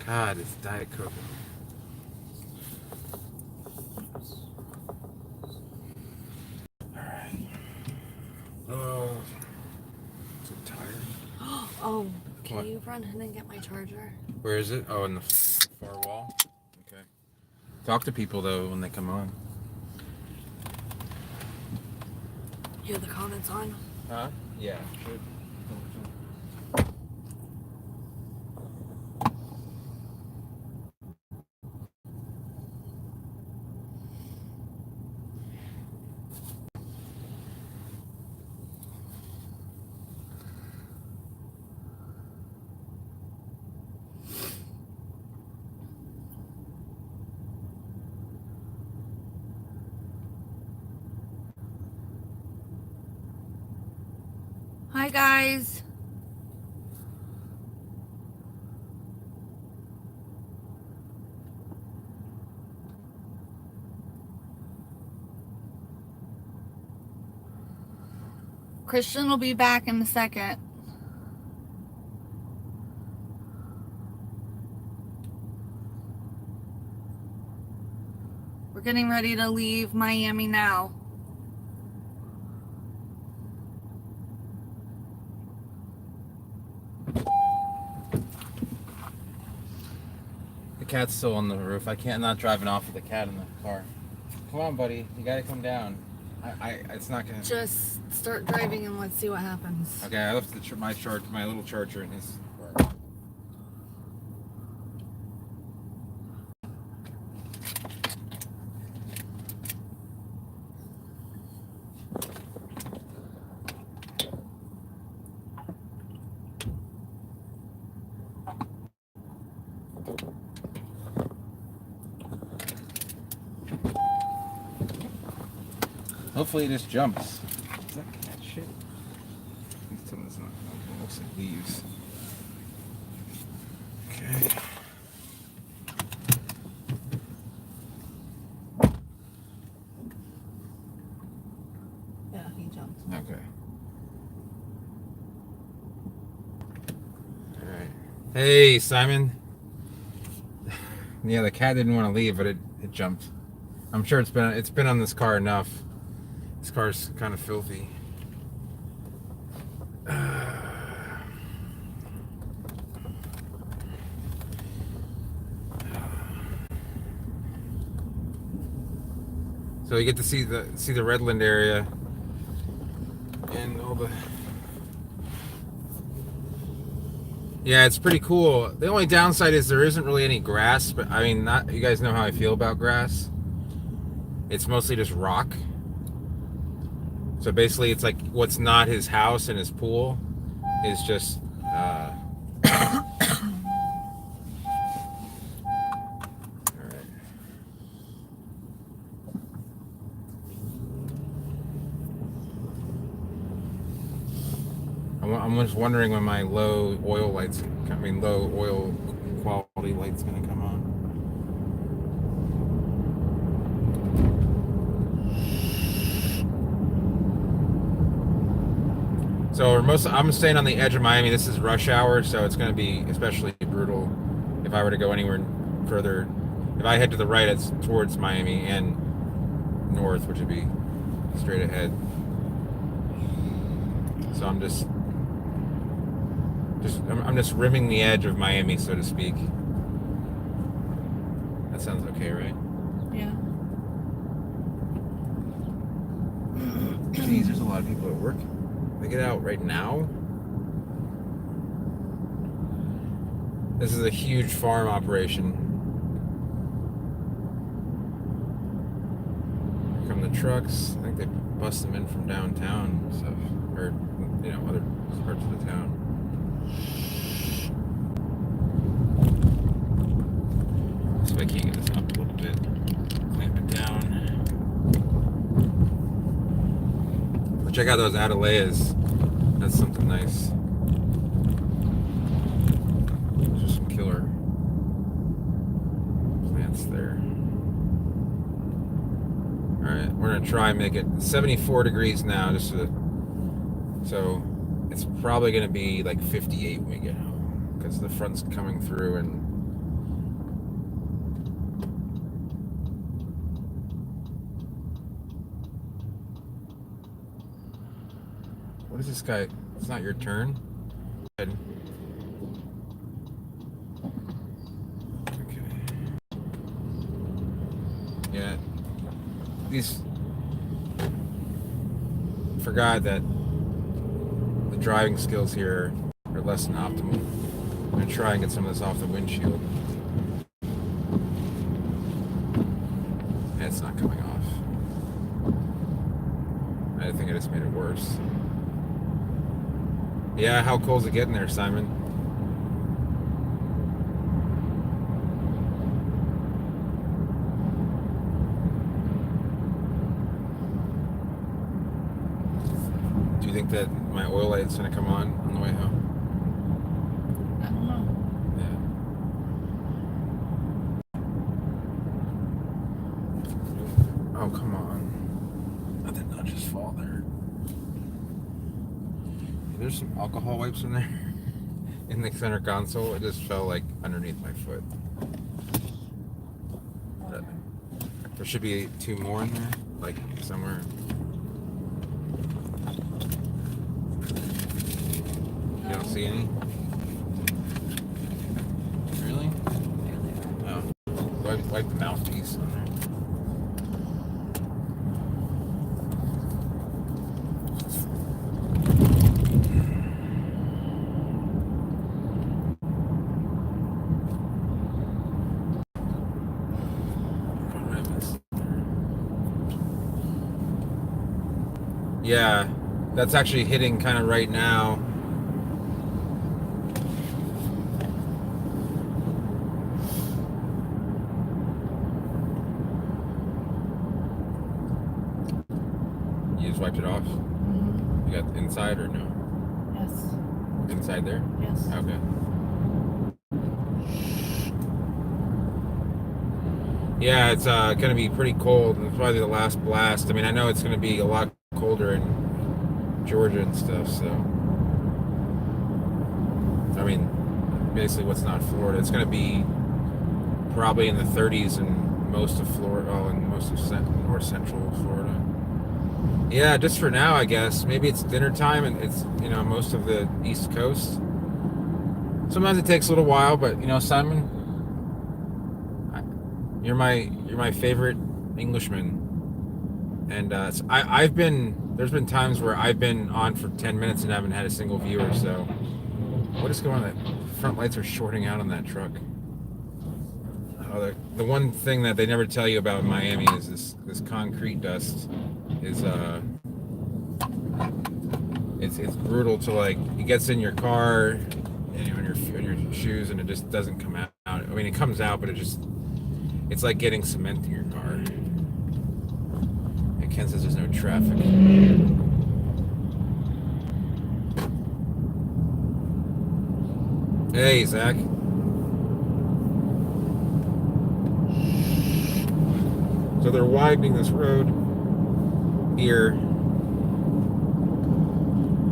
God, it's Diet Coke. Alright. Oh, so tired. Oh, can What? you run in and get my charger? Where is it? Oh, in the far wall? Okay. Talk to people, though, when they come on. You have the comments on? Huh? Yeah. Sure. Hi, guys. Christian will be back in a second. We're getting ready to leave Miami now. The cat's still on the roof. I'm not driving off with the cat in the car. Come on, buddy. You gotta come down. It's not gonna. Just start driving and let's see what happens. Okay, I left my little charger in his car. Hopefully it just jumps. Is that cat shit? It's not. It looks like leaves. Okay. Yeah, he jumped. Okay. All right. Hey, Simon. Yeah, the cat didn't want to leave, but it jumped. I'm sure it's been on this car enough. This car's kind of filthy. So you get to see the Redland area and all the. Yeah, it's pretty cool. The only downside is there isn't really any grass, but I mean, not you guys know how I feel about grass. It's mostly just rock. So basically, it's like what's not his house and his pool is just. I'm just wondering when my low oil quality light's gonna come on. So I'm staying on the edge of Miami. This is rush hour, so it's gonna be especially brutal if I were to go anywhere further. If I head to the right, it's towards Miami and north, which would be straight ahead. So I'm just rimming the edge of Miami, so to speak. That sounds okay, right? Yeah. Jeez, there's a lot of people at work. They get out right now. This is a huge farm operation. Here come the trucks. I think they bust them in from downtown and stuff, or other parts of the town. So I can get this up a little bit, clamp it down. But check out those Adelaeas. That's something nice. Those are some killer plants there. Alright, we're gonna try and make it 74 degrees now, so it's probably gonna be like 58 when we get home, because the front's coming through and What is this guy? It's not your turn. Good. Okay. Yeah. These. Forgot that the driving skills here are less than optimal. I'm gonna try and get some of this off the windshield. It's not coming off. I think I just made it worse. Yeah, how cold is it getting there, Simon? Do you think that my oil light's gonna come on the way home? I don't know. Yeah. Oh, come on. I did not just fall there. There's some alcohol wipes in there. In the center console. It just fell like underneath my foot. There should be 2 more in there. Like somewhere. You don't see any? Really? No. Wipe the mouthpiece on there. Yeah, that's actually hitting kind of right now. You just wiped it off? Mm-hmm. You got inside or no? Yes. Inside there? Yes. Okay. Yeah, it's going to be pretty cold. It's probably the last blast. I mean, I know it's going to be a lot colder in Georgia and stuff, so. I mean, basically what's not Florida. It's going to be probably in the 30s in most of Florida, in most of north central Florida. Yeah, just for now, I guess. Maybe it's dinner time and it's, most of the East Coast. Sometimes it takes a little while, but, Simon, you're my favorite Englishman. And there's been times where I've been on for 10 minutes and haven't had a single viewer, so what is going on? The front lights are shorting out on that truck. Oh, the one thing that they never tell you about Miami is this concrete dust is it's brutal to, like, it gets in your car and on your shoes and it just doesn't come out. I mean, it comes out, but it's like getting cement in your car. And Ken says there's no traffic. Hey, Zach. So they're widening this road here. I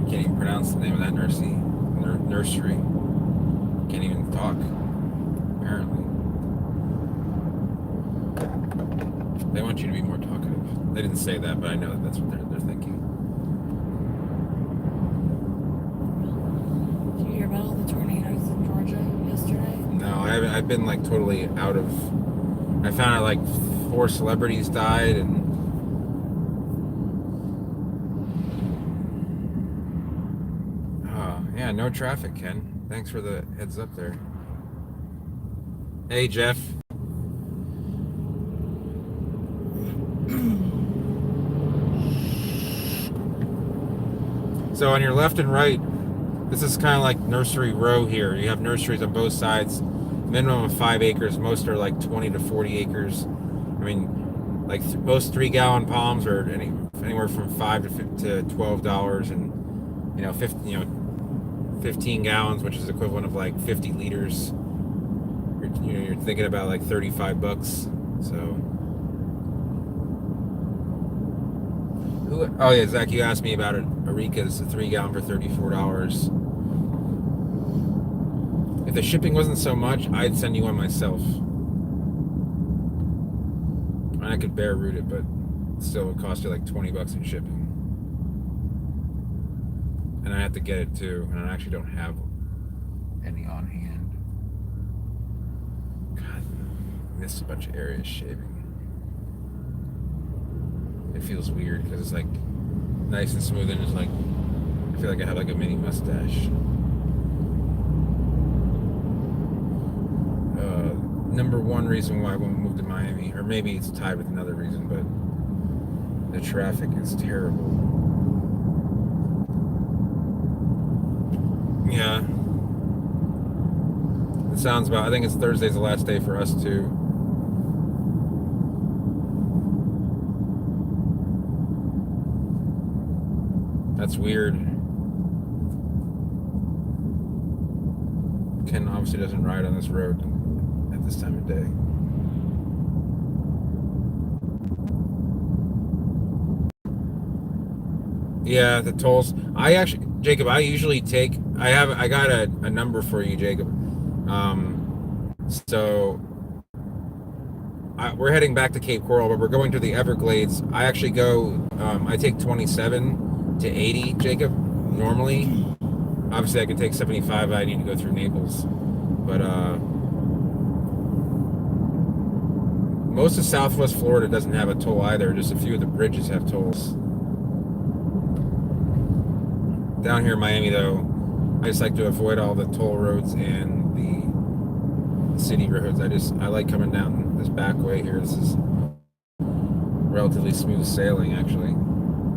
can't even pronounce the name of that nursery. Can't even talk, apparently. They want you to be more talkative. They didn't say that, but I know that that's what they're thinking. Did you hear about all the tornadoes in Georgia yesterday? No, I haven't. I've been like totally out of. I found out like 4 celebrities died and. Oh yeah, no traffic, Ken. Thanks for the heads up there. Hey, Jeff. So on your left and right, this is kind of like nursery row here. You have nurseries on both sides, minimum of 5 acres. Most are like 20 to 40 acres. I mean, like most 3-gallon palms are anywhere from $5 to $12, and 15 gallons, which is equivalent of like 50 liters. You're thinking about like $35. So. Oh yeah, Zach, you asked me about it. Eureka's a 3-gallon for $34. If the shipping wasn't so much, I'd send you one myself. And I could bare route it, but still it would cost you like $20 in shipping. I have to get it too, and I actually don't have any on hand. God, I missed a bunch of areas shaving. It feels weird because it's like nice and smooth, and it's like I feel like I have like a mini mustache. Number one reason why I won't move to Miami, or maybe it's tied with another reason, but the traffic is terrible. Yeah. It sounds about, I think it's Thursday's the last day for us too. That's weird. Ken obviously doesn't ride on this road at this time of day. Yeah, the tolls. Jacob, I usually take, I got a number for you, Jacob. So we're heading back to Cape Coral, but we're going to the Everglades. I actually go, I take 27 to 80, Jacob, normally. Obviously, I can take 75, I need to go through Naples. But most of Southwest Florida doesn't have a toll either. Just a few of the bridges have tolls. Down here in Miami, though, I just like to avoid all the toll roads and the city roads. I like coming down this back way here. This is relatively smooth sailing, actually,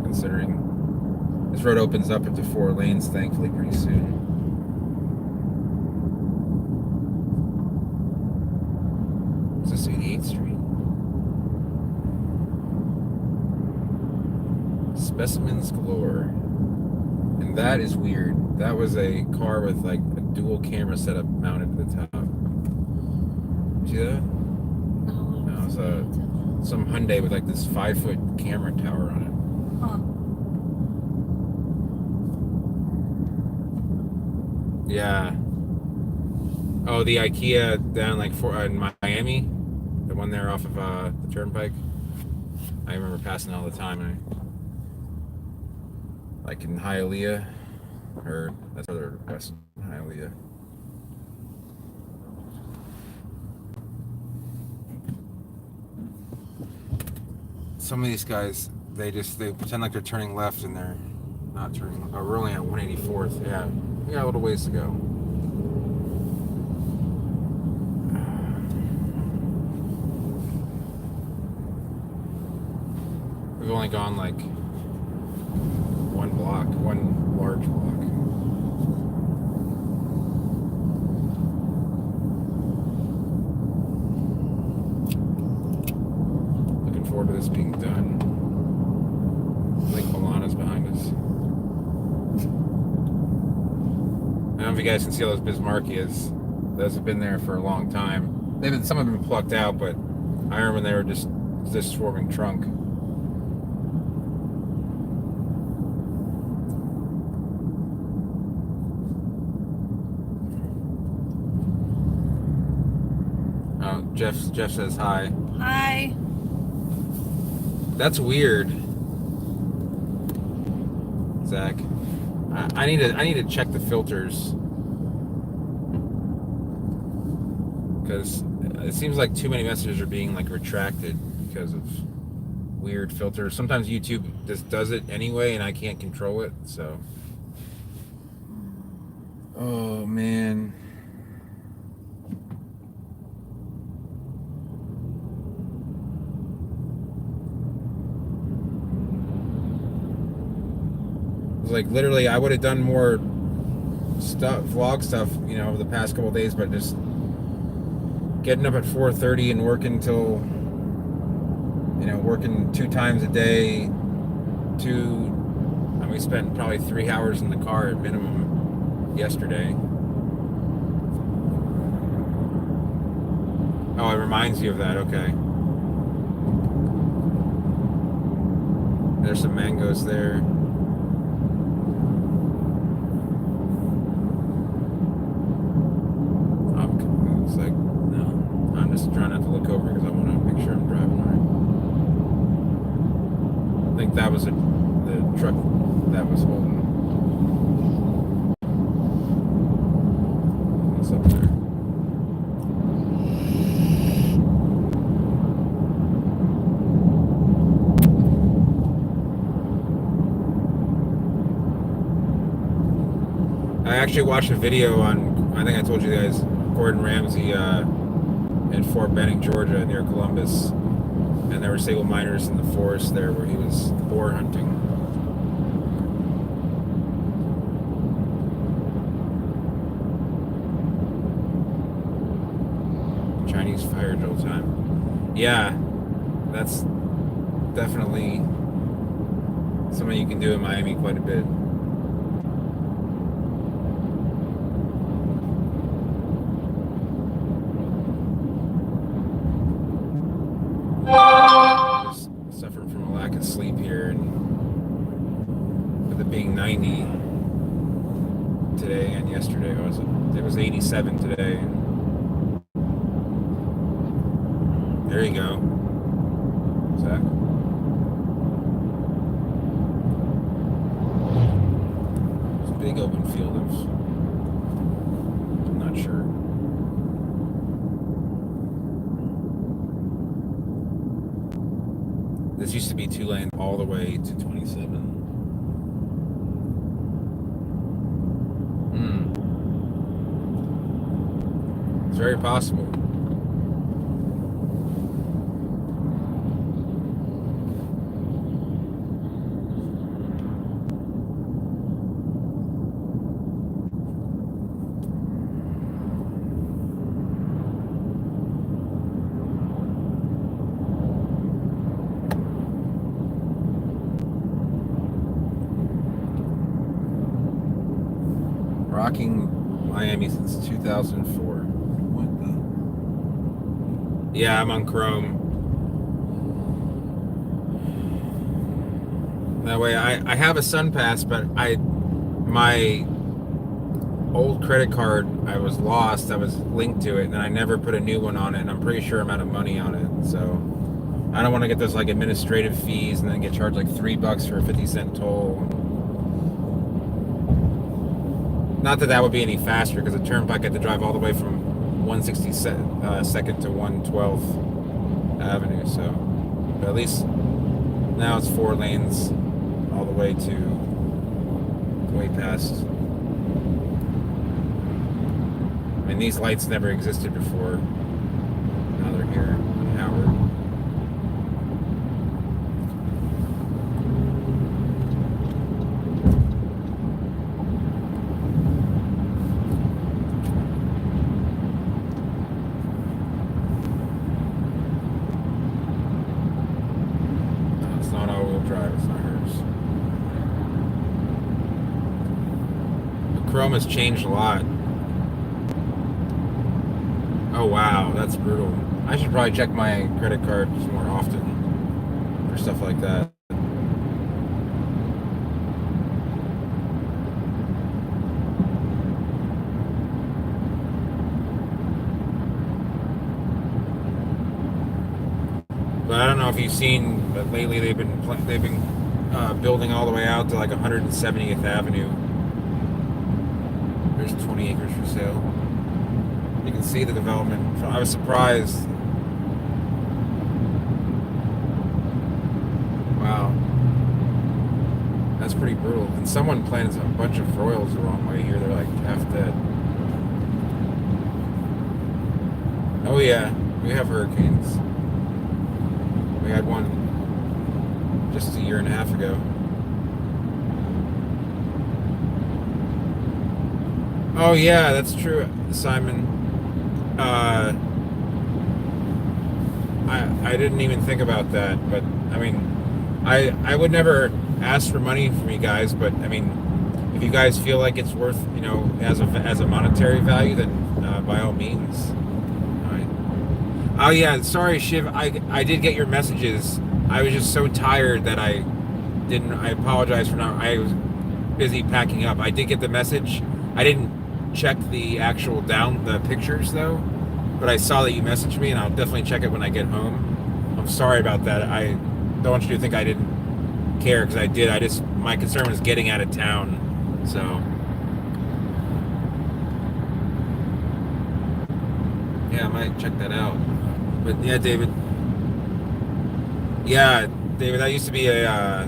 considering this road opens up into 4 lanes, thankfully, pretty soon. Is this 88th Street? Specimens galore. And that is weird. That was a car with like a dual camera setup mounted to the top. See that? No, That was some Hyundai with like this 5-foot camera tower on it. Yeah. Oh, the IKEA down like in Miami, the one there off of the Turnpike. I remember passing all the time. Like in Hialeah, or that's other West Hialeah. Some of these guys, they pretend like they're turning left and they're not turning. Oh, we're only at 184th. Yeah, we got a little ways to go. We've only gone like one large block. Looking forward to this being done. Lake Milana's behind us. I don't know if you guys can see all those Bismarckias. Those have been there for a long time. Some have been plucked out, but I remember when they were just this swarming trunk. Jeff says hi. Hi. That's weird, Zach. I need to check the filters because it seems like too many messages are being like retracted because of weird filters. Sometimes YouTube just does it anyway, and I can't control it. So, oh man. Like literally I would have done more vlog stuff, over the past couple of days, but just getting up at 4:30 and working till working 2 times a day, and we spent probably 3 hours in the car at minimum yesterday. Oh, it reminds you of that. Okay, there's some mangoes there. Trying not to look over because I want to make sure I'm driving right. I think that was the truck that was holding. actually watched a video on, I think I told you guys, Gordon Ramsay in Fort Benning, Georgia, near Columbus. And there were sable miners in the forest there where he was boar hunting. Chinese fire drill time. Yeah, that's definitely something you can do in Miami quite a bit. Just suffering from a lack of sleep here, and with it being 90 today and yesterday, it was 87 today. There you go, Zach. It's a big open field of, I'm not sure. This used to be 2 lane all the way to 27. It's very possible. Rocking Miami since 2004. What the? Yeah, I'm on Chrome. That way, I have a SunPass, but my old credit card, I was lost. I was linked to it, and I never put a new one on it. And I'm pretty sure I'm out of money on it. So I don't want to get those like administrative fees and then get charged like $3 for a 50-cent toll. Not that that would be any faster, because the turnpike had to drive all the way from 162nd to 112th Avenue. So, but at least now it's 4 lanes all the way way past. I mean, these lights never existed before. Now they're here in Howard. Chrome has changed a lot. Oh wow, that's brutal. I should probably check my credit cards more often for stuff like that. But I don't know if you've seen, but lately they've been building all the way out to like 170th Avenue. There's 20 acres for sale. You can see the development. I was surprised. Wow. That's pretty brutal. And someone plants a bunch of royals the wrong way here. They're like half dead. Oh yeah, we have hurricanes. We had one just a year and a half ago. Oh yeah, that's true, Simon. I didn't even think about that, but I mean, I would never ask for money from you guys, but I mean, if you guys feel like it's worth, you know, as a monetary value, then by all means. All right. Oh yeah, sorry Shiv, I did get your messages. I was just so tired that I apologize for not. I was busy packing up. I did get the message. I didn't check the actual the pictures though, but I saw that you messaged me, and I'll definitely check it when I get home. I'm sorry about that. I don't want you to think I didn't care, because I did. My concern was getting out of town, so. Yeah, I might check that out. But yeah, David. Yeah, David, that used to be I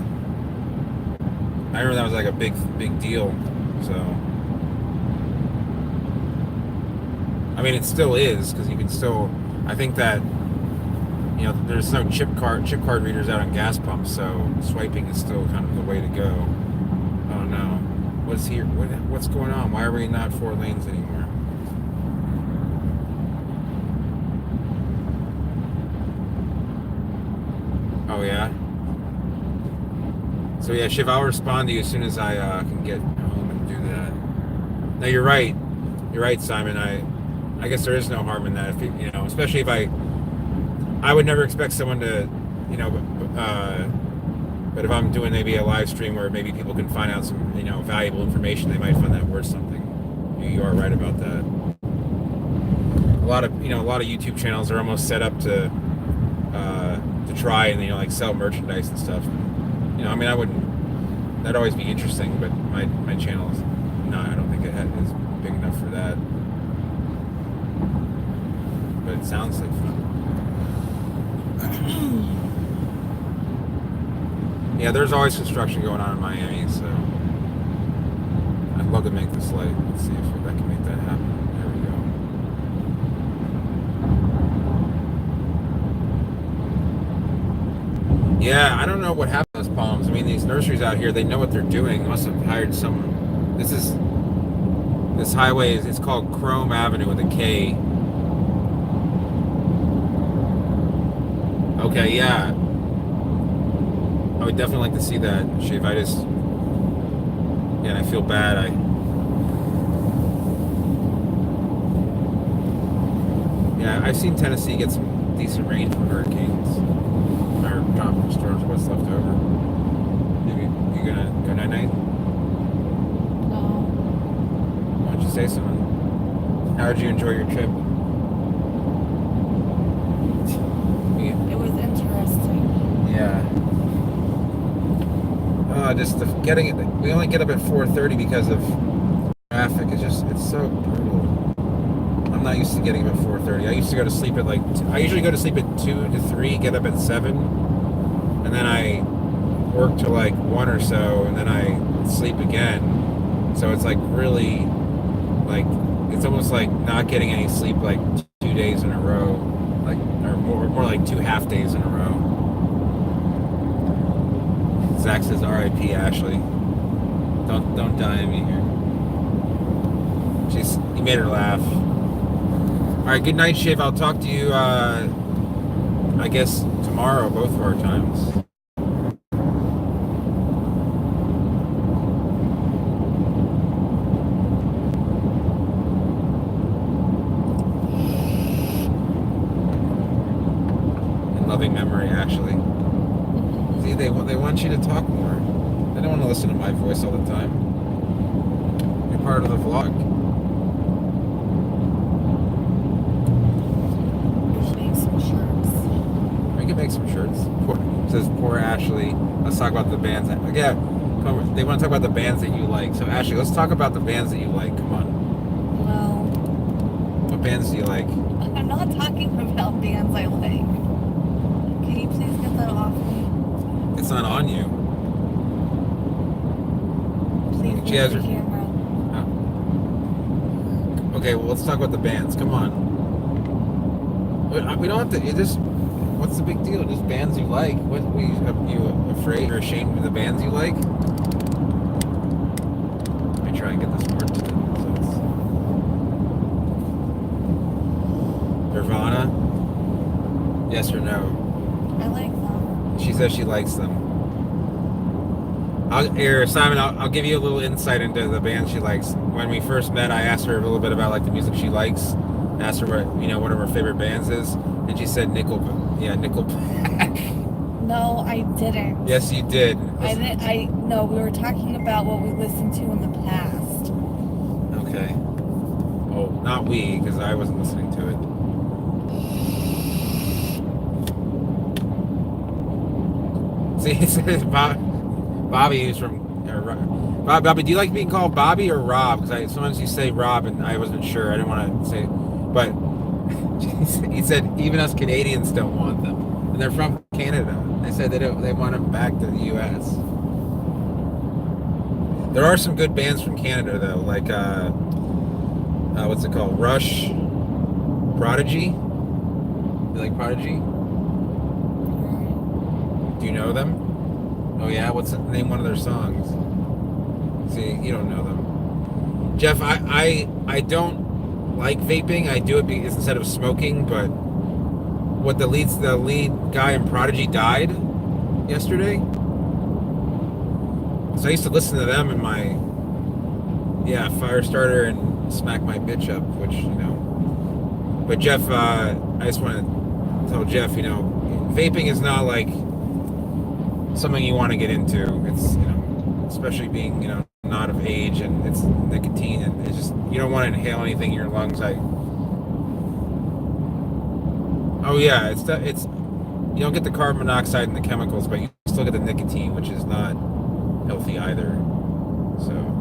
remember that was like a big deal, so. I mean, it still is because you can still. I think that there's no chip card readers out on gas pumps, so swiping is still kind of the way to go. Oh no, what's here? What's going on? Why are we not 4 lanes anymore? Oh yeah. So yeah, Shiv, I'll respond to you as soon as I can get home and do that. No, you're right. You're right, Simon. I guess there is no harm in that. If especially if I would never expect someone to, but if I'm doing maybe a live stream where maybe people can find out some, valuable information, they might find that worth something. You are right about that. A lot of YouTube channels are almost set up to try and like sell merchandise and stuff. I mean, I wouldn't. That'd always be interesting, but my channel is not. I don't think it is big enough for that. But it sounds like fun. Yeah, there's always construction going on in Miami, so I'd love to make this light. Let's see if I can make that happen. There we go. Yeah, I don't know what happened to those palms. I mean, these nurseries out here, they know what they're doing. They must have hired some. This highway it's called Chrome Avenue with a K. Okay, yeah. I would definitely like to see that, Shiv. And I feel bad. I've seen Tennessee get some decent rain from hurricanes. Or tropical storms, what's left over. You gonna go night-night? No. Why don't you say something? How did you enjoy your trip? It was interesting. Yeah. Getting it. We only get up at 4:30 because of traffic. It's so brutal. I'm not used to getting up at 4:30. I used to go to sleep at I usually go to sleep at 2 to 3, get up at 7, and then I work till 1 or so, and then I sleep again. So it's really it's almost like not getting any sleep 2 days in a row, or more like 2 half days in a row. Zach says R.I.P. Ashley. Don't die on me here. You made her laugh. All right, good night, Shiv. I'll talk to you. I guess tomorrow, both of our times. In loving memory, Ashley. See, they want you to talk more. They don't want to listen to my voice all the time. You're part of the vlog. We can make some shirts. It says poor Ashley. Let's talk about the bands. Yeah, they want to talk about the bands that you like. So Ashley, let's talk about the bands that you like. Come on. Well, what bands do you like? I'm not talking about bands I like. Can you please get that off me? It's not on you. Please she has the her camera. Oh. Okay, well let's talk about the bands. Come on. We don't have to. What's the big deal? Just bands you like. What you afraid or ashamed of the bands you like? Let me try and get this more to it. Nirvana? Yes or no? I like them. She says she likes them. Simon, I'll give you a little insight into the band she likes. When we first met, I asked her a little bit about the music she likes. I asked her what one of her favorite bands is, and she said Nickelback. Yeah, Nickelback. No, I didn't. Yes, you did. No, we were talking about what we listened to in the past. Okay. Oh, not we, because I wasn't listening to it. See, it says Bobby, who's from... Bobby, do you like being called Bobby or Rob? Because sometimes you say Rob, and I wasn't sure. I didn't want to say... But he said even us Canadians don't want them. And they're from Canada. They said they want them back to the U.S. There are some good bands from Canada, though. What's it called? Rush. Prodigy. You like Prodigy? Do you know them? Oh yeah, name one of their songs? See, you don't know them. Jeff, I don't like vaping. I do it instead of smoking, but the lead guy in Prodigy died yesterday. So I used to listen to them in my fire starter and smack my bitch up, which, you know. But Jeff, I just want to tell Jeff, you know, vaping is not like something you want to get into. It's, you know, especially being, you know, not of age, and it's nicotine, and it's just, you don't want to inhale anything in your lungs. Oh yeah, it's you don't get the carbon monoxide and the chemicals, but you still get the nicotine, which is not healthy either. So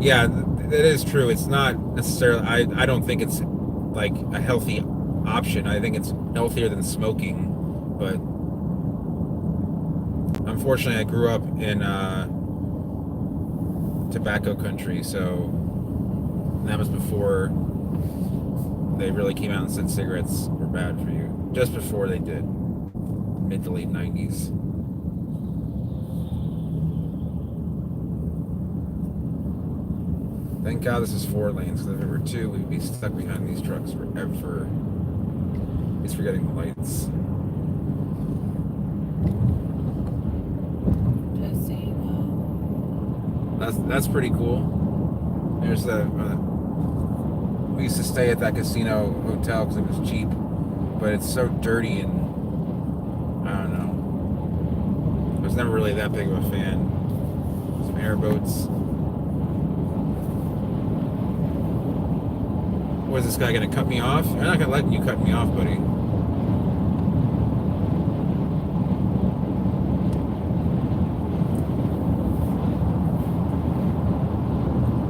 yeah, that is true. It's not necessarily. I don't think it's like a healthy option. I think it's healthier than smoking, but unfortunately, I grew up in tobacco country, so that was before they really came out and said cigarettes were bad for you. Just before they did, mid to late 90s. Thank God this is 4 lanes, because if it were 2, we'd be stuck behind these trucks forever. He's forgetting the lights. Just so you know. That's pretty cool. There's we used to stay at that casino hotel because it was cheap, but it's so dirty, and I don't know. I was never really that big of a fan. Some airboats. Was this guy gonna cut me off? I'm not gonna let you cut me off, buddy.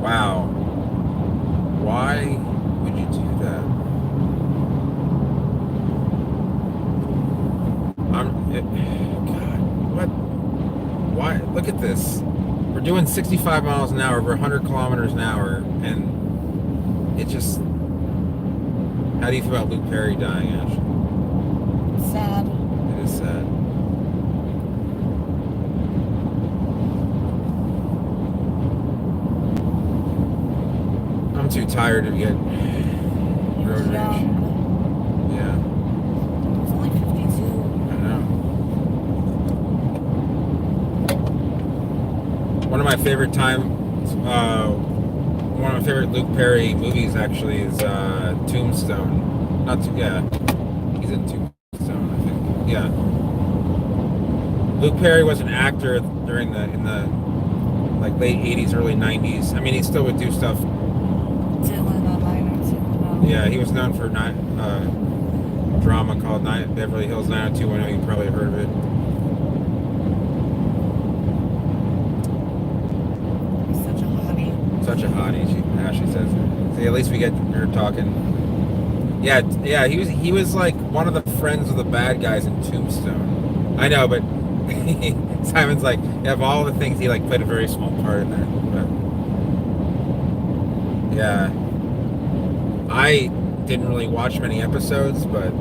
Wow. Why would you do that? God, what? Why? Look at this. We're doing 65 miles an hour, over 100 kilometers an hour, and it just... How do you feel about Luke Perry dying, Ash? Sad. It is sad. I'm too tired to get road rage. Young. Yeah, It's only 52. I know. One of my favorite Luke Perry movies actually is Tombstone. He's in Tombstone, I think. Yeah. Luke Perry was an actor in the like late 80s, early 90s. I mean, he still would do stuff. Dylan on 90210. Yeah, he was known for drama called Beverly Hills 90210. You probably heard of it. Such a hottie. Such a hottie, Ashley says. See, at least we get her talking. Yeah, he was like one of the friends of the bad guys in Tombstone. I know, but Simon's like, of all the things, he like played a very small part in there. But yeah, I didn't really watch many episodes, but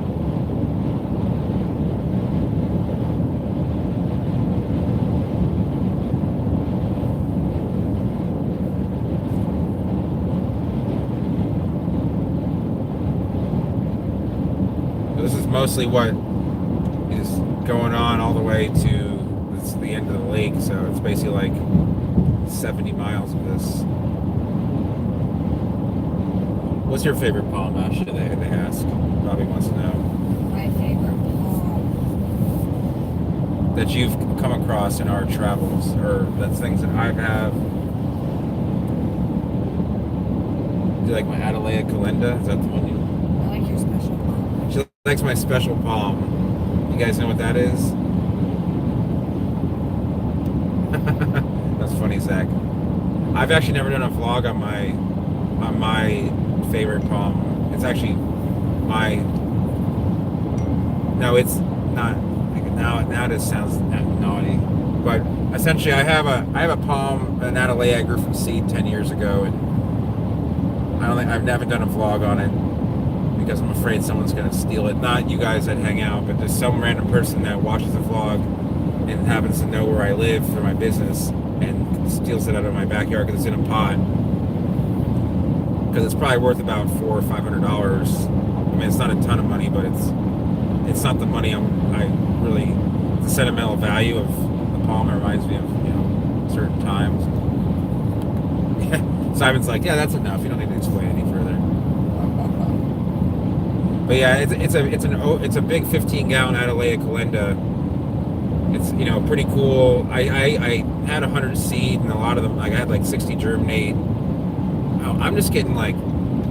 this is mostly what is going on all the way to the end of the lake, so it's basically like 70 miles of this. What's your favorite palm, Ash? They ask. Bobby wants to know. My favorite poem. That you've come across in our travels, or that's things that I have. Do you like my Atalaya Kalinda? Is that the one you... I like your special poem. She likes my special palm. You guys know what that is? That's funny, Zach. I've actually never done a vlog on my favorite palm. It's actually my... No, it's not. Now it just sounds naughty. But essentially I have a palm, an Atalaya I grew from seed 10 years ago, and I've never done a vlog on it because I'm afraid someone's gonna steal it. Not you guys that hang out, but just some random person that watches the vlog and happens to know where I live for my business and steals it out of my backyard because it's in a pot. Because it's probably worth about $400 or $500. I mean, it's not a ton of money, but it's not the money I really. The sentimental value of the palm. It reminds me of certain times. Simon's like, yeah, that's enough. You don't need to explain any further. But yeah, it's a big 15-gallon Atalaya Calenda. It's pretty cool. I had 100 seed, and a lot of them, like I had like 60 germinate. I'm just getting like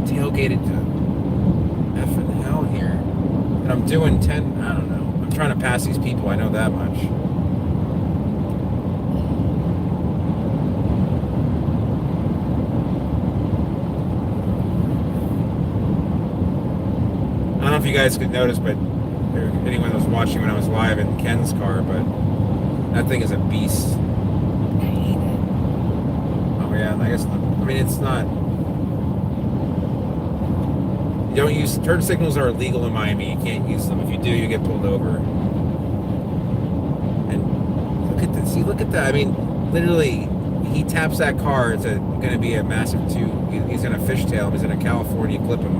tailgated to effing hell here, and I'm doing 10. I don't know. I'm trying to pass these people. I know that much. I don't know if you guys could notice, but anyone that was watching when I was live in Ken's car, but that thing is a beast. I hate it. Oh yeah, I guess. I mean, it's not. You don't use turn signals are illegal in Miami. You can't use them. If you do, you get pulled over. And look at this. See, look at that. I mean, literally, he taps that car. It's going to be a massive two. He's going to fishtail him. He's going to California clip him.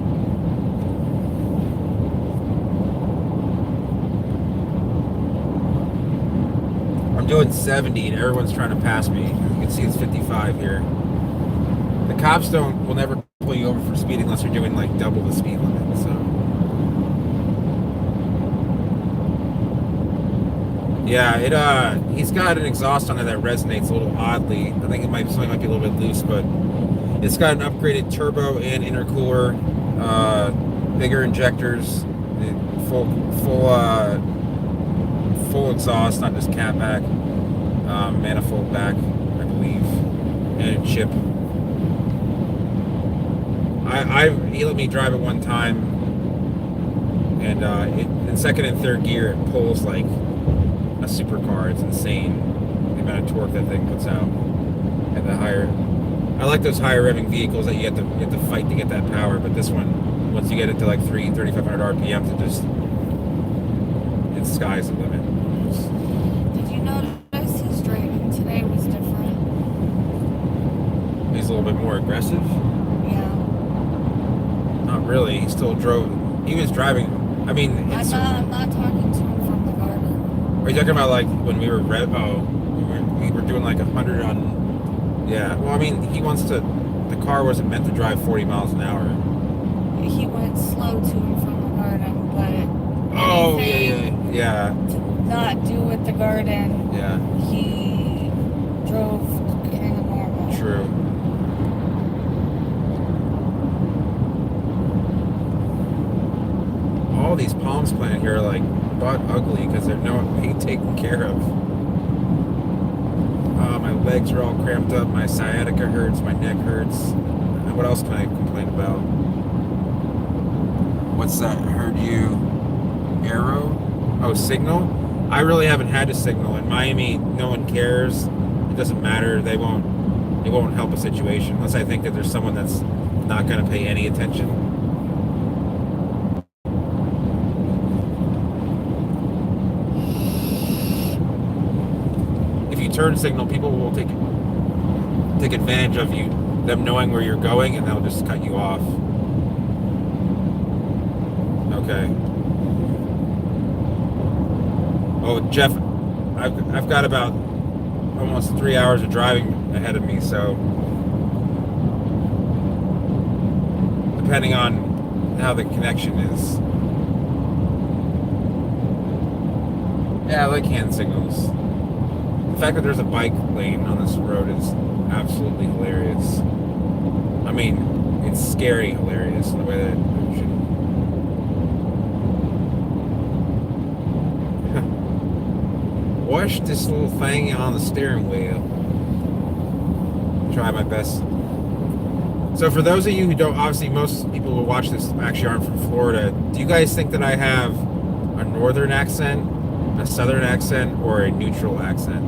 I'm doing 70, and everyone's trying to pass me. You can see it's 55 here. The cops will never pull you over for speeding unless you're doing like double the speed limit. So yeah, he's got an exhaust on it that resonates a little oddly. I think something might be a little bit loose, but it's got an upgraded turbo and intercooler, bigger injectors, full exhaust, not just catback, manifold back, I believe, and chip. He let me drive it one time, and in second and third gear it pulls like a supercar. It's insane the amount of torque that thing puts out. And the higher, I like those higher revving vehicles that you have to fight to get that power. But this one, once you get it to like 3,500 RPM, it's sky's the limit. Did you notice his driving today was different? He's a little bit more aggressive. Yeah. Not really. He still drove. He was driving. I mean, I'm not talking to him from the garden. Are you talking about like when we were we were doing like 100 on? Yeah. Well, I mean, he wants to. The car wasn't meant to drive 40 miles an hour. He went slow to and from the garden, but Oh yeah. to not do at the garden. Yeah. He drove kind of normal. True. All these palms planted here are like butt ugly because they're not being taken care of. My legs are all cramped up. My sciatica hurts. My neck hurts. What else can I complain about? What's that? Heard you? Arrow? Oh, signal? I really haven't had to signal. In Miami, no one cares. It doesn't matter. It won't help a situation unless I think that there's someone that's not going to pay any attention. If you turn signal, people will take advantage of them knowing where you're going, and they'll just cut you off. Okay. Oh, Jeff, I've got about almost 3 hours of driving ahead of me, so depending on how the connection is. Yeah, I like hand signals. The fact that there's a bike lane on this road is absolutely hilarious. I mean, it's scary hilarious in the way that it should. Wash this little thing on the steering wheel. Try my best. So for those of you who don't, obviously most people who watch this actually aren't from Florida. Do you guys think that I have a northern accent, a southern accent, or a neutral accent?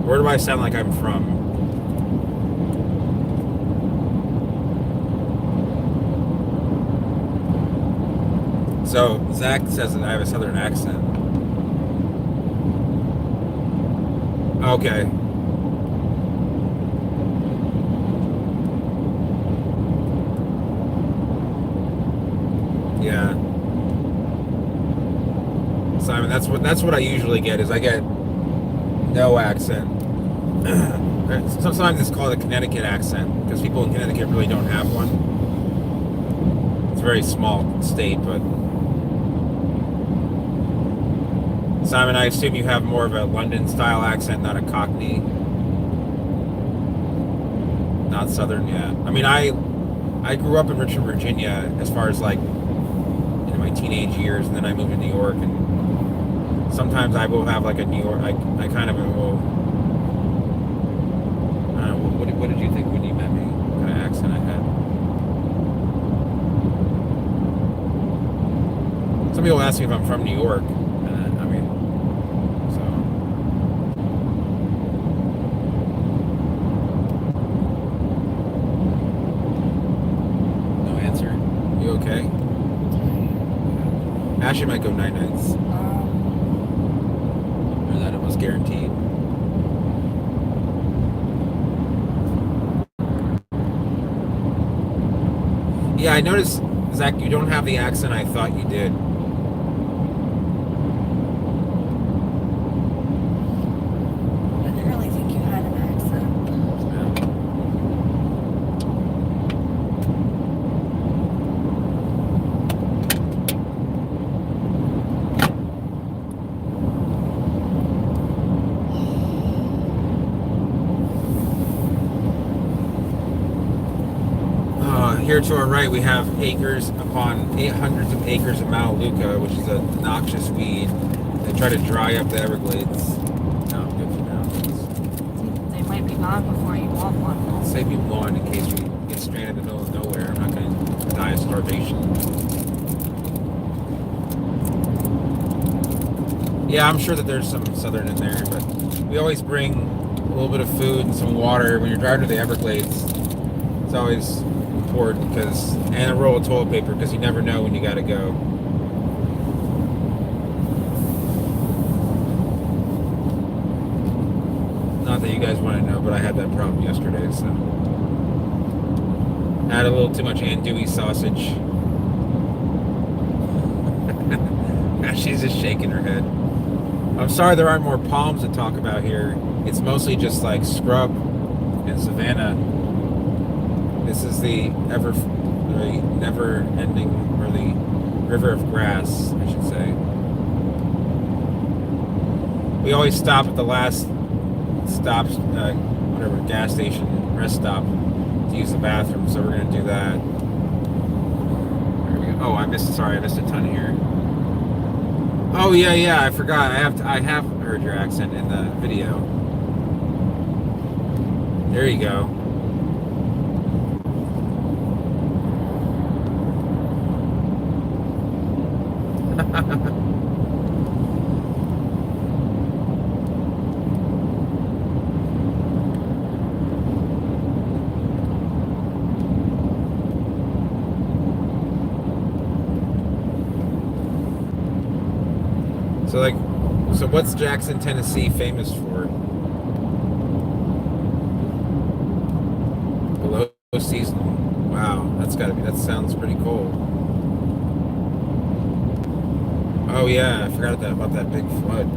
Where do I sound like I'm from? So Zach says that I have a southern accent. Okay. Yeah. Simon, that's what I usually get is I get no accent. Sometimes it's called a Connecticut accent because people in Connecticut really don't have one. It's a very small state, but Simon, I assume you have more of a London style accent, not a Cockney, not Southern. Yeah. I mean, I grew up in Richmond, Virginia, as far as like in my teenage years, and then I moved to New York, and sometimes I will have like a New York. I kind of will. I don't know, what did you think when you met me? What kind of accent I had? Some people ask me if I'm from New York. I mean, so. No answer. You okay? Ashley might go night nights. Or that it was guaranteed. Yeah, I noticed, Zach, you don't have the accent I thought you did. I didn't really think you had an accent. Here to our right, we have acres upon hundreds of acres of Melaleuca, which is a noxious weed. They try to dry up the Everglades. No, good for now. They might be gone before you want one. I'll save you one in case we get stranded in the middle of nowhere. I'm not going to die of starvation. Yeah, I'm sure that there's some southern in there, but we always bring a little bit of food and some water when you're driving to the Everglades. It's always important and a roll of toilet paper because you never know when you got to go. Not that you guys want to know, but I had that problem yesterday, so I had a little too much andouille sausage. She's just shaking her head. I'm sorry there aren't more palms to talk about here. It's mostly just like scrub and savanna. This is the never-ending, or the river of grass, I should say. We always stop at the last stop, whatever, gas station, rest stop, to use the bathroom, so we're going to do that. There we go. Oh, I missed a ton here. Oh, yeah, I forgot. I have heard your accent in the video. There you go. So what's Jackson, Tennessee famous for? Below seasonal. Wow, that sounds pretty cold. Oh yeah, I forgot about that big flood.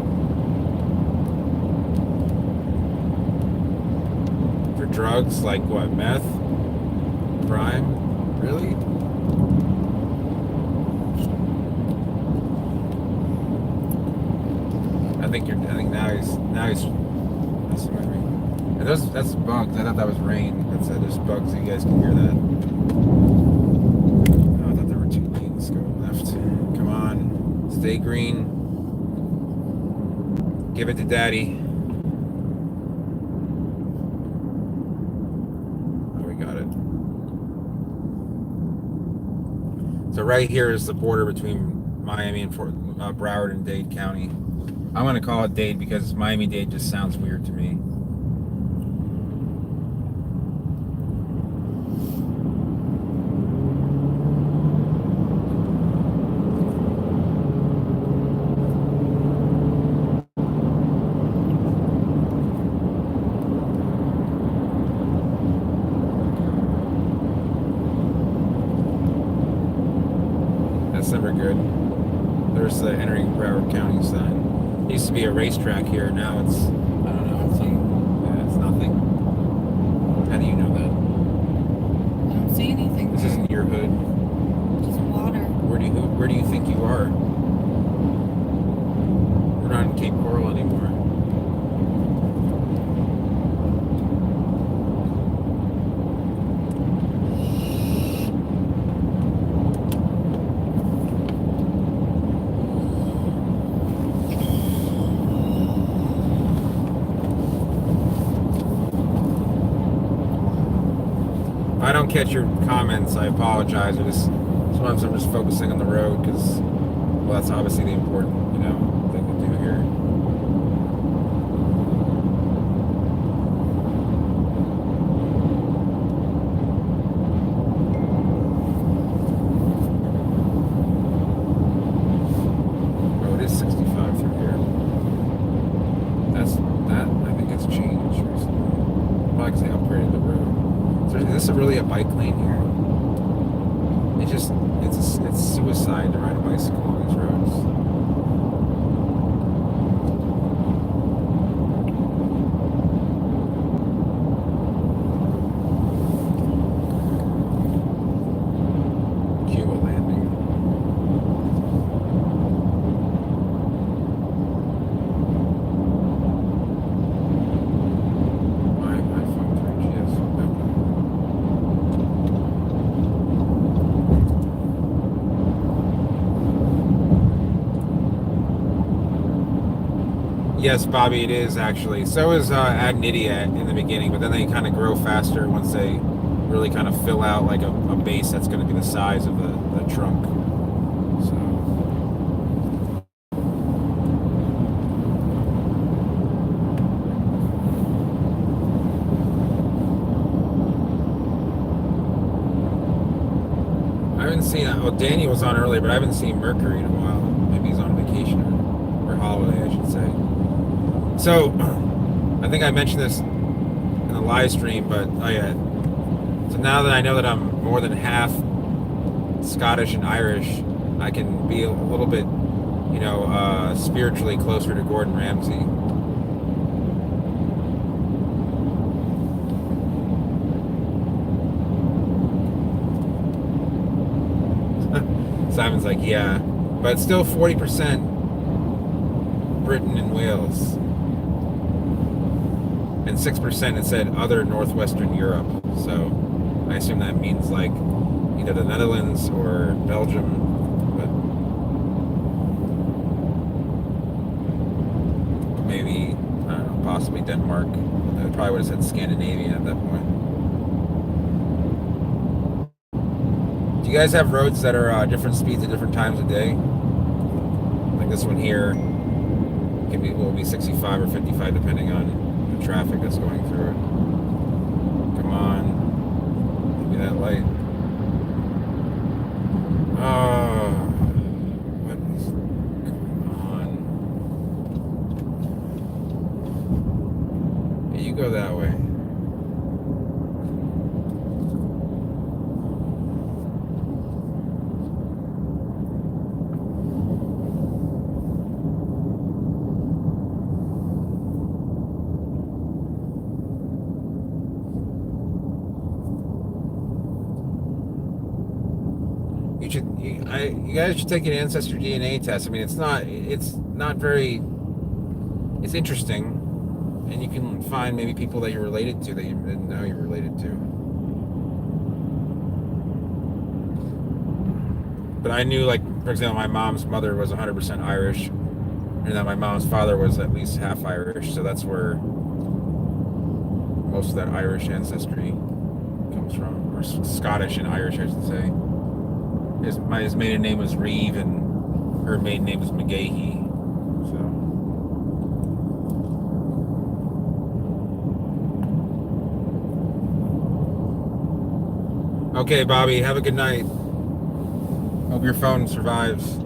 For drugs, like what, meth? Crime? Really? I think now he's messing with me. And that's bugs. I thought that was rain. There's bugs. You guys can hear that. Oh, I thought there were 2 lanes going left. Come on, stay green. Give it to daddy. Oh, we got it. So right here is the border between Miami and Broward and Dade County. I'm going to call it Dade because Miami-Dade just sounds weird to me. never good. There's the entering Broward County sign. It used to be a racetrack here. Now it's, I don't know. It's nothing. How do you know that? I don't see anything. This isn't your hood. Just water. Where do you think you are? We're not in Cape Coral anymore. If I don't catch your comments, I apologize. Sometimes I'm just focusing on the road because, well, that's obviously the important, thing to do here. Oh, it is 65 through here. I think it's changed recently. Well, because they upgraded the road. So is this really a bike lane here? It's suicide to ride a bicycle on these roads. Cuba landing. My iPhone 3GS. Yes, Bobby, it is actually. So is Ad Nidiat in the beginning, but then they kind of grow faster once they really kind of fill out like a base that's going to be the size of the trunk. So. I haven't seen, Danny was on earlier, but I haven't seen Mercury in a while. Maybe he's on vacation or holiday, I should say. So, I think I mentioned this in the live stream, but so now that I know that I'm more than half Scottish and Irish, I can be a little bit, spiritually closer to Gordon Ramsay. Simon's like, yeah, but it's still 40% Britain and Wales. And 6% it said other Northwestern Europe. So I assume that means like either the Netherlands or Belgium. But maybe, I don't know, possibly Denmark. I probably would have said Scandinavia at that point. Do you guys have roads that are different speeds at different times of day? Like this one here will be 65 or 55 depending on the traffic that's going through it. Come on. Give me that light. Oh, what is going on? Hey, you go that way. You guys should take an ancestor DNA test. I mean, it's not very, it's interesting, and you can find maybe people that you're related to that you didn't know you're related to. But I knew, like, for example, my mom's mother was 100% Irish, and that my mom's father was at least half Irish, so that's where most of that Irish ancestry comes from, or Scottish and Irish, I should say. His maiden name was Reeve, and her maiden name was McGahey. So. Okay, Bobby, have a good night. Hope your phone survives.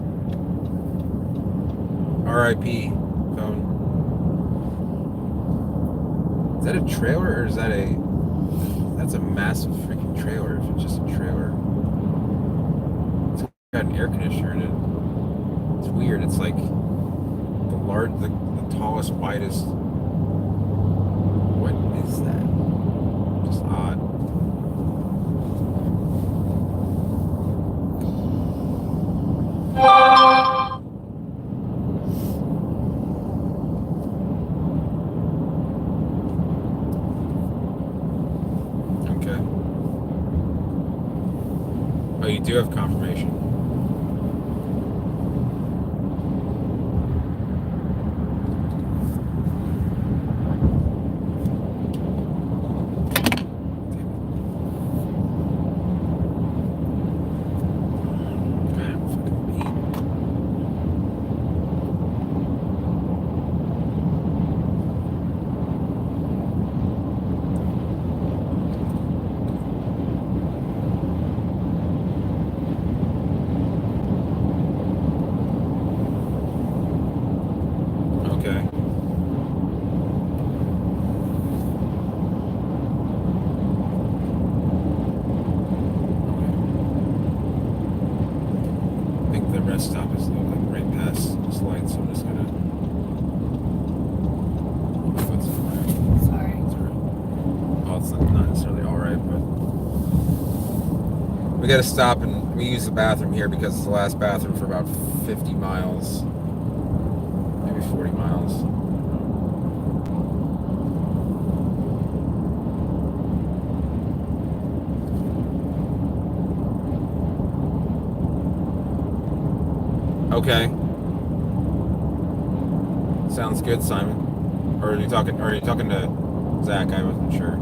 R.I.P. phone. Is that a trailer or is that that's a massive freaking trailer if it's just a trailer. got an air conditioner in it. It's weird. It's like the tallest, widest. What is that? Just odd. Okay. Oh, you do have confirmation. Okay. I think the rest stop is like right past this light, so I'm just gonna. Sorry. It's alright. Oh, it's not necessarily alright, but we gotta stop and we use the bathroom here because it's the last bathroom for about 50 miles, maybe 40 miles. Okay. Sounds good, Simon. Or are you talking to Zach? I wasn't sure.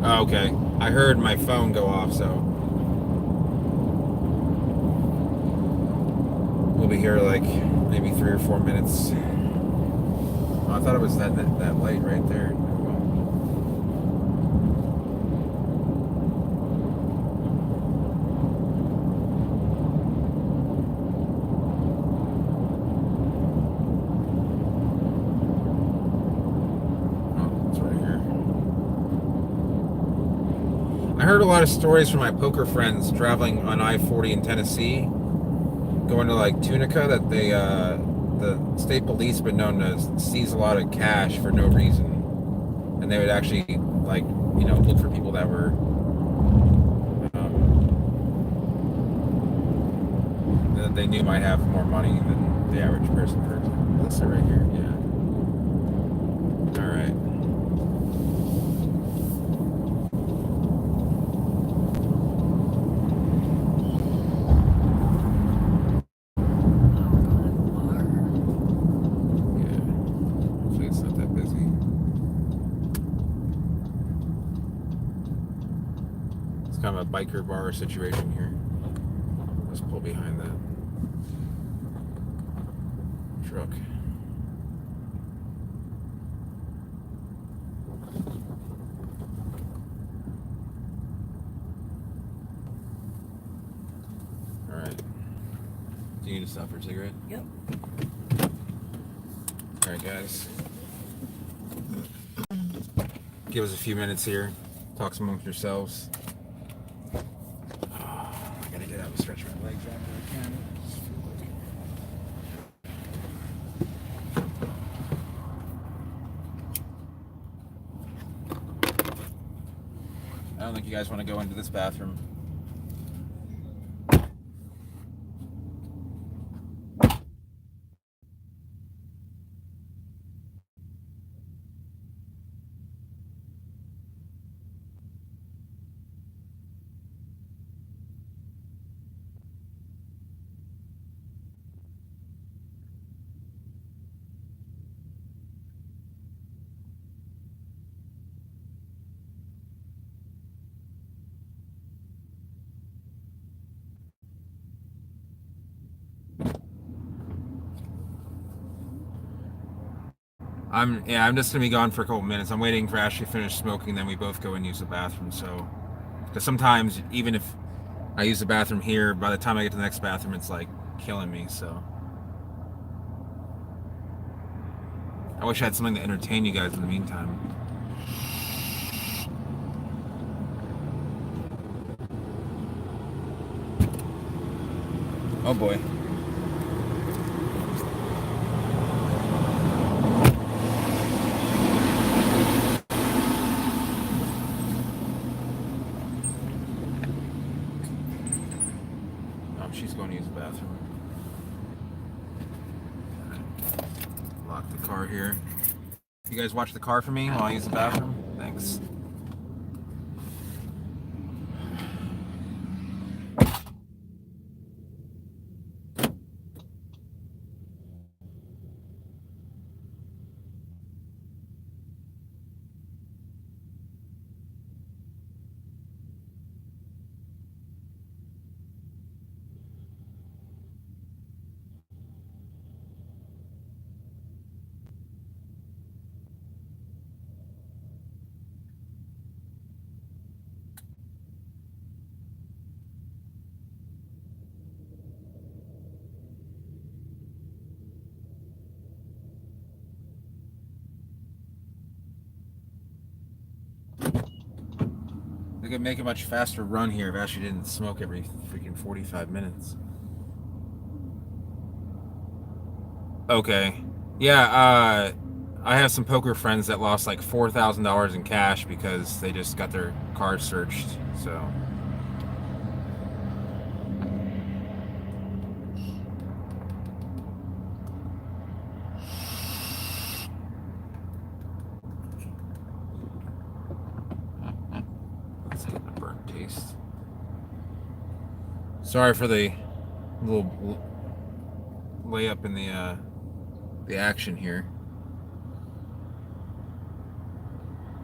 Oh, okay. I heard my phone go off, so we'll be here like maybe 3 or 4 minutes. Oh, I thought it was that light right there. I heard a lot of stories from my poker friends traveling on I-40 in Tennessee, going to like Tunica, that the state police have been known to seize a lot of cash for no reason, and they would actually look for people that were that they knew might have more money than the average person. For example, let's sit right here. Yeah. All right. Kind of a biker bar situation here. Let's pull behind that truck. All right. Do you need to stop for a cigarette? Yep. All right, guys. Give us a few minutes here. Talk amongst yourselves. I gotta get out and stretch my legs after I can. I don't think you guys want to go into this bathroom. I'm just gonna be gone for a couple minutes. I'm waiting for Ashley to finish smoking, then we both go and use the bathroom. So, because sometimes even if I use the bathroom here, by the time I get to the next bathroom, it's like killing me. So, I wish I had something to entertain you guys in the meantime. Oh boy. Oh, she's going to use the bathroom. Lock the car here. You guys watch the car for me while I use the bathroom? Thanks. They could make a much faster run here if Ashley didn't smoke every freaking 45 minutes. Okay. Yeah, I have some poker friends that lost like $4,000 in cash because they just got their car searched, so... Let's get the burnt taste. Sorry for the little layup in the action here.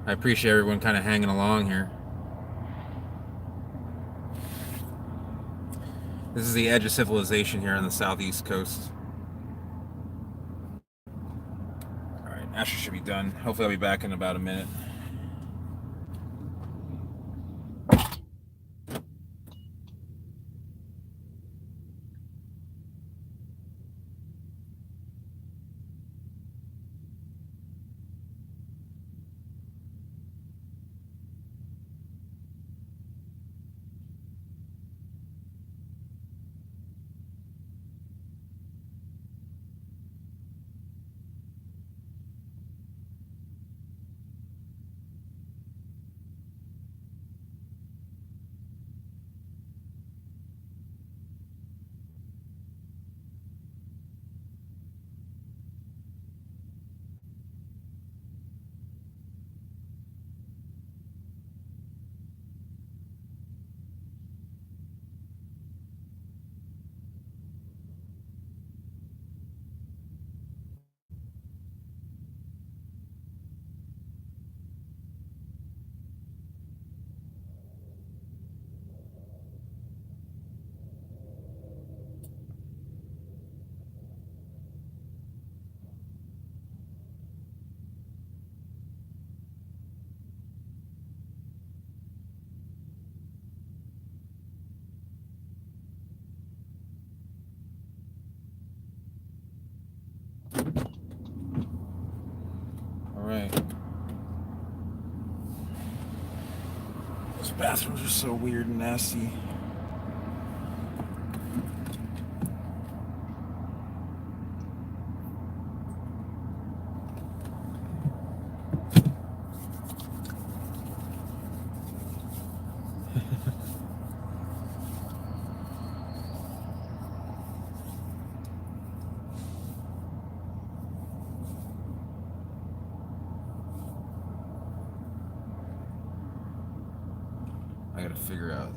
I appreciate everyone kind of hanging along here. This is the edge of civilization here on the southeast coast. Alright, Asher should be done. Hopefully I'll be back in about a minute. Alright. Those bathrooms are so weird and nasty. I gotta figure out.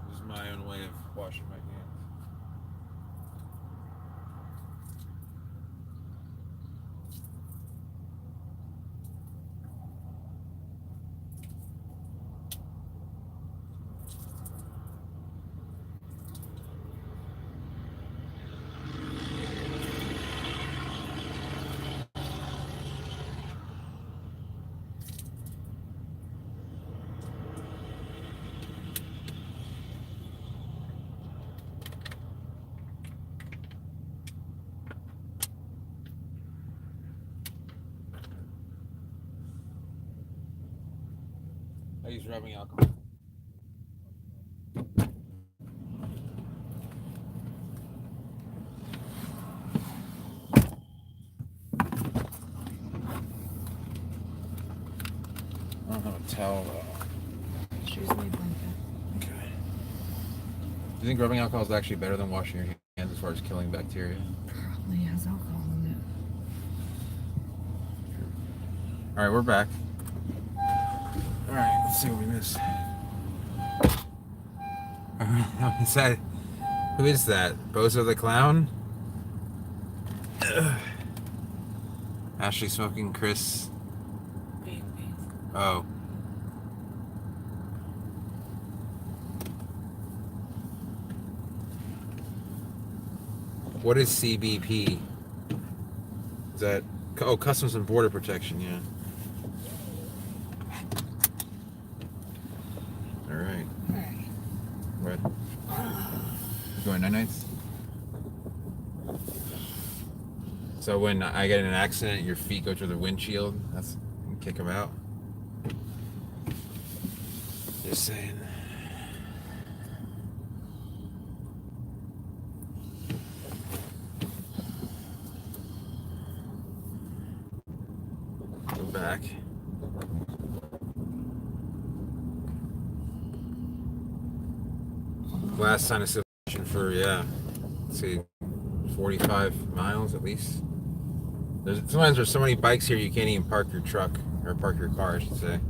This is my own way of washing my hands. I use rubbing alcohol. I don't have a towel though. Choose my blanket. Okay. Do you think rubbing alcohol is actually better than washing your hands as far as killing bacteria? Probably has alcohol in it. All right, we're back. All right, let's see what we missed. Is that, who is that? Bozo the Clown? Ugh. Ashley smoking, Chris. Wait. Oh. What is CBP? Is that, oh, Customs and Border Protection, yeah. All right. Alright. What? You going night-nights? So when I get in an accident, your feet go through the windshield, that's, you kick them out? Just saying. Go back. Last sign of civilization for, yeah, let's see, 45 miles at least. Sometimes there's so many bikes here you can't even park your truck, or park your car, I should say.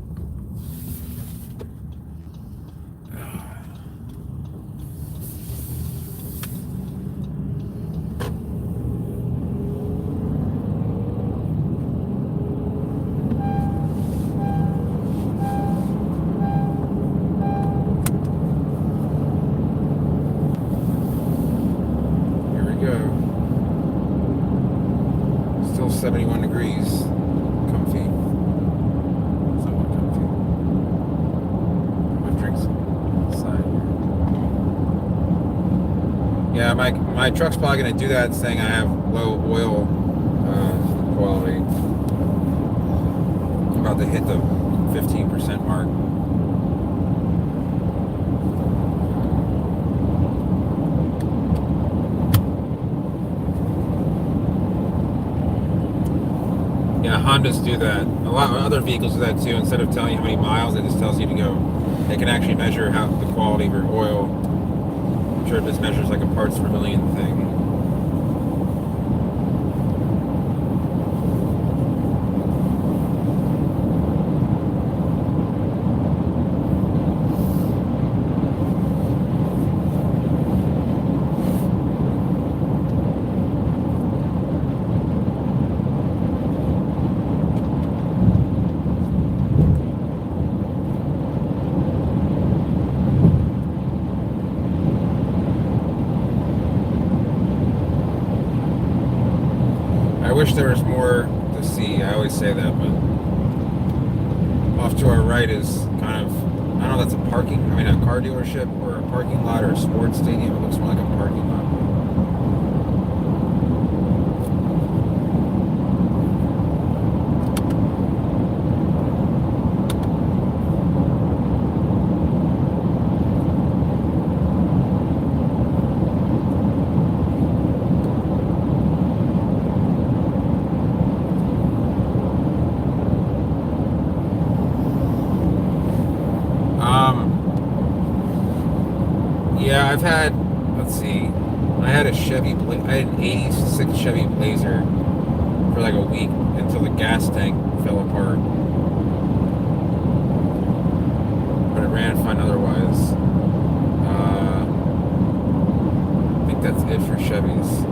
Here we go. Still 71 degrees. Comfy. Somewhat comfy. My drinks inside here. Yeah, my truck's probably gonna do that, saying I have low oil quality. I'm about to hit the 15% mark. Yeah, Hondas do that. A lot of other vehicles do that too. Instead of telling you how many miles, it just tells you to go. They can actually measure how the quality of your oil. I'm sure this measures like a parts per million thing. I wish there was more to see. I always say that, but off to our right is kind of, I don't know if that's a car dealership or a parking lot or a sports stadium. It looks more like a parking lot. Yeah, I've had, let's see, I had an 86 Chevy Blazer for like a week until the gas tank fell apart. But it ran fine otherwise. I think that's it for Chevys.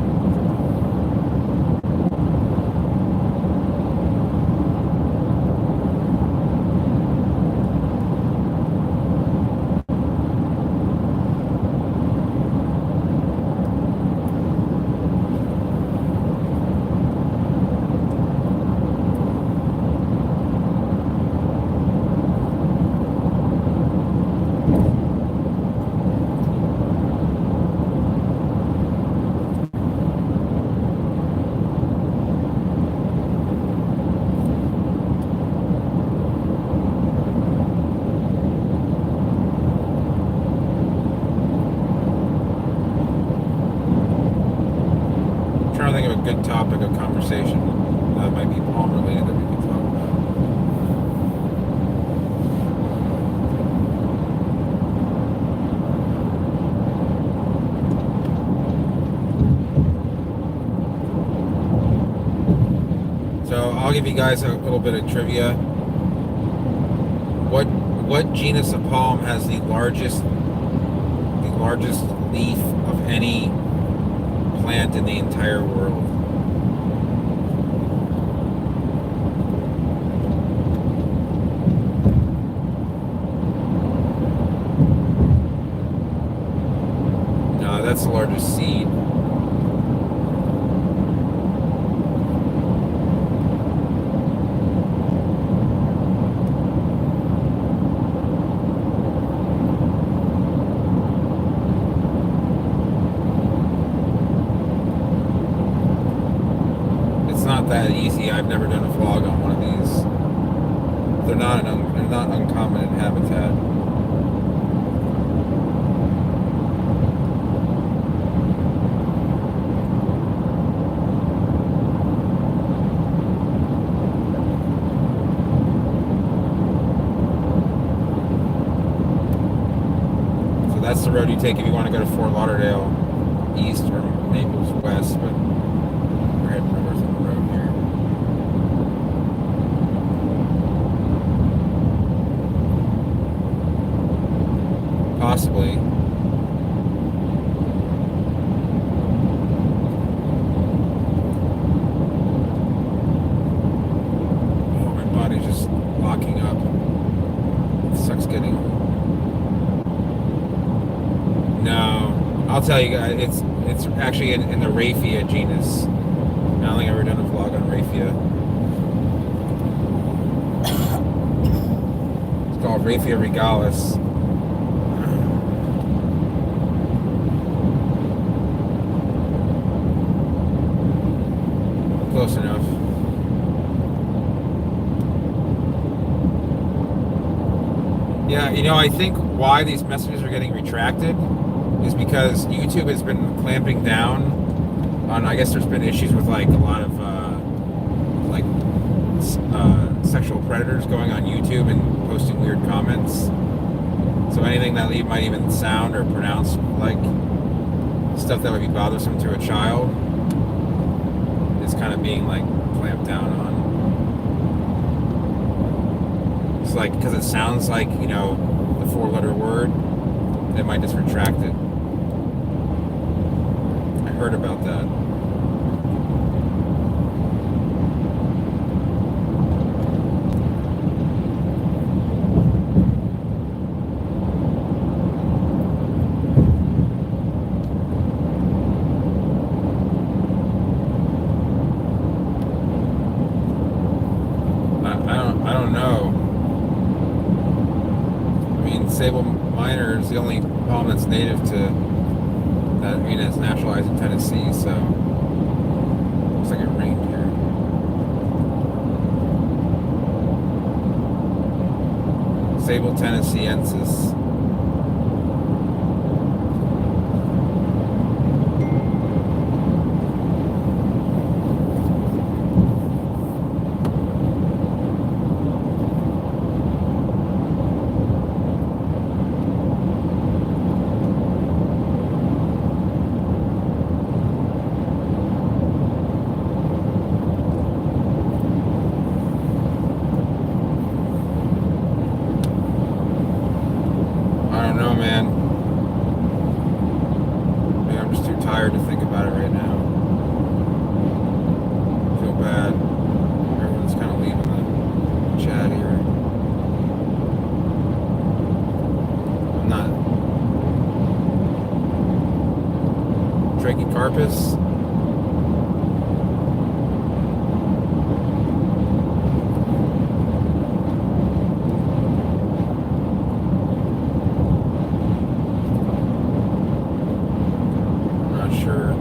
good topic of conversation that might be palm related that we could talk about. So I'll give you guys a little bit of trivia. What genus of palm has the largest leaf of any plant in the entire world? No, that's the largest seed. That easy. I've never done a vlog on one of these. They're not uncommon in habitat. So that's the road you take if you want to go to Fort Lauderdale east or Naples west, but we're heading north on the road here. Possibly. Oh, my body's just locking up. It sucks getting. No, I'll tell you guys. It's actually in the Raphia genus. I don't think I've ever done a vlog on Raphia. It's called Raphia regalis. Close enough. Yeah, I think why these messages are getting retracted is because YouTube has been clamping down on, I guess there's been issues with like a lot of sexual predators going on YouTube and posting weird comments. So anything that might even sound or pronounce like stuff that would be bothersome to a child is kind of being like clamped down on. It's like, because it sounds like, the 4-letter word, they might just retract it. I heard about that. I don't know. I mean, Sable Minor is the only palm that's native to that. I mean, it's naturalized in Tennessee, so looks like it rained here. Sable tennesseeensis. Tired to think about it right now. I feel bad. Everyone's kind of leaving the chat here. I'm not. Trachycarpus. Sure.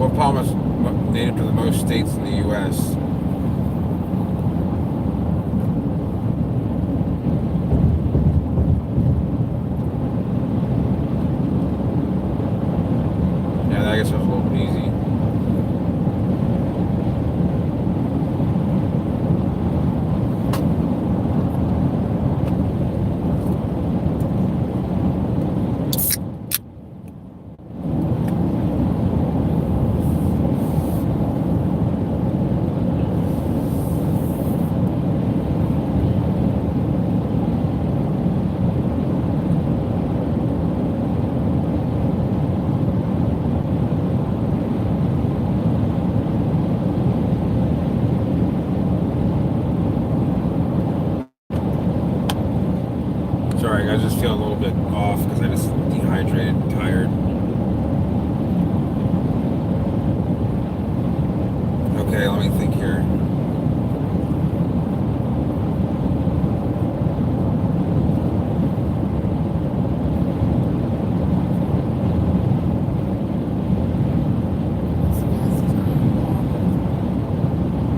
What palm is native to the most states in the U.S.? Yeah, I guess that was a little bit easy. Sorry, I just feel a little bit off because I just dehydrated and tired. Okay, let me think here.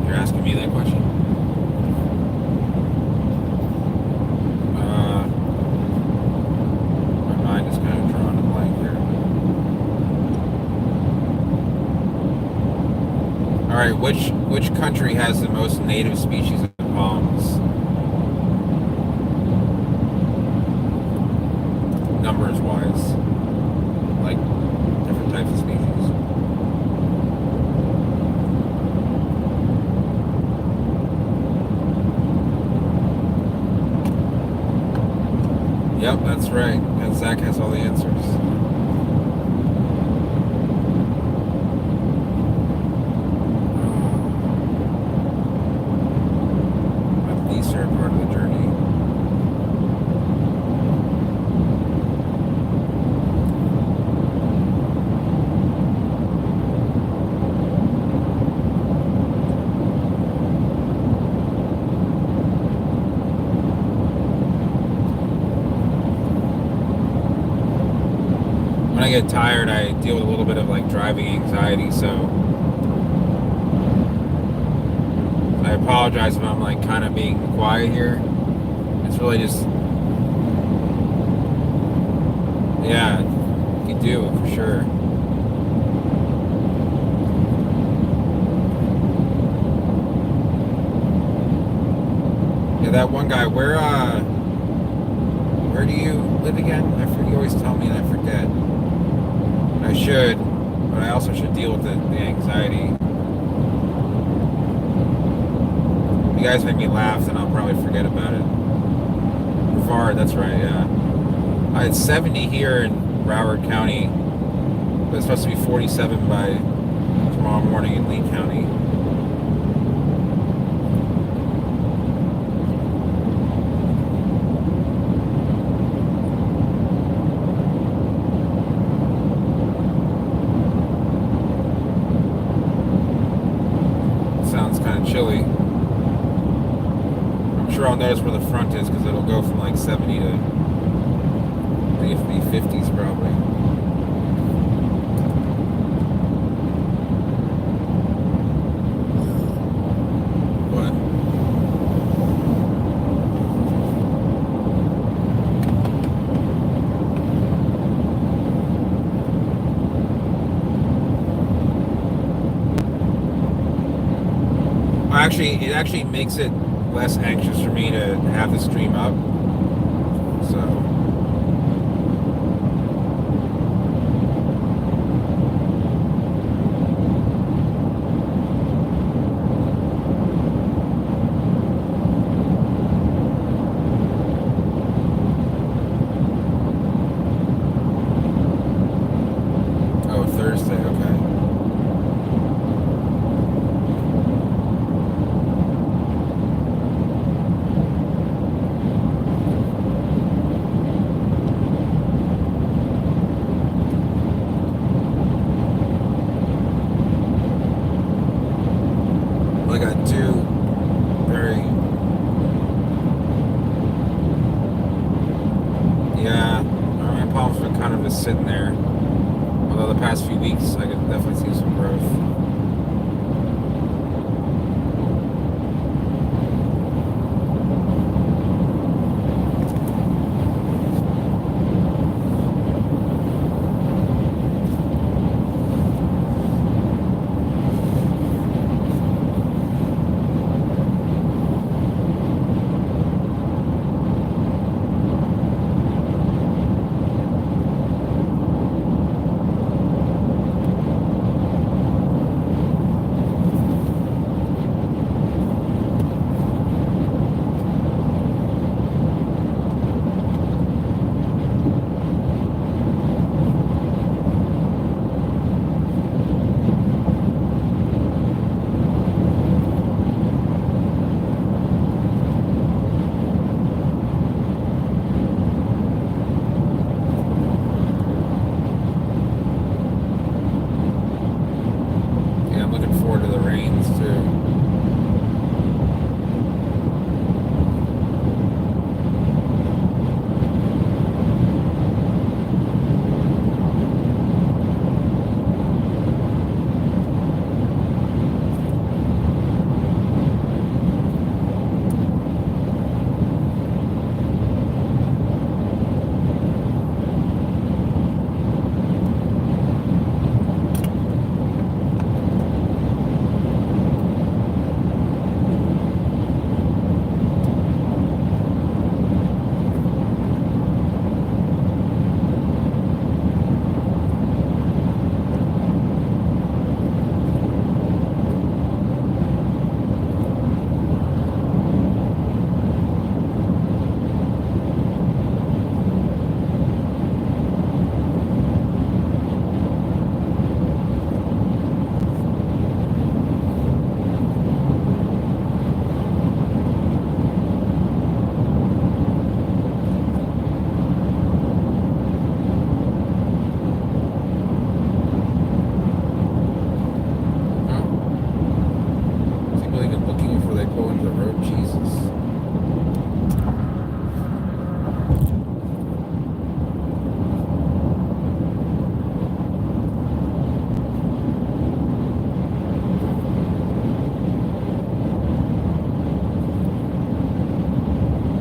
You're asking me that question? My mind is kind of drawn a blank here. All right, which country has the most native species of palms? Numbers wise, like different types of species. Yep, that's right. And Zach has all the answers. At least they're part of the journey. When I get tired, I deal with a little bit of like driving anxiety, so I apologize if I'm like kind of being quiet here. It's really just, yeah, you do for sure. Yeah, that one guy, where do you live again? I forget, you always tell me and I forget. I should, but I also should deal with the anxiety. If you guys make me laugh, then I'll probably forget about it. Brevard, that's right, yeah. I had 70 here in Broward County, but it's supposed to be 47 by tomorrow morning in Lee County. Sounds kind of chilly. I'm sure I'll notice where the front is because it'll go from like 70 to the 50s probably. What? Actually, it actually makes it less anxious for me to have the stream up. So. Oh, Thursday, okay. forward to the rains too.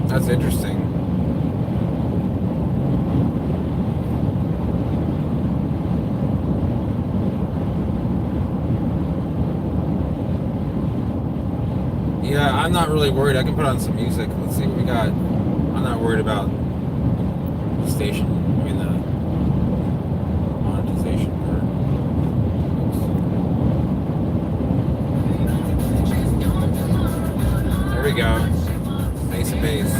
That's interesting. Yeah, I'm not really worried. I can put on some music. Let's see what we got. I'm not worried about the station. I mean, the monetization part. There we go. Nice and bass.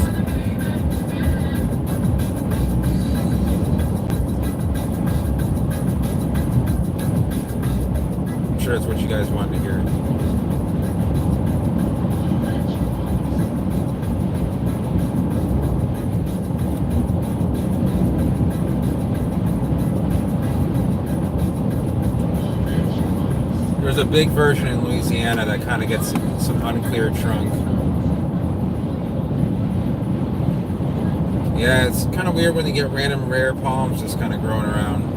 I'm sure that's what you guys wanted to hear. There's a big version in Louisiana that kind of gets some unclear trunk. Yeah, it's kind of weird when you get random rare palms just kind of growing around.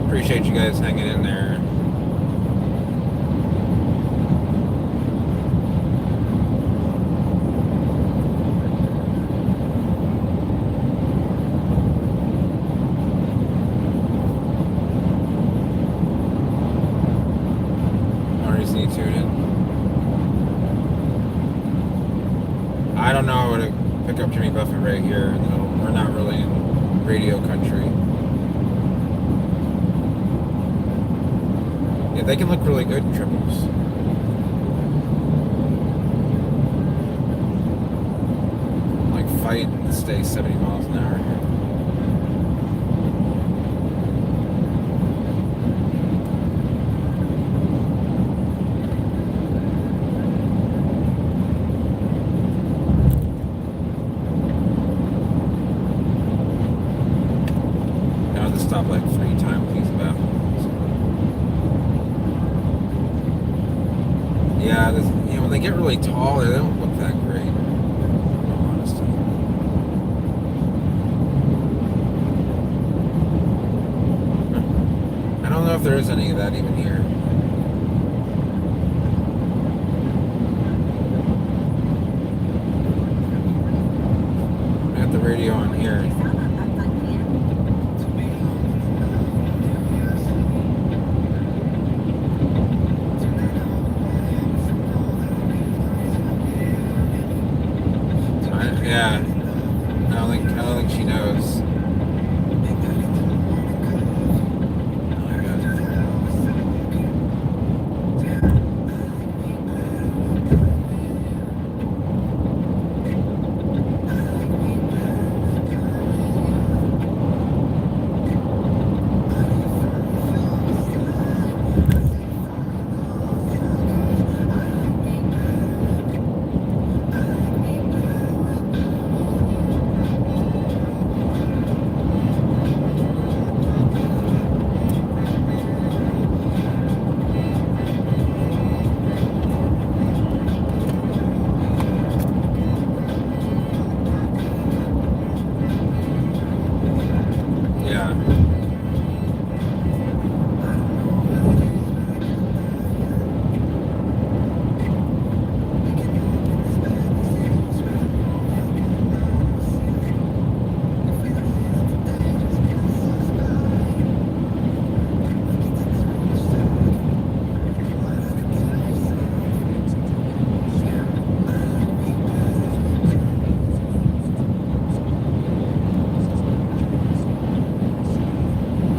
Appreciate you guys hanging in there. REC tuned in. I don't know how to pick up Jimmy Buffett right here. No, we're not really in radio country. Yeah, they can look really good in triples. Like fight and stay 70 miles an hour here. Now to stop like 3 times these baffles. Yeah, you know, when they get really tall, they don't look that great. Honestly. I don't know if there is any of that even here. I got the radio on here. Yeah, I don't think she knows. Yeah.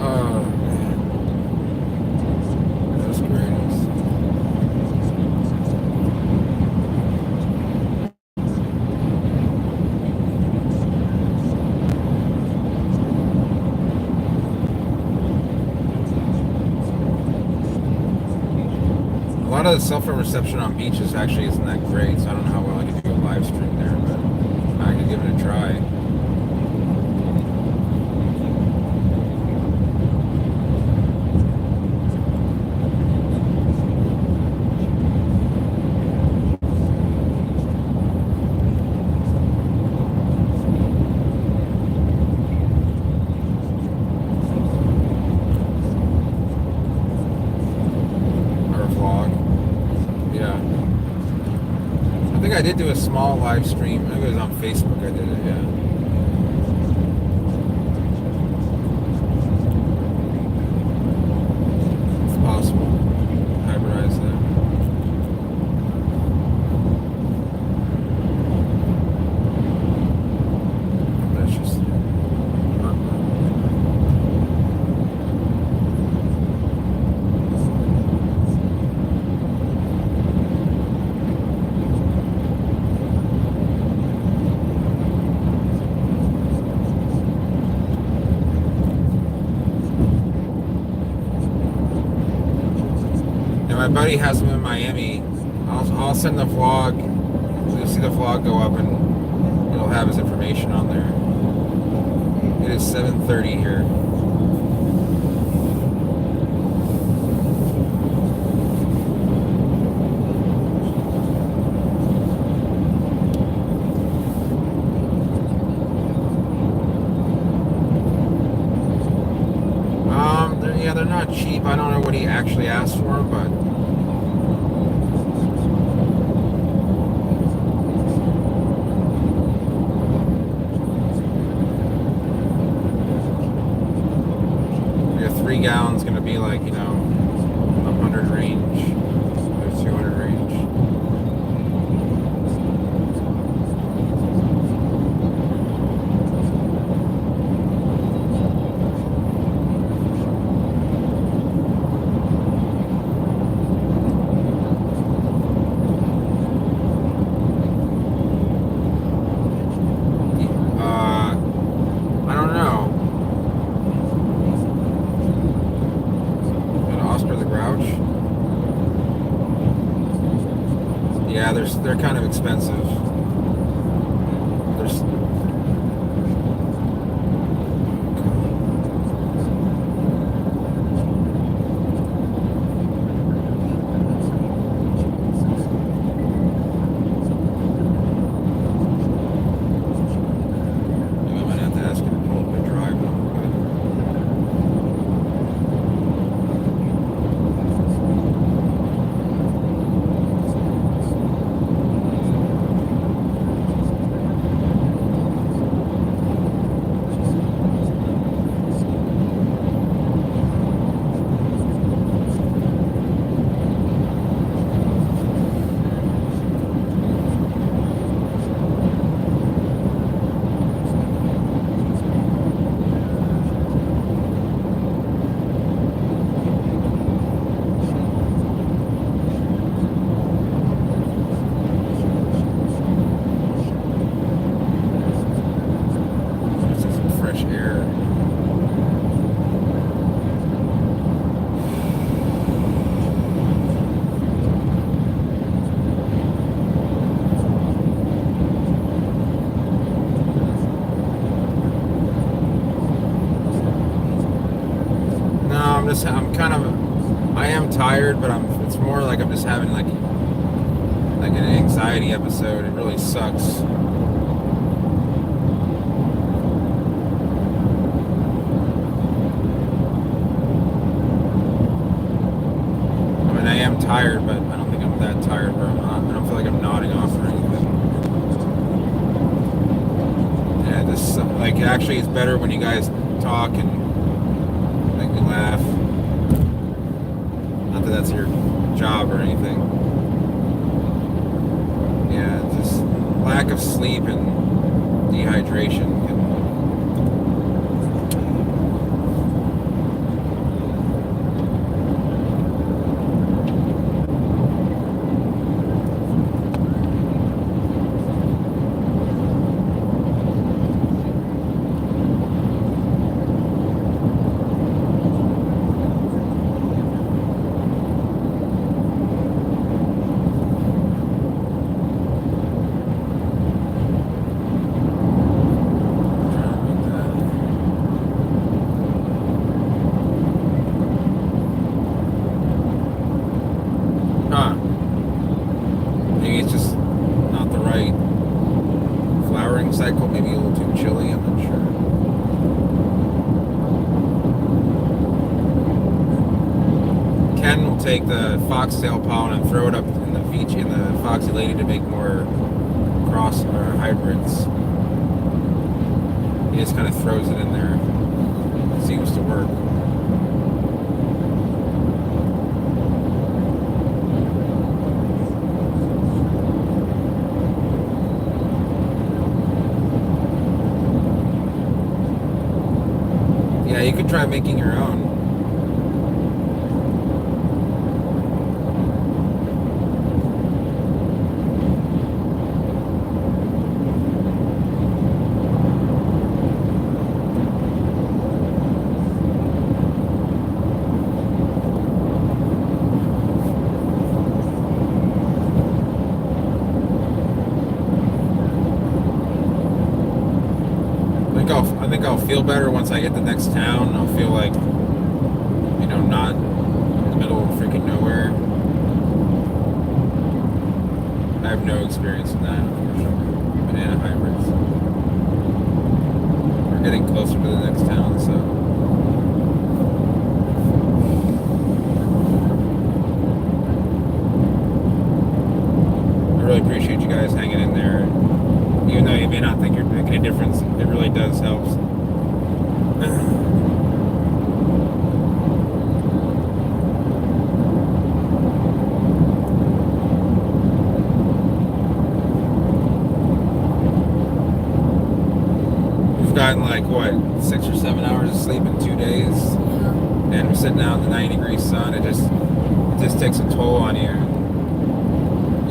Oh man, those grannies. A lot of the cell phone reception on beaches actually isn't that great, so I don't know how well I can do a live stream there, but I could give it a try. Or a vlog. Yeah. I think I did do a small live stream. Maybe it was on Facebook I did it, yeah. It's possible. Hybridize that. That's just... And my buddy has them in Miami. I'll send the vlog. You'll see the vlog go up and it'll have his information on there. It is 7:30 here. They're not cheap. I don't know what he actually asked for, but yeah, 3 gallons gonna be like, 100 range or 200 range. I don't know. An Oscar the Grouch? Yeah, they're kind of expensive. There's I might have to ask you to pull up a drive one. Fresh air. No, I am tired, but it's more like I'm just having like an anxiety episode. It really sucks. tired, but I don't think I'm that tired where I don't feel like I'm nodding off or anything. Yeah, this like actually it's better when you guys talk and make me laugh. Not that that's your job or anything. Yeah, just lack of sleep and dehydration can. Huh. Maybe it's just not the right flowering cycle. Maybe a little too chilly. I'm not sure. Ken will take the foxtail pollen and throw it up in the Foxy Lady to make more cross or hybrids. He just kind of throws it in there. It seems to work. Yeah, you could try making your own. I think I'll feel better once I get to the next town. I'll feel like, not in the middle of freaking nowhere. I have no experience in that, unfortunately. Banana hybrids. We're getting closer to the next town, so. I really appreciate you guys hanging in there. Even though you may not think you're making a difference, it really does help. We've gotten like, what, 6 or 7 hours of sleep in 2 days? Yeah. And we're sitting out in the 90-degree sun. It just takes a toll on you.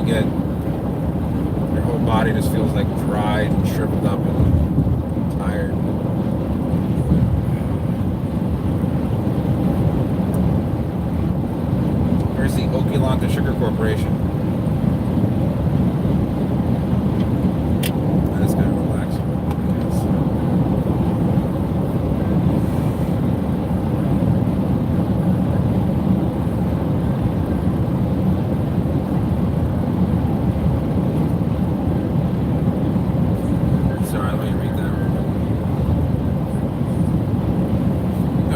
You get, your whole body just feels like dried and shriveled up and tired. Where's the Okalanta Sugar Corporation? That is kind of relaxing, I guess. Sorry, let me read that.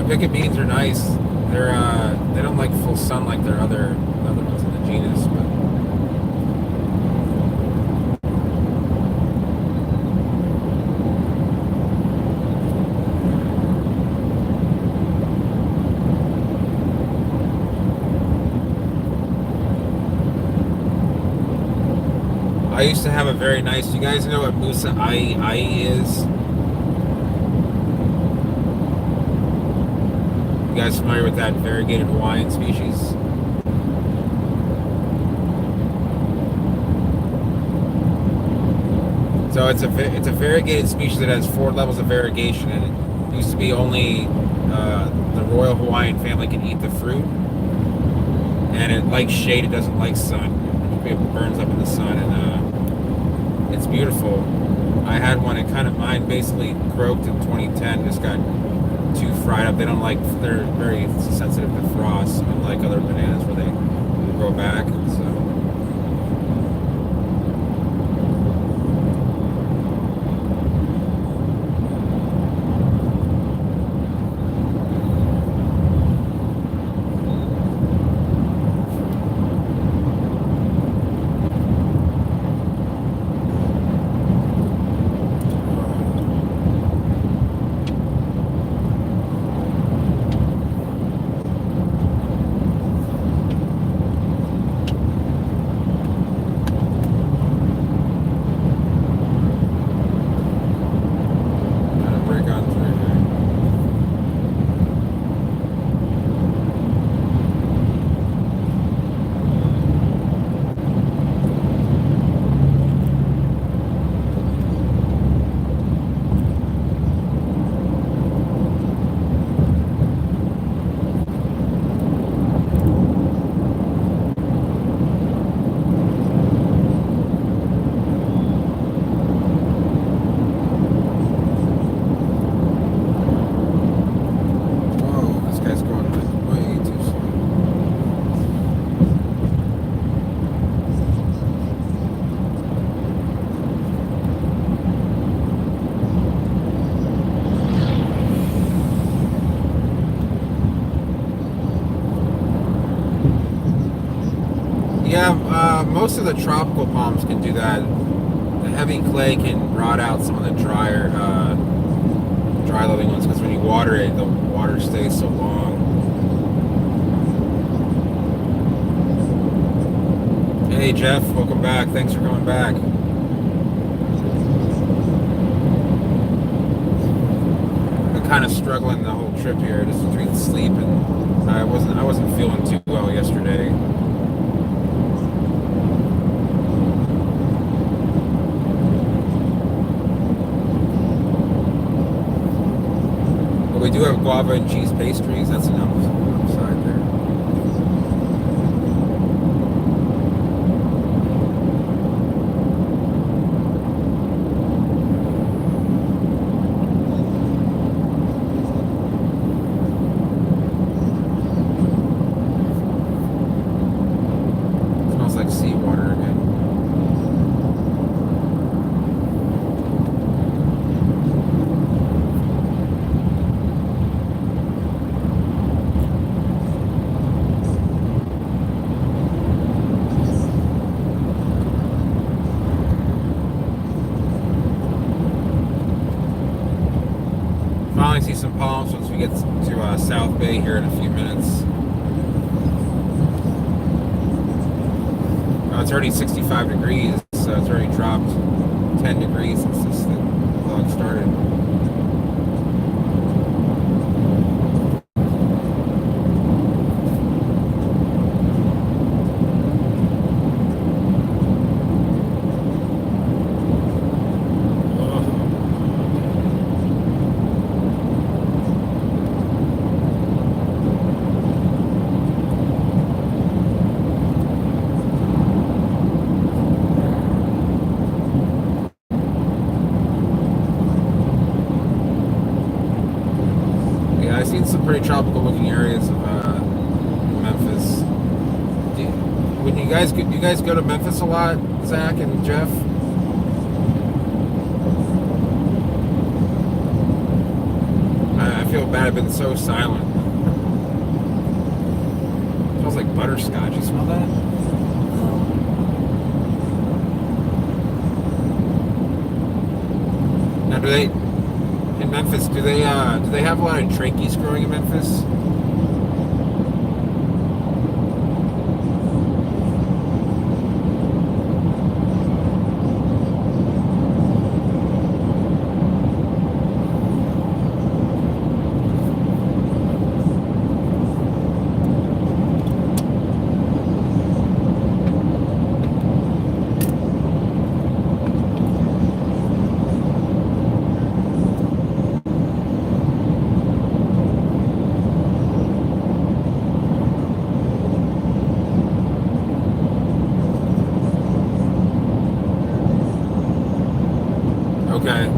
Picket beans are nice. They don't like full sun like their other ones in the genus, but I used to have a very nice. You guys know what Musa Ai is? You guys familiar with that variegated Hawaiian species? So it's a variegated species that has 4 levels of variegation, and it used to be only the Royal Hawaiian family can eat the fruit, and it likes shade. It doesn't like sun. It burns up in the sun, and it's beautiful. I had one. Mine basically croaked in 2010. Just got too fried up. They're very sensitive to frost, unlike other bananas where they grow back. So. Yeah, most of the tropical palms can do that. The heavy clay can rot out some of the drier, dry living ones because when you water it, the water stays so long. Hey Jeff, welcome back. Thanks for coming back. Been kind of struggling the whole trip here, just between sleep and I wasn't feeling too well yesterday. But we do have guava and cheese pastries. That's an upside there. Smells like seawater again. Finally see some palms once we get to South Bay here in a few minutes. It's already 65 degrees, so it's already dropped 10 degrees since this vlog started. I've seen some pretty tropical looking areas of Memphis. Do you guys go to Memphis a lot, Zach and Jeff? I feel bad. I've been so silent. It smells like butterscotch. You smell that? Now, do they in Memphis? Do they have a lot of trachees growing in Memphis? Okay.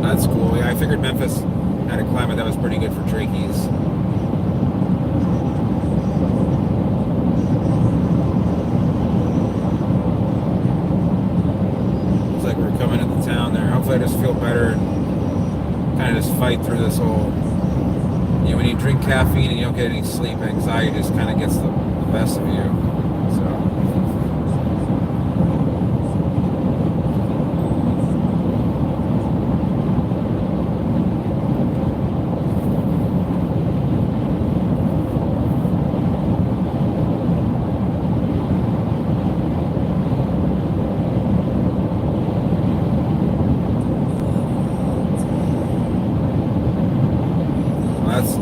That's cool. Yeah, I figured Memphis had a climate that was pretty good for trachees. Looks like we're coming into town there. Hopefully I just feel better and kind of just fight through this whole... You know, when you drink caffeine and you don't get any sleep, anxiety just kind of gets the best of you. So...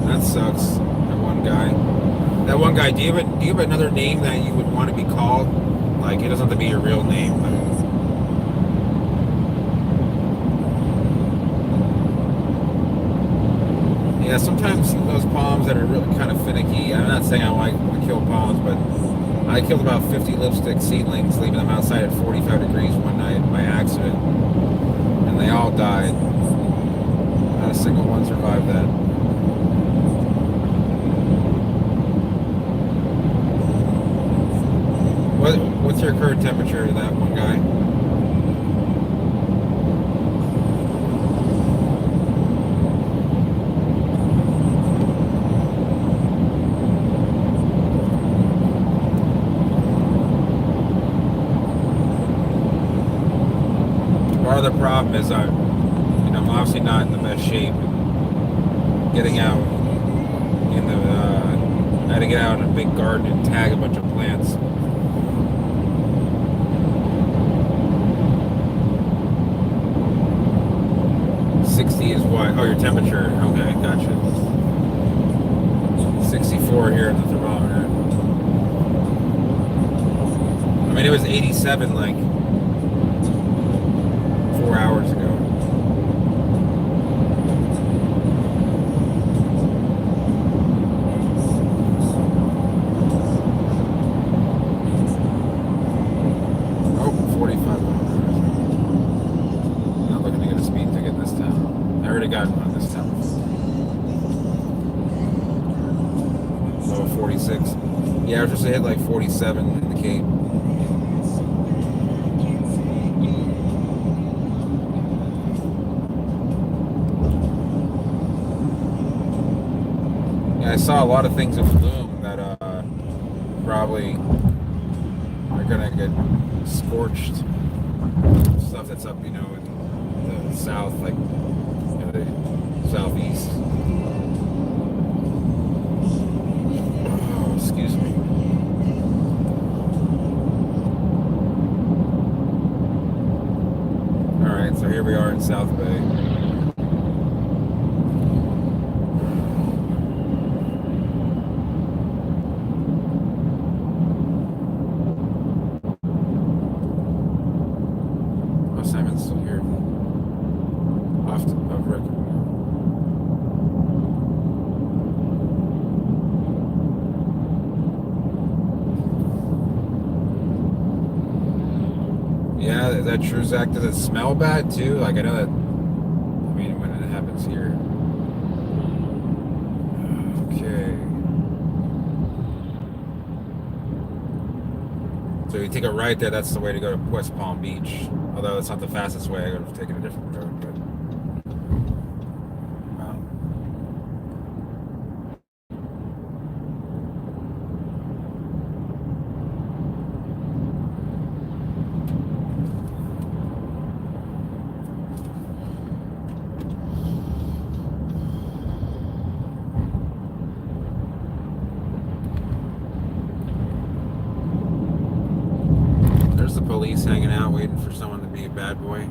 That sucks. That one guy. Do you have another name that you would want to be called? Like, it doesn't have to be your real name, but... Yeah, sometimes those palms that are really kind of finicky. I'm not saying I like to kill palms, but I killed about 50 lipstick seedlings, leaving them outside at 45 degrees one night by accident, and they all died. Not a single one survived that. What's your current temperature to that one guy? Part of the problem is I'm obviously not in the best shape. Getting out in the, I had to get out in a big garden and tag a bunch of plants. Is what? Oh, your temperature. Okay, gotcha. 64 here at the thermometer. I mean, it was 87 like 4 hours ago. Oh, 45 miles. Not looking to get a speed ticket this time. I already got one this time. So 46. Yeah, I was just hit like 47 in the Cape. Yeah, I saw a lot of things in Bloom that probably are gonna get scorched. Stuff that's up, in the south, like the southeast. Oh, excuse me. All right, so here we are in South Bay. Oh, Simon's still here. Off record. Yeah, is that true, Zach? Does it smell bad too? Like, I know that, when it happens here. Okay. So you take a right there, that's the way to go to West Palm Beach. Although it's not the fastest way, I would have taken a different road, but. There's the police hanging out, waiting for someone to be a bad boy.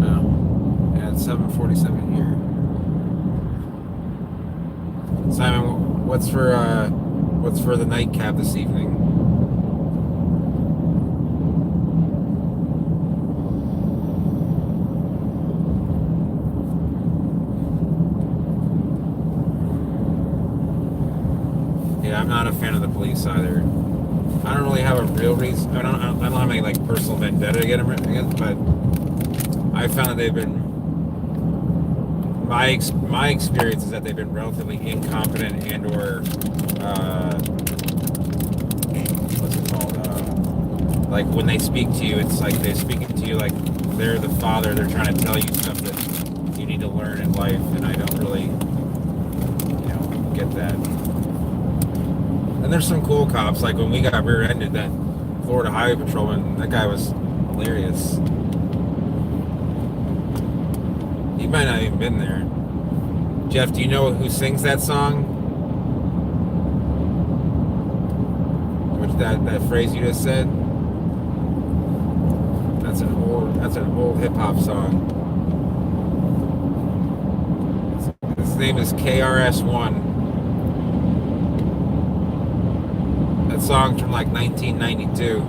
Oh, yeah, it's 7:47 here. Simon, what's for the nightcap this evening? Yeah, I'm not a fan of the police either. I don't really have a real reason. I don't have any like personal vendetta against them, but I found that they've been. My experience is that they've been relatively incompetent and/or what's it called? Like when they speak to you, it's like they're speaking to you like they're the father. They're trying to tell you stuff that you need to learn in life, and I don't really, get that. And there's some cool cops, like when we got rear-ended, that Florida Highway Patrolman, that guy was hilarious. He might not even been there. Jeff, do you know who sings that song? Which that phrase you just said? That's an old hip hop song. His name is KRS-One. That song's from like 1992.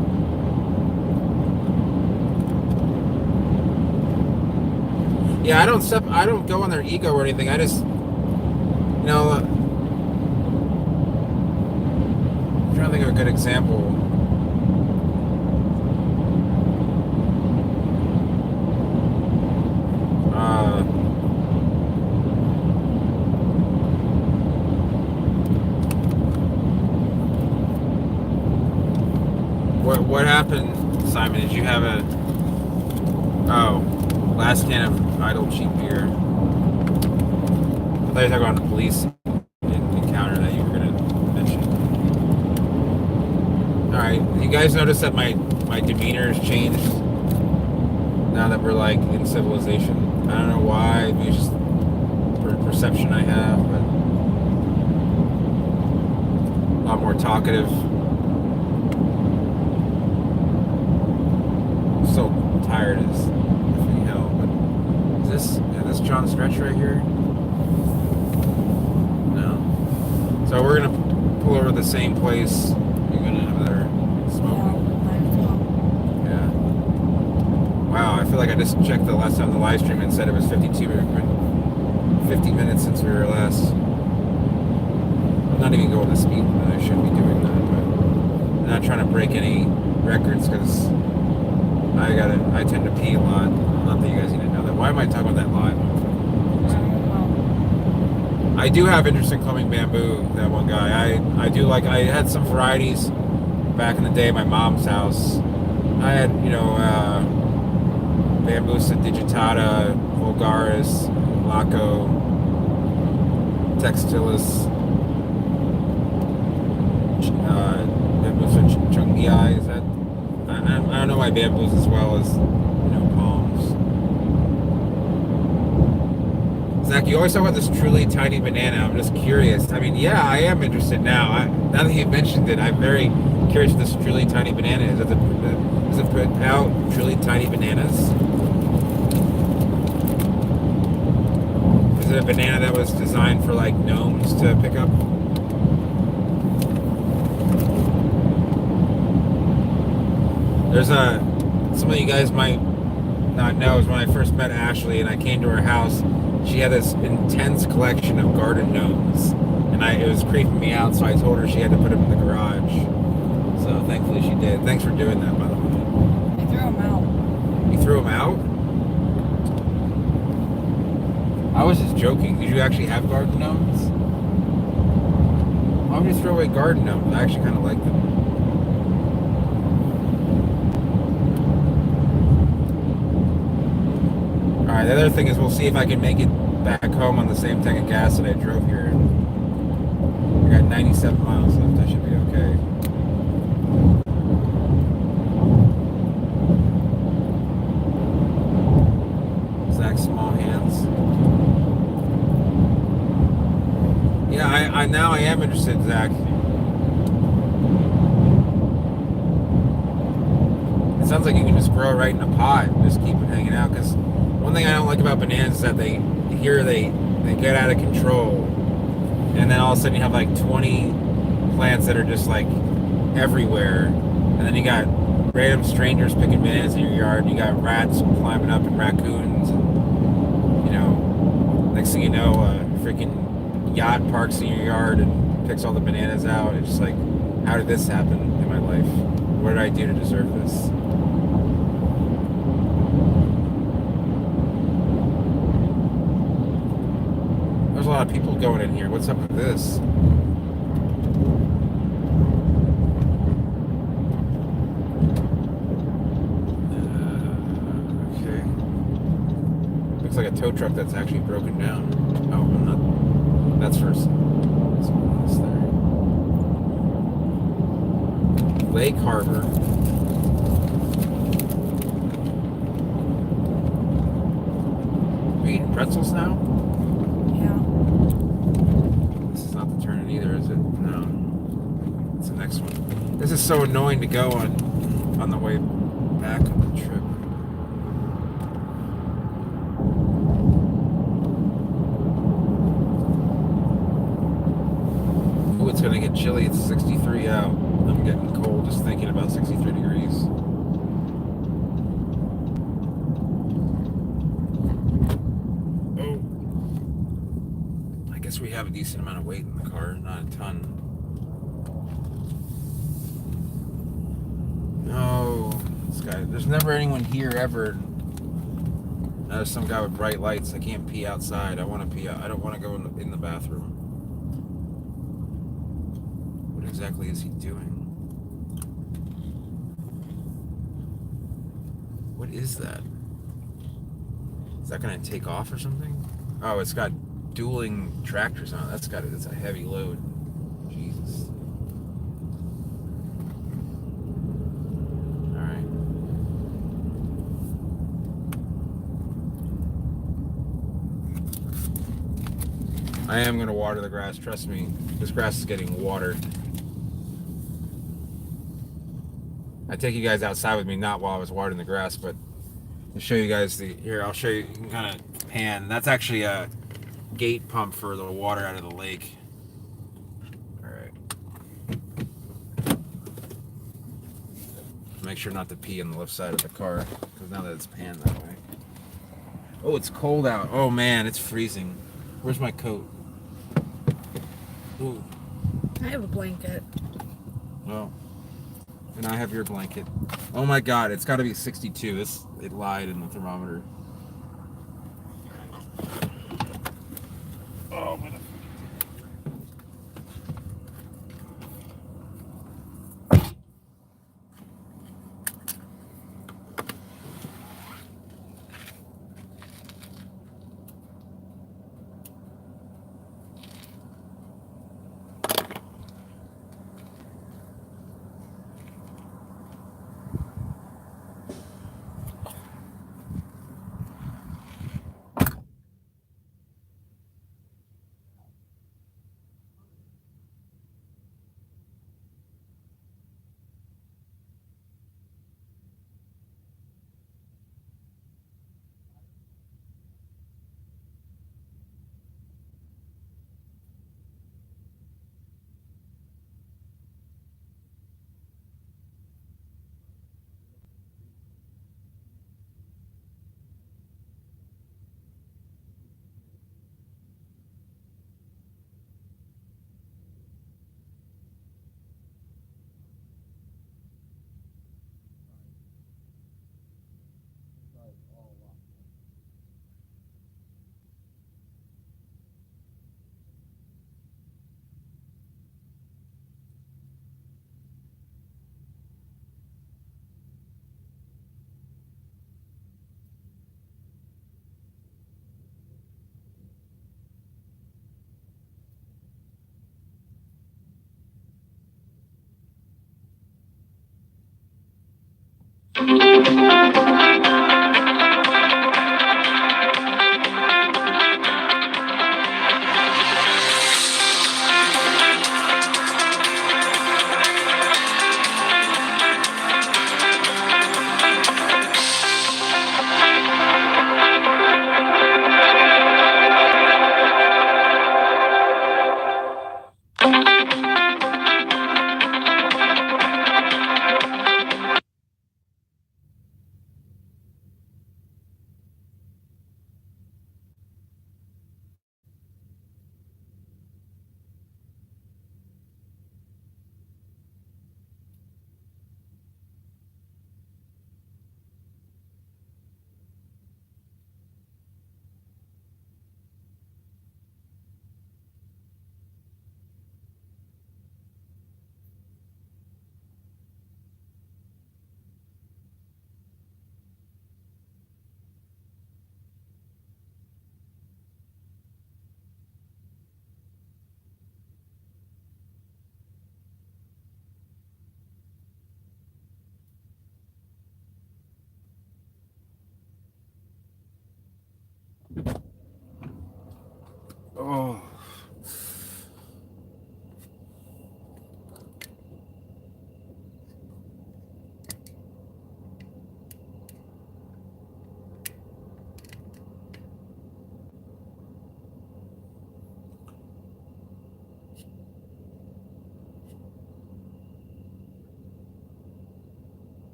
Yeah, I don't go on their ego or anything. I just, I'm trying to think of a good example. Uh, what happened, Simon? Did you have a last can of idle cheap beer? I thought you were talking about the police encounter that you were gonna mention. All right, you guys notice that my demeanor has changed now that we're like in civilization. I don't know why. Maybe it's just perception I have, but a lot more talkative. So tired as freaking hell. But is this John Stretch right here? No. So we're gonna pull over to the same place. You're gonna have there smoking. Yeah. Wow, I feel like I just checked the last time the live stream and said it was 50 minutes since we were last. I'm not even going to speed. I shouldn't be doing that, but I'm not trying to break any records because I tend to pee a lot. Not that you guys need to know that. Why am I talking about that live? I do have interest in clumbing bamboo, that one guy. I do like, I had some varieties back in the day at my mom's house. I had, Bambusa digitata, vulgaris, laco, textilis, Bambusa chungii, is that? I don't know why bamboos as well as, palms. Zach, you always talk about this truly tiny banana. I'm just curious. I mean, yeah, I am interested now. Now that you mentioned it, I'm very curious what this truly tiny banana is. Does it put out truly tiny bananas? Is it a banana that was designed for like gnomes to pick up? There's some of you guys might not know is when I first met Ashley and I came to her house, she had this intense collection of garden gnomes, and it was creeping me out, so I told her she had to put them in the garage. So thankfully she did. Thanks for doing that, by the way. I threw them out. You threw them out? I was just joking. Did you actually have garden gnomes? Why would you throw away garden gnomes? I actually kind of like them. Alright, the other thing is we'll see if I can make it back home on the same tank of gas that I drove here. I got 97 miles left. I should be okay. Zach's small hands. Yeah, I now I am interested, Zach. It sounds like you can just grow it right in a pot and just keep it hanging out, because one thing I don't like about bananas is that they get out of control, and then all of a sudden you have like 20 plants that are just like everywhere, and then you got random strangers picking bananas in your yard, and you got rats climbing up and raccoons, and next thing you know, a freaking yacht parks in your yard and picks all the bananas out. It's just like, how did this happen in my life? What did I do to deserve this? There's a lot of people going in here. What's up with this? Okay. Looks like a tow truck that's actually broken down. Oh, I'm not. That's first. Someone else there. Lake Harbor. We eating pretzels now? This is not the turn either, is it? No. It's the next one. This is so annoying to go on the way back on the trip. Ooh, it's gonna get chilly. It's 63 out. I'm getting cold just thinking about 63 degrees. guess we have a decent amount of weight in the car, not a ton. No, this guy. There's never anyone here ever. There's some guy with bright lights. I can't pee outside. I want to pee. I don't want to go in the bathroom. What exactly is he doing? What is that? Is that gonna take off or something? Oh, it's got dueling tractors on it. That's got it. It's a heavy load. Jesus. All right. I am gonna water the grass. Trust me, this grass is getting watered. I take you guys outside with me, not while I was watering the grass, but to show you guys here, I'll show you. You can kind of pan. That's actually a gate pump for the water out of the lake. All right. Make sure not to pee on the left side of the car, because now that it's panned that way. Oh, it's cold out. Oh man, it's freezing. Where's my coat? Ooh. I have a blanket. Well, and I have your blanket. Oh my God, it's got to be 62. It lied in the thermometer. Oh my God.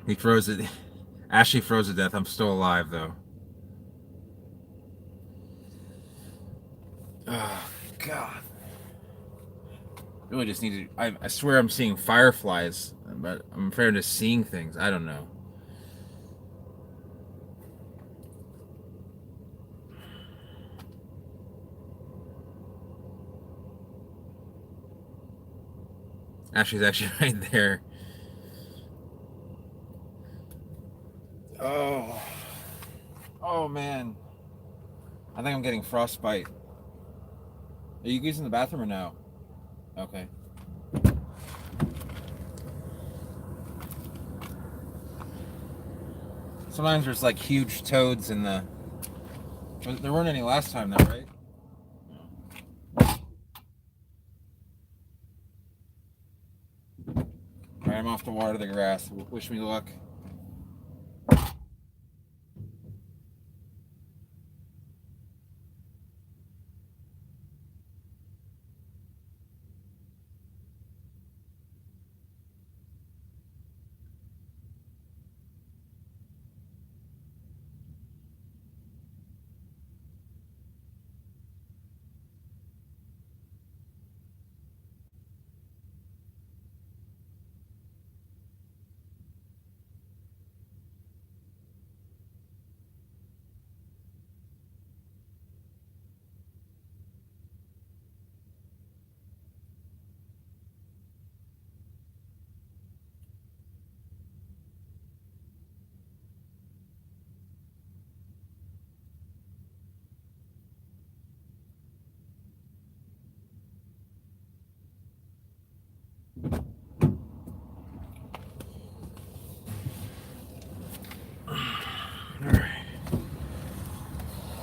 He froze it. Ashley froze to death. I'm still alive though. Oh God. Really just need to. I swear I'm seeing fireflies, but I'm afraid of just seeing things. I don't know. Ashley's actually right there. Oh. Oh man. I think I'm getting frostbite. Are you using the bathroom or no? Okay. Sometimes there's like huge toads in the. There weren't any last time though, right? Alright, I'm off to water the grass. Wish me luck.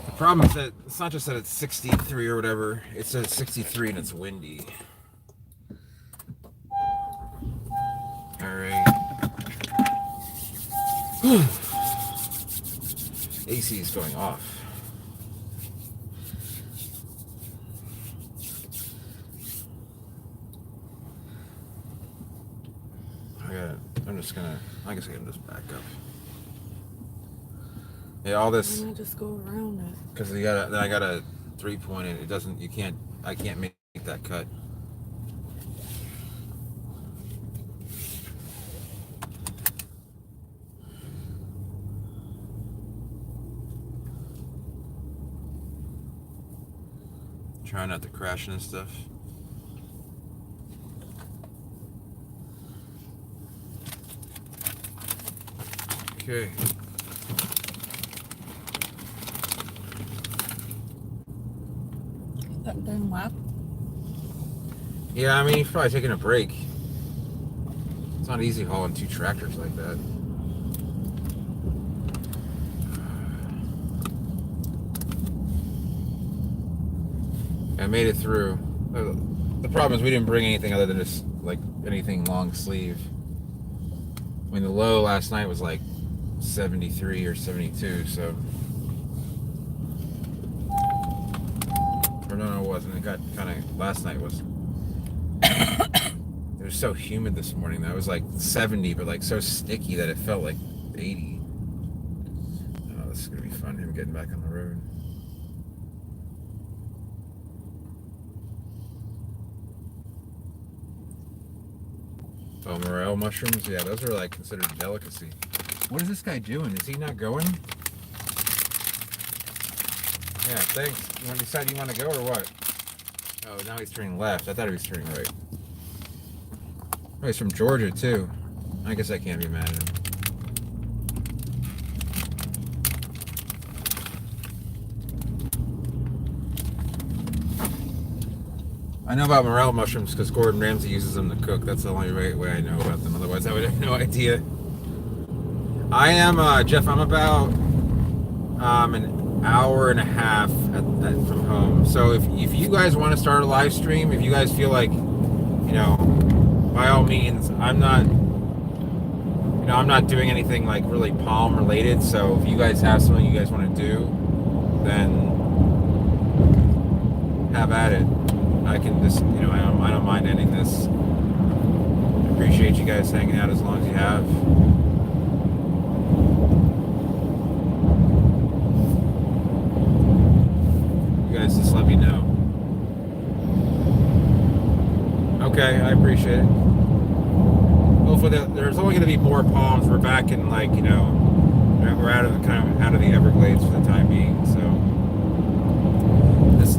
The problem is that it's not just that it's 63 or whatever, it's that it's 63 and it's windy. Alright. AC is going off. I'm just gonna, I guess I can just back up. Yeah, all this. Why not just go around it? Because then I got a 3-point and it doesn't, I can't make that cut. Trying not to crash and stuff. Okay. That then lap. Yeah, I mean, he's probably taking a break. It's not easy hauling 2 tractors like that. I made it through. The problem is we didn't bring anything other than just like anything long sleeve. I mean, the low last night was like 73 or 72, so. Or no, it wasn't. It got kind of, last night was. It was so humid this morning that it was like 70, but like so sticky that it felt like 80. Oh, this is gonna be fun, him getting back on the road. Oh, morel mushrooms? Yeah, those are like considered a delicacy. What is this guy doing? Is he not going? Yeah, thanks. You want to decide you want to go or what? Oh, now he's turning left. I thought he was turning right. Oh, he's from Georgia too. I guess I can't be mad at him. I know about morel mushrooms because Gordon Ramsay uses them to cook. That's the only way I know about them. Otherwise, I would have no idea. I am, Jeff, I'm about an hour and a half from home. So if you guys want to start a live stream, if you guys feel like, you know, by all means, I'm not doing anything like really palm related. So if you guys have something you guys want to do, then have at it. I can just, I don't mind understanding this. I appreciate you guys hanging out as long as you have. You guys just let me know. Okay, I appreciate it. Hopefully there's only going to be more palms. We're back in, like, you know, we're out of the Everglades for the time being. So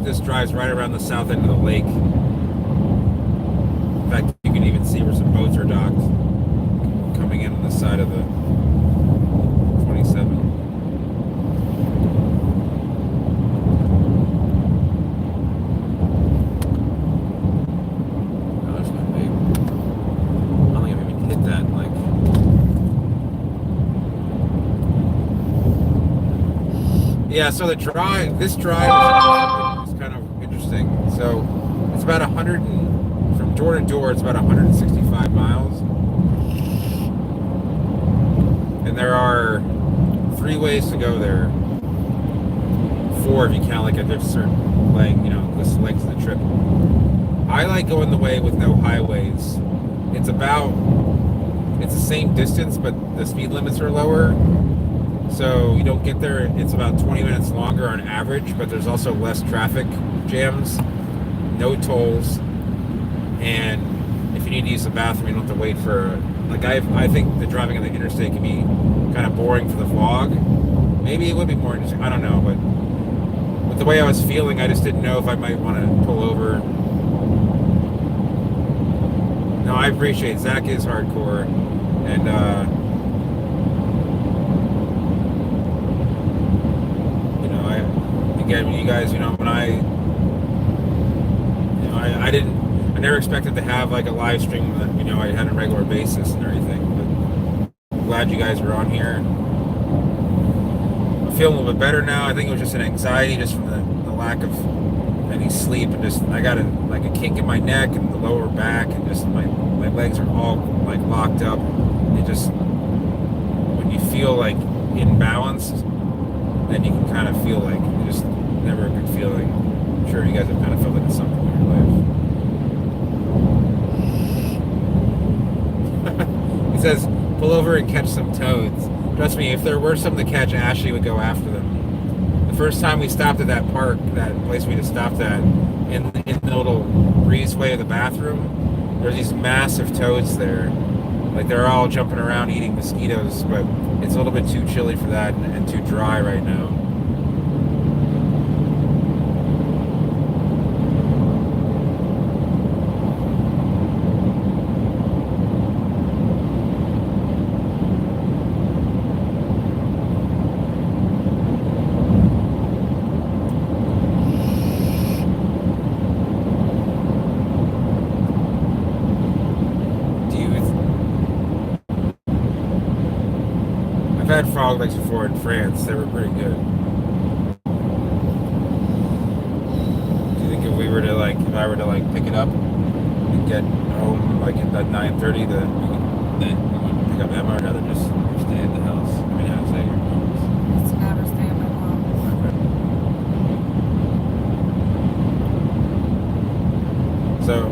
this drives right around the south end of the lake. In fact, you can even see where some boats are docked coming in on the side of the 27. Oh, there's my babe. I don't think I've even hit that, like. Yeah, so this drive is kind of interesting. So it's about 100 from door to door, it's about 165 miles. And there are 3 ways to go there. 4 if you count like a certain leg, you know, this legs of the trip. I like going the way with no highways. It's the same distance, but the speed limits are lower. So you don't get there, it's about 20 minutes longer on average, but there's also less traffic jams, no tolls, and if you need to use the bathroom, you don't have to wait for, like, I think the driving on the interstate can be kind of boring for the vlog. Maybe it would be more interesting, I don't know, but with the way I was feeling, I just didn't know if I might want to pull over. No, I appreciate it. Zach is hardcore, and again, you guys, you know, when I never expected to have like a live stream that, you know, I had on a regular basis and everything, but I'm glad you guys were on here. I'm feeling a little bit better now. I think it was just an anxiety just from the lack of any sleep, and just, I got a kink in my neck and the lower back, and just my legs are all like locked up. It just, when you feel like imbalanced, then you can kind of feel like, just never a good feeling. I'm sure you guys have kind of felt like it's something in your life. He says, pull over and catch some toads. Trust me, if there were some to catch, Ashley would go after them. The first time we stopped at that park, that place we just stopped at, in the little breezeway of the bathroom, there's these massive toads there. Like, they're all jumping around eating mosquitoes, but it's a little bit too chilly for that and too dry right now. I've had frog legs before in France. They were pretty good. Do you think if I were to pick it up and get home like at 9:30, then pick up Emma, or rather just stay at the house? I mean, I'd say It's never stay at my mom's. So.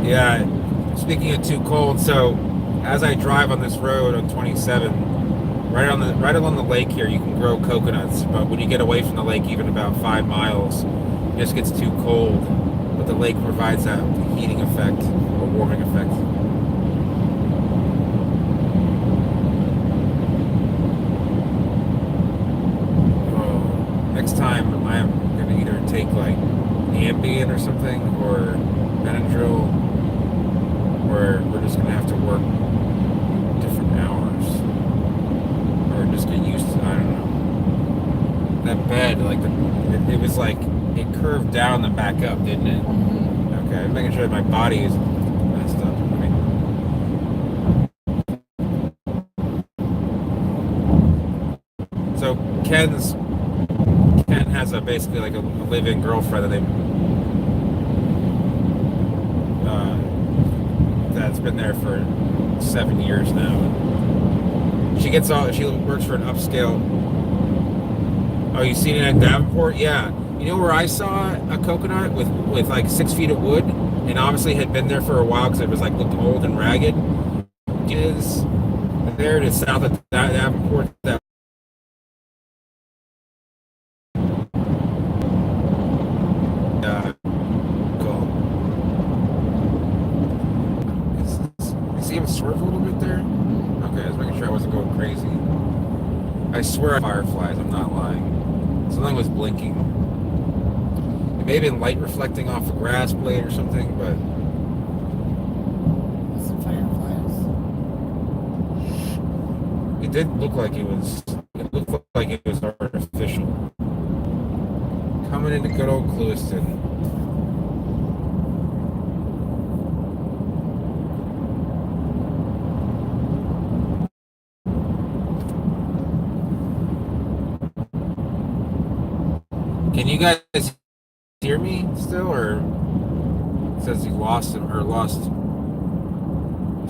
Yeah, speaking of too cold, so as I drive on this road on 27, right along the lake here, you can grow coconuts, but when you get away from the lake, even about 5 miles, it just gets too cold. But the lake provides that heating effect, or warming effect. Oh, next time I am going to either take like Ambien or something, or Benadryl, where we're just going to have to work different hours, or just get used to, I don't know. That bed, like, it was like, it curved down and back up, didn't it? Mm-hmm. Okay, I'm making sure that my body is messed up. So Ken has basically like a live-in girlfriend that that's been there for 7 years now. She works for an upscale Oh, you seen it at Davenport? Yeah. You know where I saw a coconut with like 6 feet of wood, and obviously had been there for a while because it was like looked old and ragged. Is there to south of Davenport? That called. You see him swerve a little bit there? Okay, I was making sure I wasn't going crazy. I swear, fireflies. I'm not lying. Something was blinking. It may have been light reflecting off a grass blade or something, but Some fireflies. it did look like it was. It looked like it was artificial. Coming into good old Clewiston. Can you guys hear me still, or it says you lost him or lost?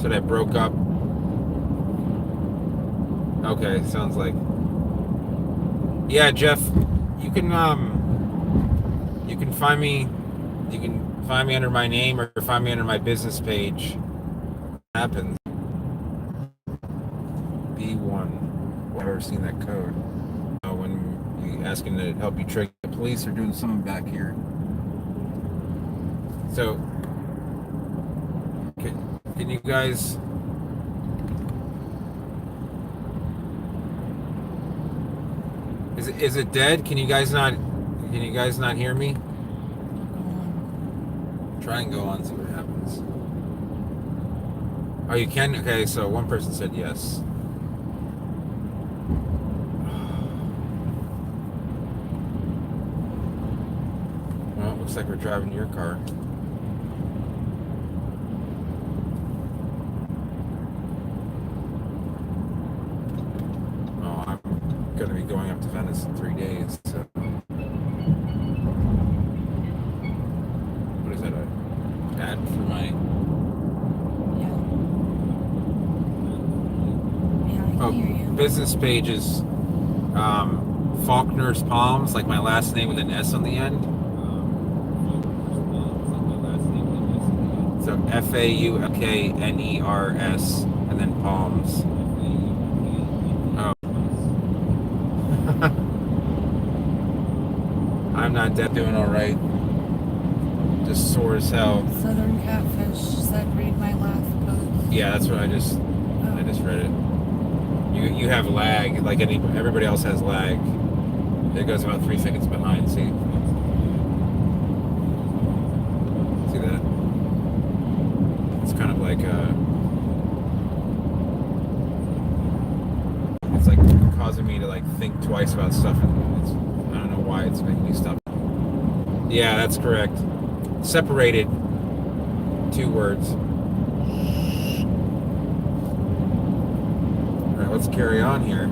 Said I broke up. Okay, sounds like. Yeah, Jeff, you can find me. You can find me under my name or find me under my business page. Happens. B1. I've ever seen that code. When you asking to help you trick the police are doing something back here. So, can you guys? Is it dead? Can you guys not hear me? Try and go on, see what happens. Oh, you can? Okay, so one person said yes. Well, it looks like we're driving your car. Oh, I'm going to be going up to Venice in 3 days, so. What is that, an ad for my... Yeah, I can hear you. Business page is Faulkner's Palms, like my last name with an S on the end. So Faulkners and then Palms. Oh. I'm not dead, doing all right. Just sore as hell. Southern Catfish said read my last post. Yeah, that's what I just read it. You have lag, like everybody else has lag. It goes about 3 seconds behind. See that? It's kind of like it's like causing me to like think twice about stuff, and I don't know why it's making me stop. Yeah, that's correct. Separated, 2 words. All right, let's carry on here.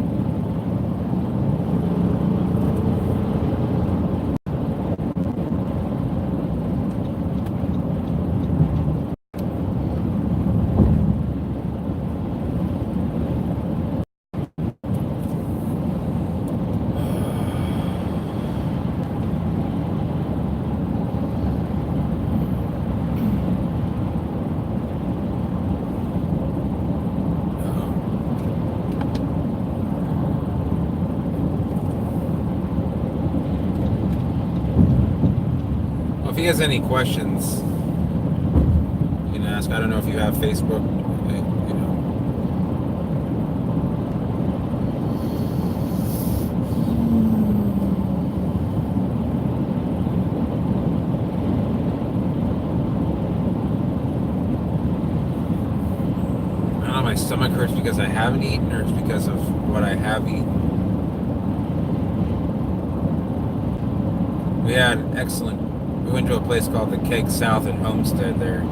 If he has any questions, you can ask. I don't know if you have Facebook, you know. I don't know, my stomach hurts because I haven't eaten, or it's because of what I have eaten. We had an excellent. We went to a place called the Keg South at Homestead there.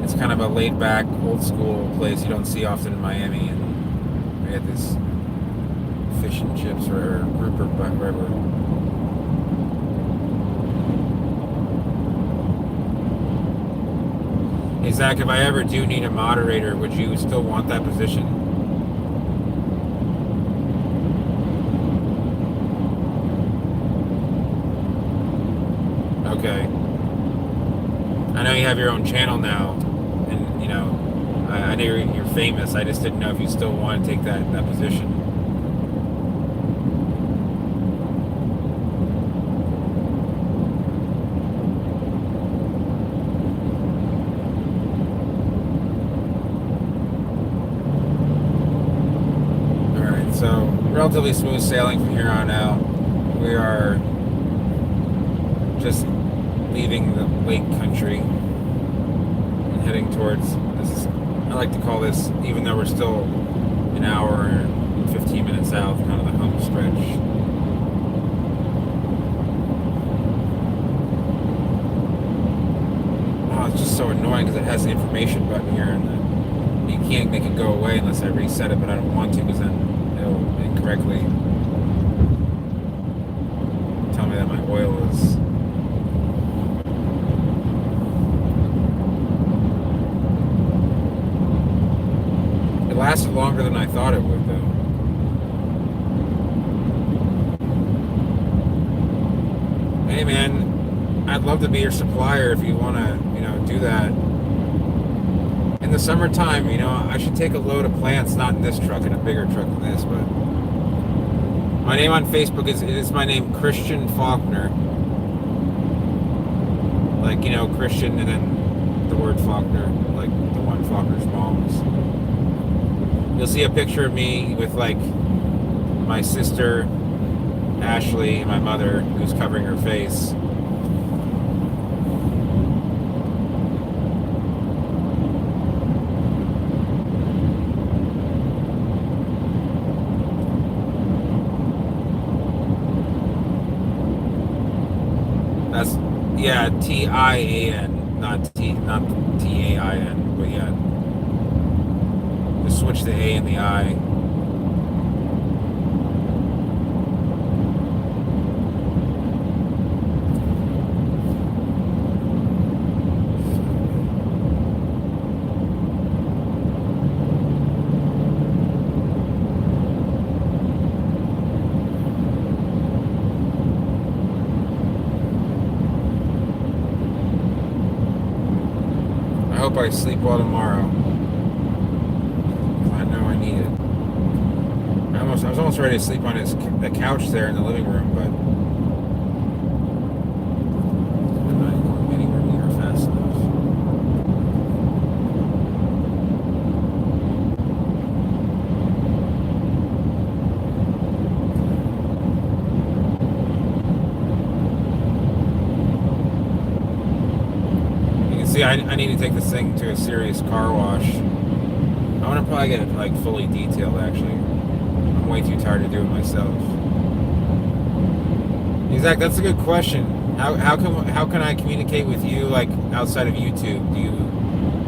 It's kind of a laid-back, old-school place you don't see often in Miami, and we had this fish and chips or grouper, whatever. Hey Zach, if I ever do need a moderator, would you still want that position? Okay. I know you have your own channel now, and you know, I know you're famous. I just didn't know if you still want to take that position. All right, so relatively smooth sailing from here on out. We are just leaving the lake country and heading towards this. I like to call this, even though we're still an hour and 15 minutes out, kind of the home stretch. Oh, it's just so annoying because it has the information button here, and you can't make it go away unless I reset it, but I don't want to because then it'll incorrectly tell me that my oil is. It lasted longer than I thought it would, though. Hey, man, I'd love to be your supplier if you want to, do that. In the summertime, I should take a load of plants, not in this truck, in a bigger truck than this, but my name on Facebook is my name, Christian Faulkner. Like, Christian and then the word Faulkner, like the one Faulkner's Moms. You'll see a picture of me with, like, my sister, Ashley, and my mother, who's covering her face. That's, yeah, T-I-A-N, not T-A-I-N, but yeah. Just switch the A and the I. I hope I sleep well tomorrow. I know I need it. I was almost ready to sleep on the couch there in the living room, but I'm not going anywhere near fast enough. You can see I need to take this thing to a serious car wash. I want to probably get it like fully detailed, actually. I'm way too tired to do it myself. Exactly, that's a good question. How can I communicate with you, like, outside of YouTube? Do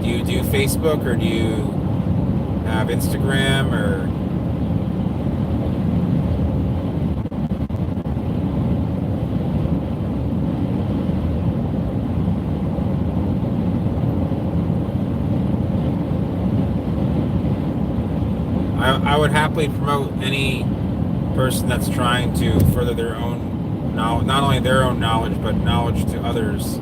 you do Facebook, or do you have Instagram, or? I would happily promote any person that's trying to further their own knowledge, not only their own knowledge, but knowledge to others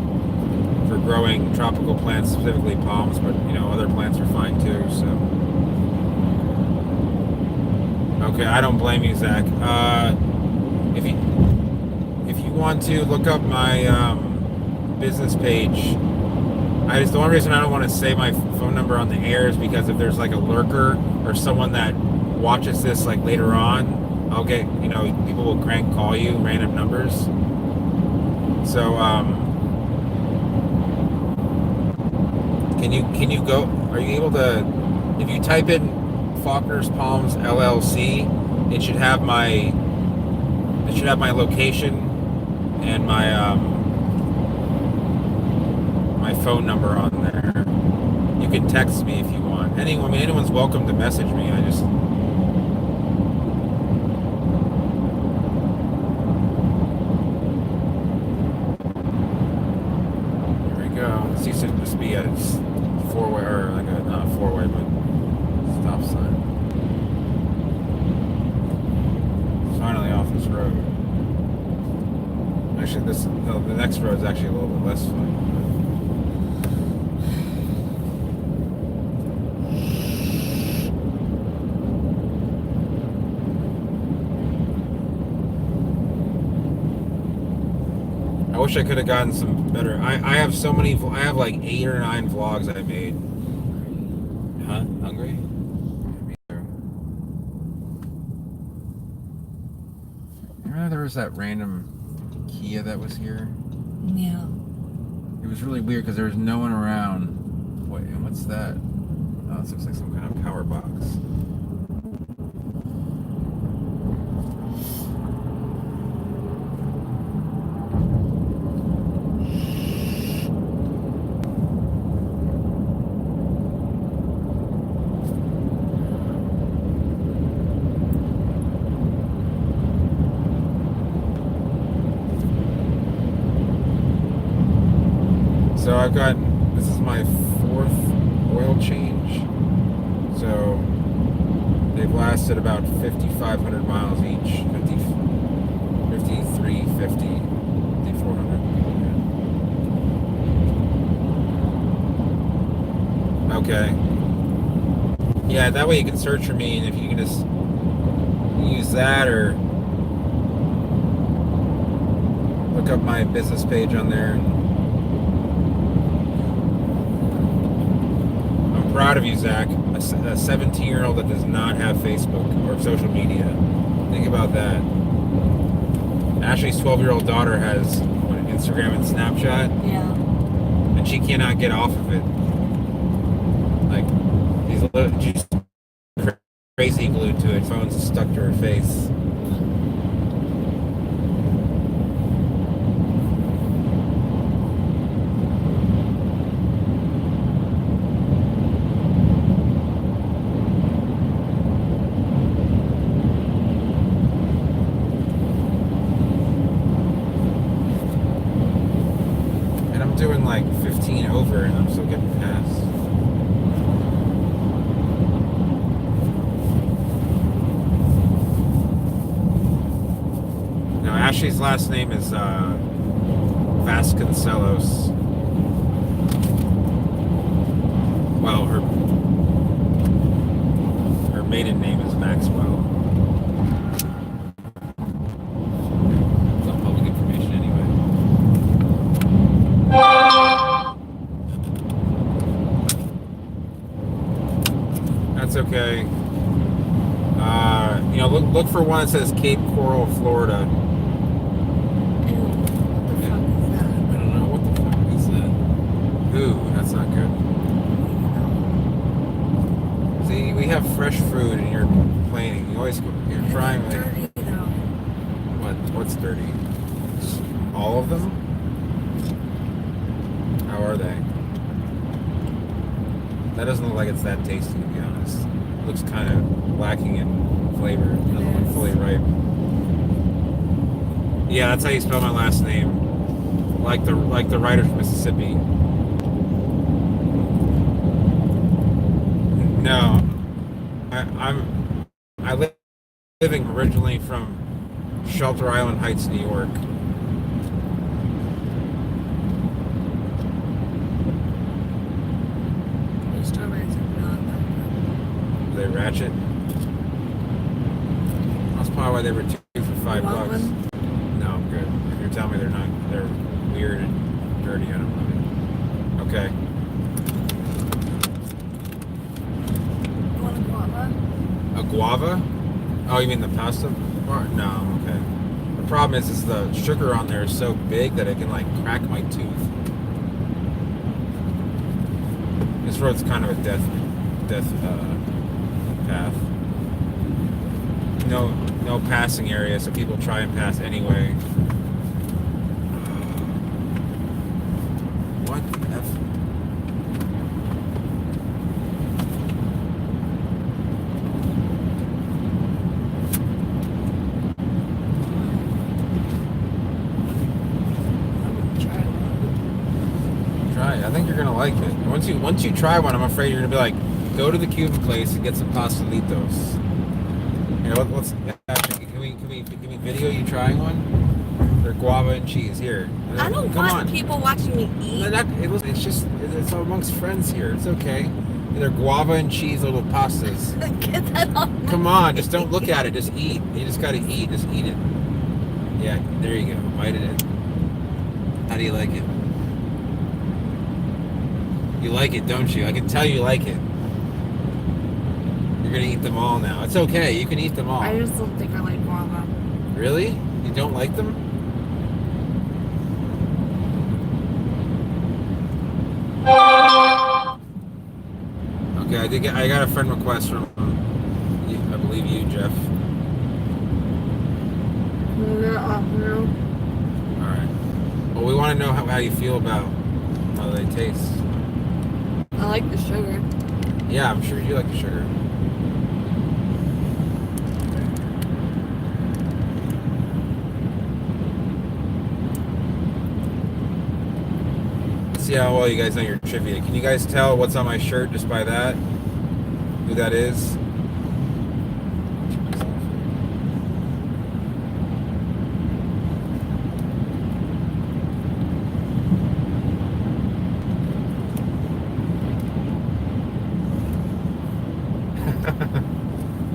for growing tropical plants, specifically palms, but other plants are fine too. So, okay, I don't blame you, Zach. If you want to look up my business page, the only reason I don't want to say my phone number on the air is because if there's like a lurker or someone that watches this like later on, I'll get, people will crank call you random numbers. So, can you go, are you able to, if you type in Faulkner's Palms LLC, it should have my location and my phone number on there. You can text me if you want. Anyone's welcome to message me. Here we go. This used to just be a four-way, or like not a four-way, but stop sign. Finally off this road. I Actually, the next road is actually a little bit less fun. I wish I could have gotten some better. I have so many. I have like 8 or 9 vlogs I made. Huh? Hungry? Remember there was that random Kia that was here? Yeah. It was really weird because there was no one around. Wait, and what's that? Oh, this looks like some kind of power box. So I've got, this is my 4th oil change. So they've lasted about 5,500 miles each. 50, 53, 50, 5,400. Okay. Yeah, that way you can search for me, and if you can just use that or look up my business page on there. And proud of you, Zach. A 17-year-old that does not have Facebook or social media. Think about that. Ashley's 12-year-old daughter has Instagram and Snapchat. Yeah. And she cannot get off of it. Like, she's crazy glued to it. Phone's stuck to her face. Doing like 15 over and I'm still getting past. Now Ashley's last name is Vasconcelos. Well, her maiden name is Maxwell. It's all public information anyway. That's okay. You know, look for one that says Cape Coral, Florida. Ew, what the fuck is that? I don't know what the fuck is that. Ooh, that's not good. See, we have fresh food and you're complaining. You're trying like. Dirty though. What's dirty? All of them? How are they? That doesn't look like it's that tasty, to be honest. It looks kind of lacking in flavor. It doesn't look fully ripe. Yeah, that's how you spell my last name. Like the writer from Mississippi. No, I living originally from Shelter Island Heights, New York. They ratchet. That's probably why they were 2 for $5. No, I'm good. If you're telling me they're not, they're weird and dirty, I don't want it. Okay. You want a guava? A guava? Oh, you mean the pasta part? No, I'm okay. The problem is the sugar on there is so big that it can like crack my tooth. This road's kind of a death path. No passing area, so people try and pass anyway. What the F? Try it. I think you're gonna like it. Once you try one, I'm afraid you're gonna be like, go to the Cuban place and get some pastelitos. You know, let's actually can we video you trying one? They're guava and cheese. Here. I don't Come want on. people watching me eat. It's just, it's amongst friends here. It's okay. They're guava and cheese little pastas. Get that off. Come on, just don't look at it. Just eat. You just gotta eat. Just eat it. Yeah, there you go. Bite it in. How do you like it? You like it, don't you? I can tell you like it. You're gonna eat them all now. It's okay. You can eat them all. I just don't think I like guava. Really? You don't like them? Okay, I got a friend request from I believe you, Jeff. All right. Well, we want to know how you feel about how they taste. I like the sugar. Yeah, I'm sure you like the sugar. See how well you guys know your trivia. Can you guys tell what's on my shirt just by that? Who that is?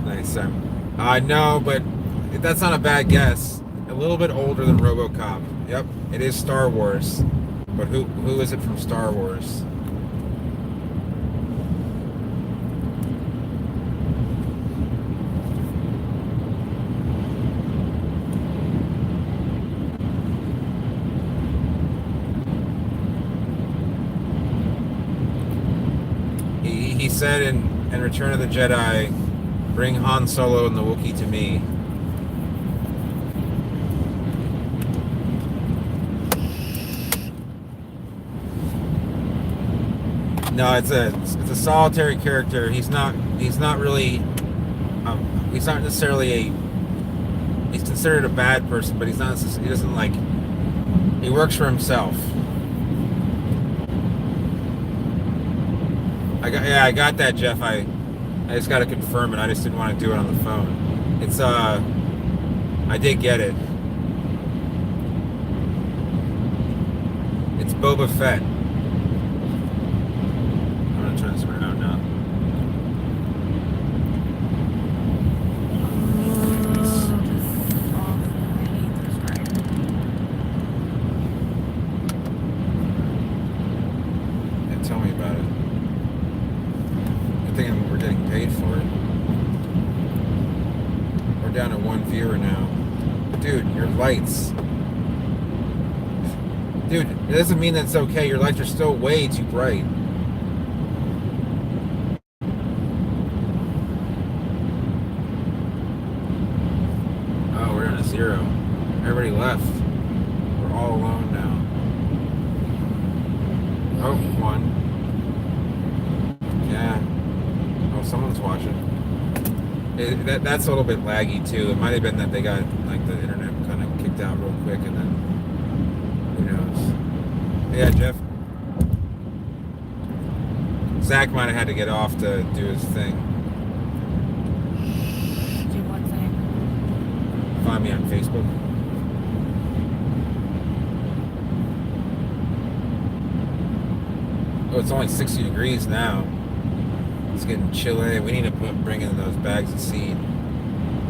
Nice. No, but that's not a bad guess. A little bit older than RoboCop. Yep, it is Star Wars. But who is it from Star Wars? He said in Return of the Jedi, bring Han Solo and the Wookiee to me. No, it's a solitary character. He's not really he's not necessarily he's considered a bad person, but he doesn't like, he works for himself. I got that, Jeff. I just got to confirm it. I just didn't want to do it on the phone. It's I did get it. It's Boba Fett. I'm gonna turn this around now. Yeah, tell me about it. Good thing we're getting paid for it. We're down to one viewer now. Dude, your lights. Dude, it doesn't mean that it's okay. Your lights are still way too bright. Oh, we're on a 0. Everybody left. We're all alone now. Oh, 1. Yeah. Oh, someone's watching. That's a little bit laggy too. It might have been that they got like the internet kind of kicked out real quick, and then who knows? Yeah, Jeff. Zach might have had to get off to do his thing. Do what thing? Find me on Facebook. Oh, it's only 60 degrees now. It's getting chilly. We need to bring in those bags of seed.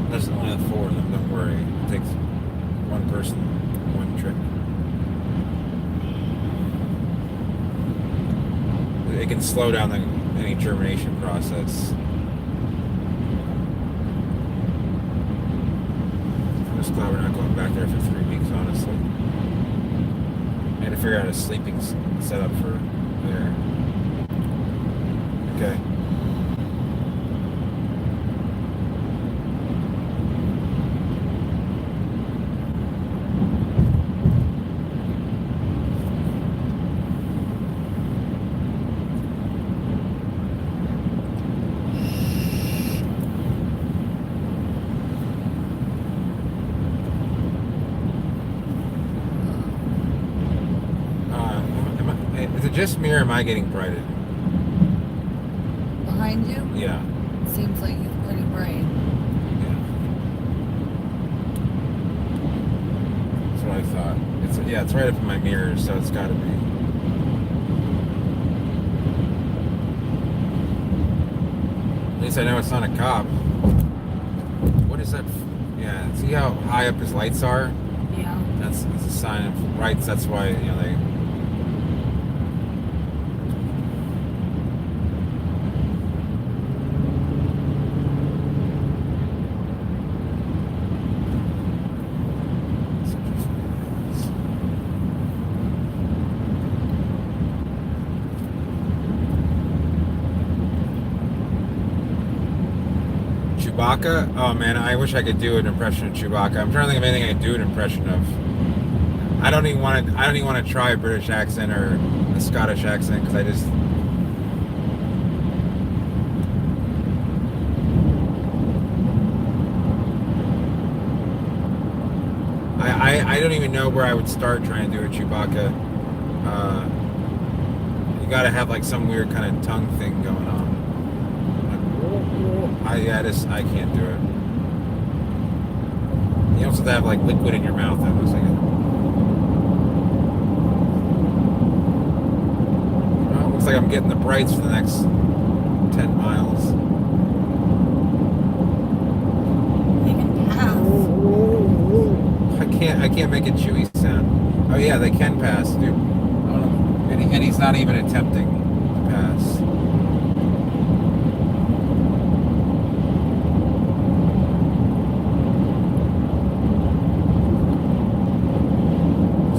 There's only 4 of them. Don't worry. It takes one person, one trip. It can slow down any germination process. I'm just glad we're not going back there for 3 weeks, honestly. I had to figure out a sleeping setup for there. Okay. Is it just me or am I getting brighted? Behind you? Yeah. Seems like it's pretty bright. Yeah. That's what I I thought. It's right up in my mirror, so it's got to be. At least I know it's not a cop. What is that? Yeah, see how high up his lights are? Yeah. That's a sign of rights. That's why, they. Chewbacca? Oh man, I wish I could do an impression of Chewbacca. I'm trying to think of anything I could do an impression of. I don't even want to try a British accent or a Scottish accent because I just. I don't even know where I would start trying to do a Chewbacca. You got to have like some weird kind of tongue thing going on. I can't do it. You also have to have like liquid in your mouth. That was like well, looks like I'm getting the brights for the next 10 miles. You can pass. I can't make a Chewy sound. Oh yeah, they can pass, dude. I don't know. And he's not even attempting to pass.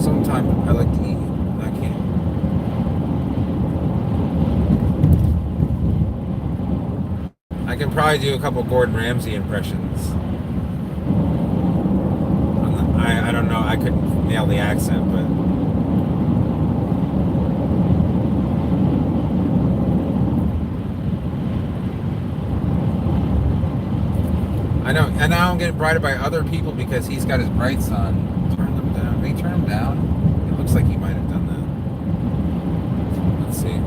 Sometimes I like to eat. I can't. I can probably do a couple Gordon Ramsay impressions. I don't know. I couldn't nail the accent, but I know. And now I'm getting brighted by other people because he's got his brights on. Turn them down. Did he turn them down? It looks like he might have done that. Let's see.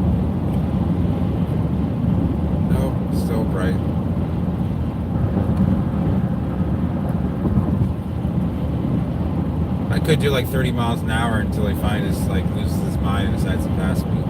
Nope, still bright. I could do like 30 miles an hour until he loses his mind and decides to pass me.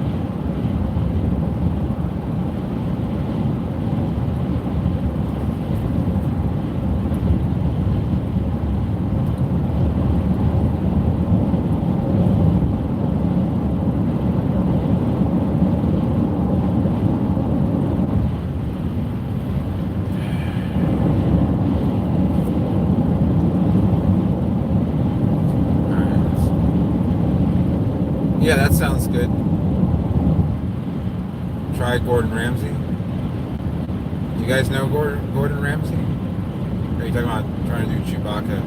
Yeah, that sounds good. Try Gordon Ramsay. Do you guys know Gordon Ramsay? Or are you talking about trying to do Chewbacca?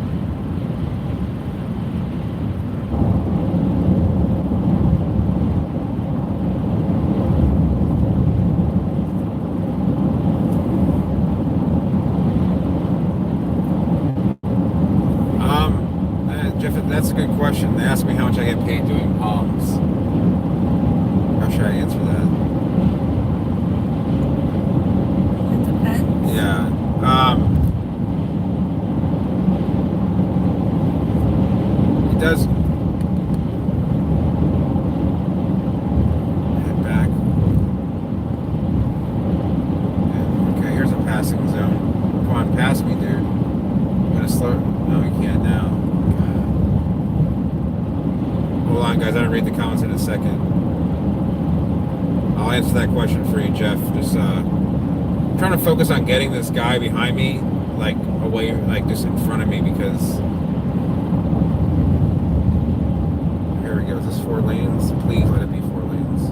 Jeff, that's a good question. They asked me how much I get paid doing palms. How should I answer that? It depends. Yeah. It does. Head back. Yeah, okay, here's a passing zone. Come on, pass me, dude. I'm gonna slow. No, we can't now. Hold on, guys. I'm gonna read the comments in a second. I'll answer that question for you, Jeff. Just trying to focus on getting this guy behind me, like away, like just in front of me, because here we go. Is this 4 lanes? Please let it be 4 lanes.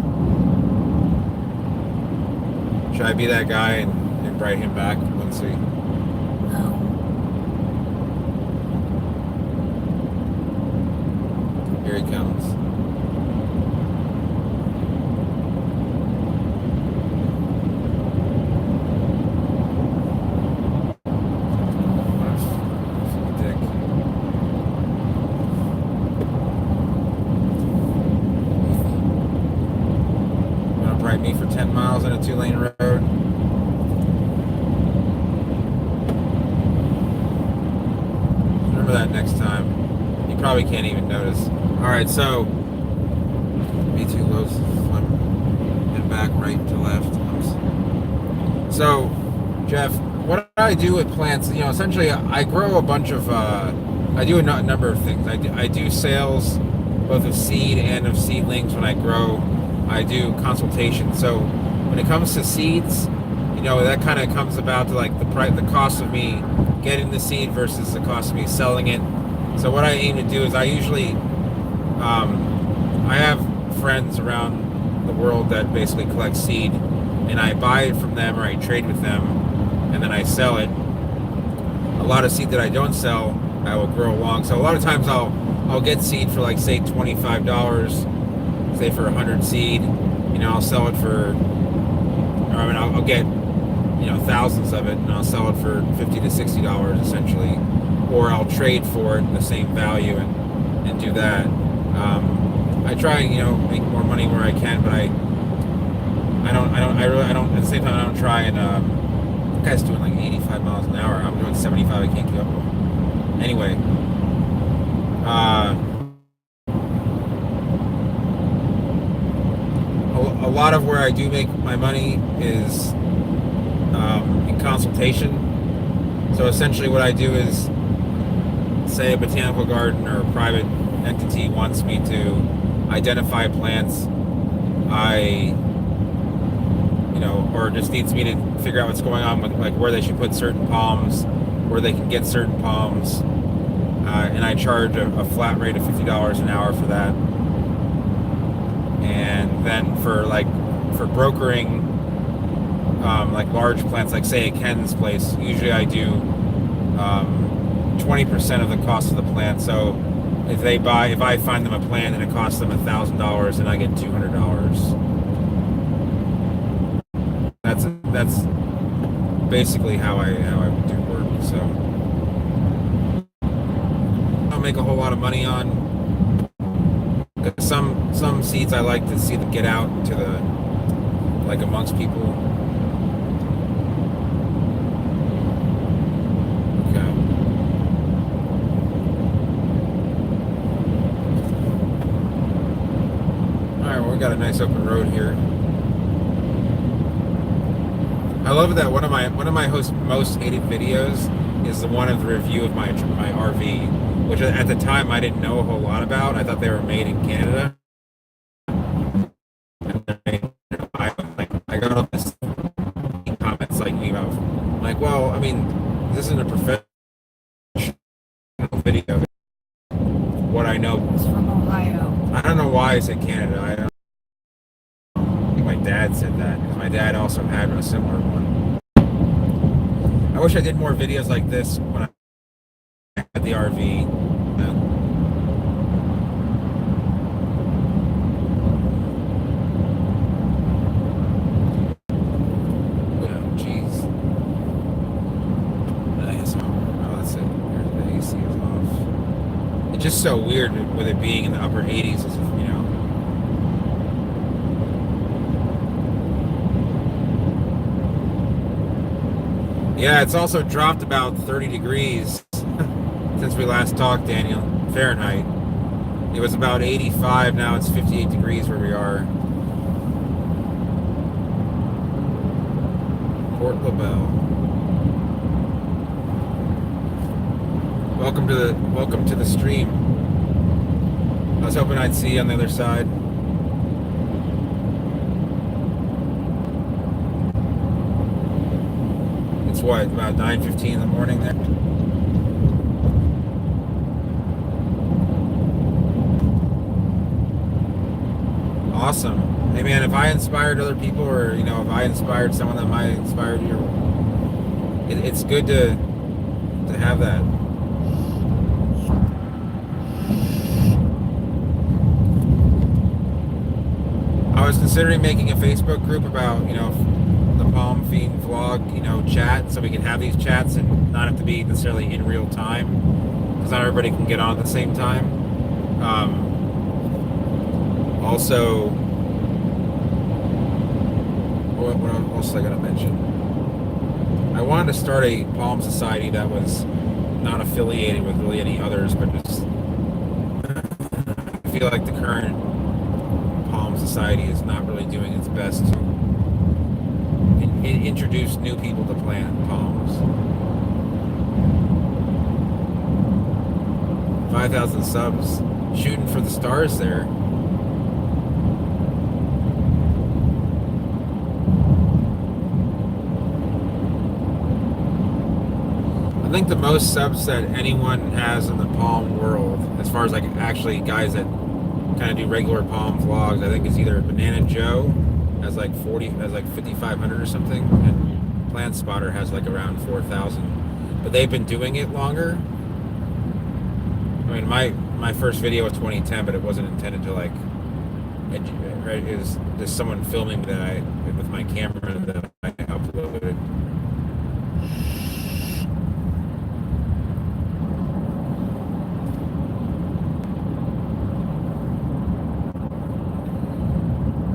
Should I be that guy and invite him back once he? No. Here he comes. Me for 10 miles on a 2-lane road. Remember that next time. You probably can't even notice. All right, so V2 lows and back, right to left. So, Jeff, what I do with plants, essentially I grow a bunch of, I do a number of things. I do sales both of seed and of seedlings when I grow. I do consultation. So when it comes to seeds, that kind of comes about to like the cost of me getting the seed versus the cost of me selling it. So what I aim to do is I usually, I have friends around the world that basically collect seed, and I buy it from them or I trade with them, and then I sell it. A lot of seed that I don't sell, I will grow along. So a lot of times I'll get seed for like say $25, say for 100 seed. I'll sell it for, I'll get thousands of it, and I'll sell it for $50 to $60 essentially, or I'll trade for it in the same value and do that. I try and make more money where I can, but I don't at the same time I don't try and the guy's doing like 85 miles an hour. I'm doing 75. I can't keep up with him. Anyway, a lot of where I do make my money is in consultation. So essentially what I do is, say a botanical garden or a private entity wants me to identify plants, or just needs me to figure out what's going on with like where they should put certain palms, where they can get certain palms, and I charge a flat rate of $50 an hour for that. And then for brokering like large plants, like say at Ken's place, usually I do 20% of the cost of the plant. So if I find them a plant and it costs them $1,000, and I get $200. That's basically how I do work. So I don't make a whole lot of money on. Some seeds I like to see them get out to amongst people. Okay. All right, well, we got a nice open road here. I love that one of my most hated videos is the one of the review of my RV, which at the time I didn't know a whole lot about. I thought they were made in Canada. I got all this comments like me about, like, well, I mean, this isn't a professional video. What I know. It's from Ohio. I don't know why I said Canada. I think my dad said that, because my dad also had a similar one. I wish I did more videos like this when I had the RV. It's just so weird with it being in the upper 80s, Yeah, it's also dropped about 30 degrees since we last talked, Daniel. Fahrenheit. It was about 85, now it's 58 degrees where we are. Port LaBelle. Welcome to the stream. I was hoping I'd see you on the other side. It's what, about 9:15 in the morning there? Awesome. Hey man, if I inspired other people, or if I inspired someone that might inspire you, it's good to have that. I was considering making a Facebook group about, the Palm Fiend vlog, chat, so we can have these chats and not have to be necessarily in real time, because not everybody can get on at the same time. Also, what else I gotta mention? I wanted to start a Palm Society that was not affiliated with really any others, but just feel like the current Palm Society is not really doing its best to introduce new people to plant palms. 5,000 subs, shooting for the stars there. I think the most subs that anyone has in the palm world, as far as like actually guys that kind of do regular palm vlogs, I think is either Banana Joe has like 5,500 or something, and Plant Spotter has like around 4,000. But they've been doing it longer. I mean, my first video was 2010, but it wasn't intended to like. It was just someone filming that with my camera that I uploaded.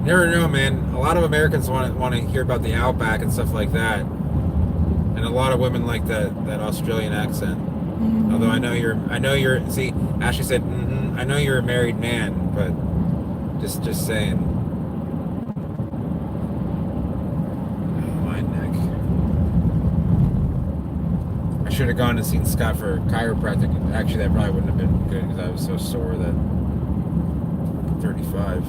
Never know, man. A lot of Americans want to hear about the outback and stuff like that, and a lot of women like that Australian accent. Mm-hmm. Although I know you're. See, Ashley said, mm-hmm, I know you're a married man, but just saying. Oh, my neck. I should have gone and seen Scott for chiropractic. Actually, that probably wouldn't have been good because I was so sore that 35.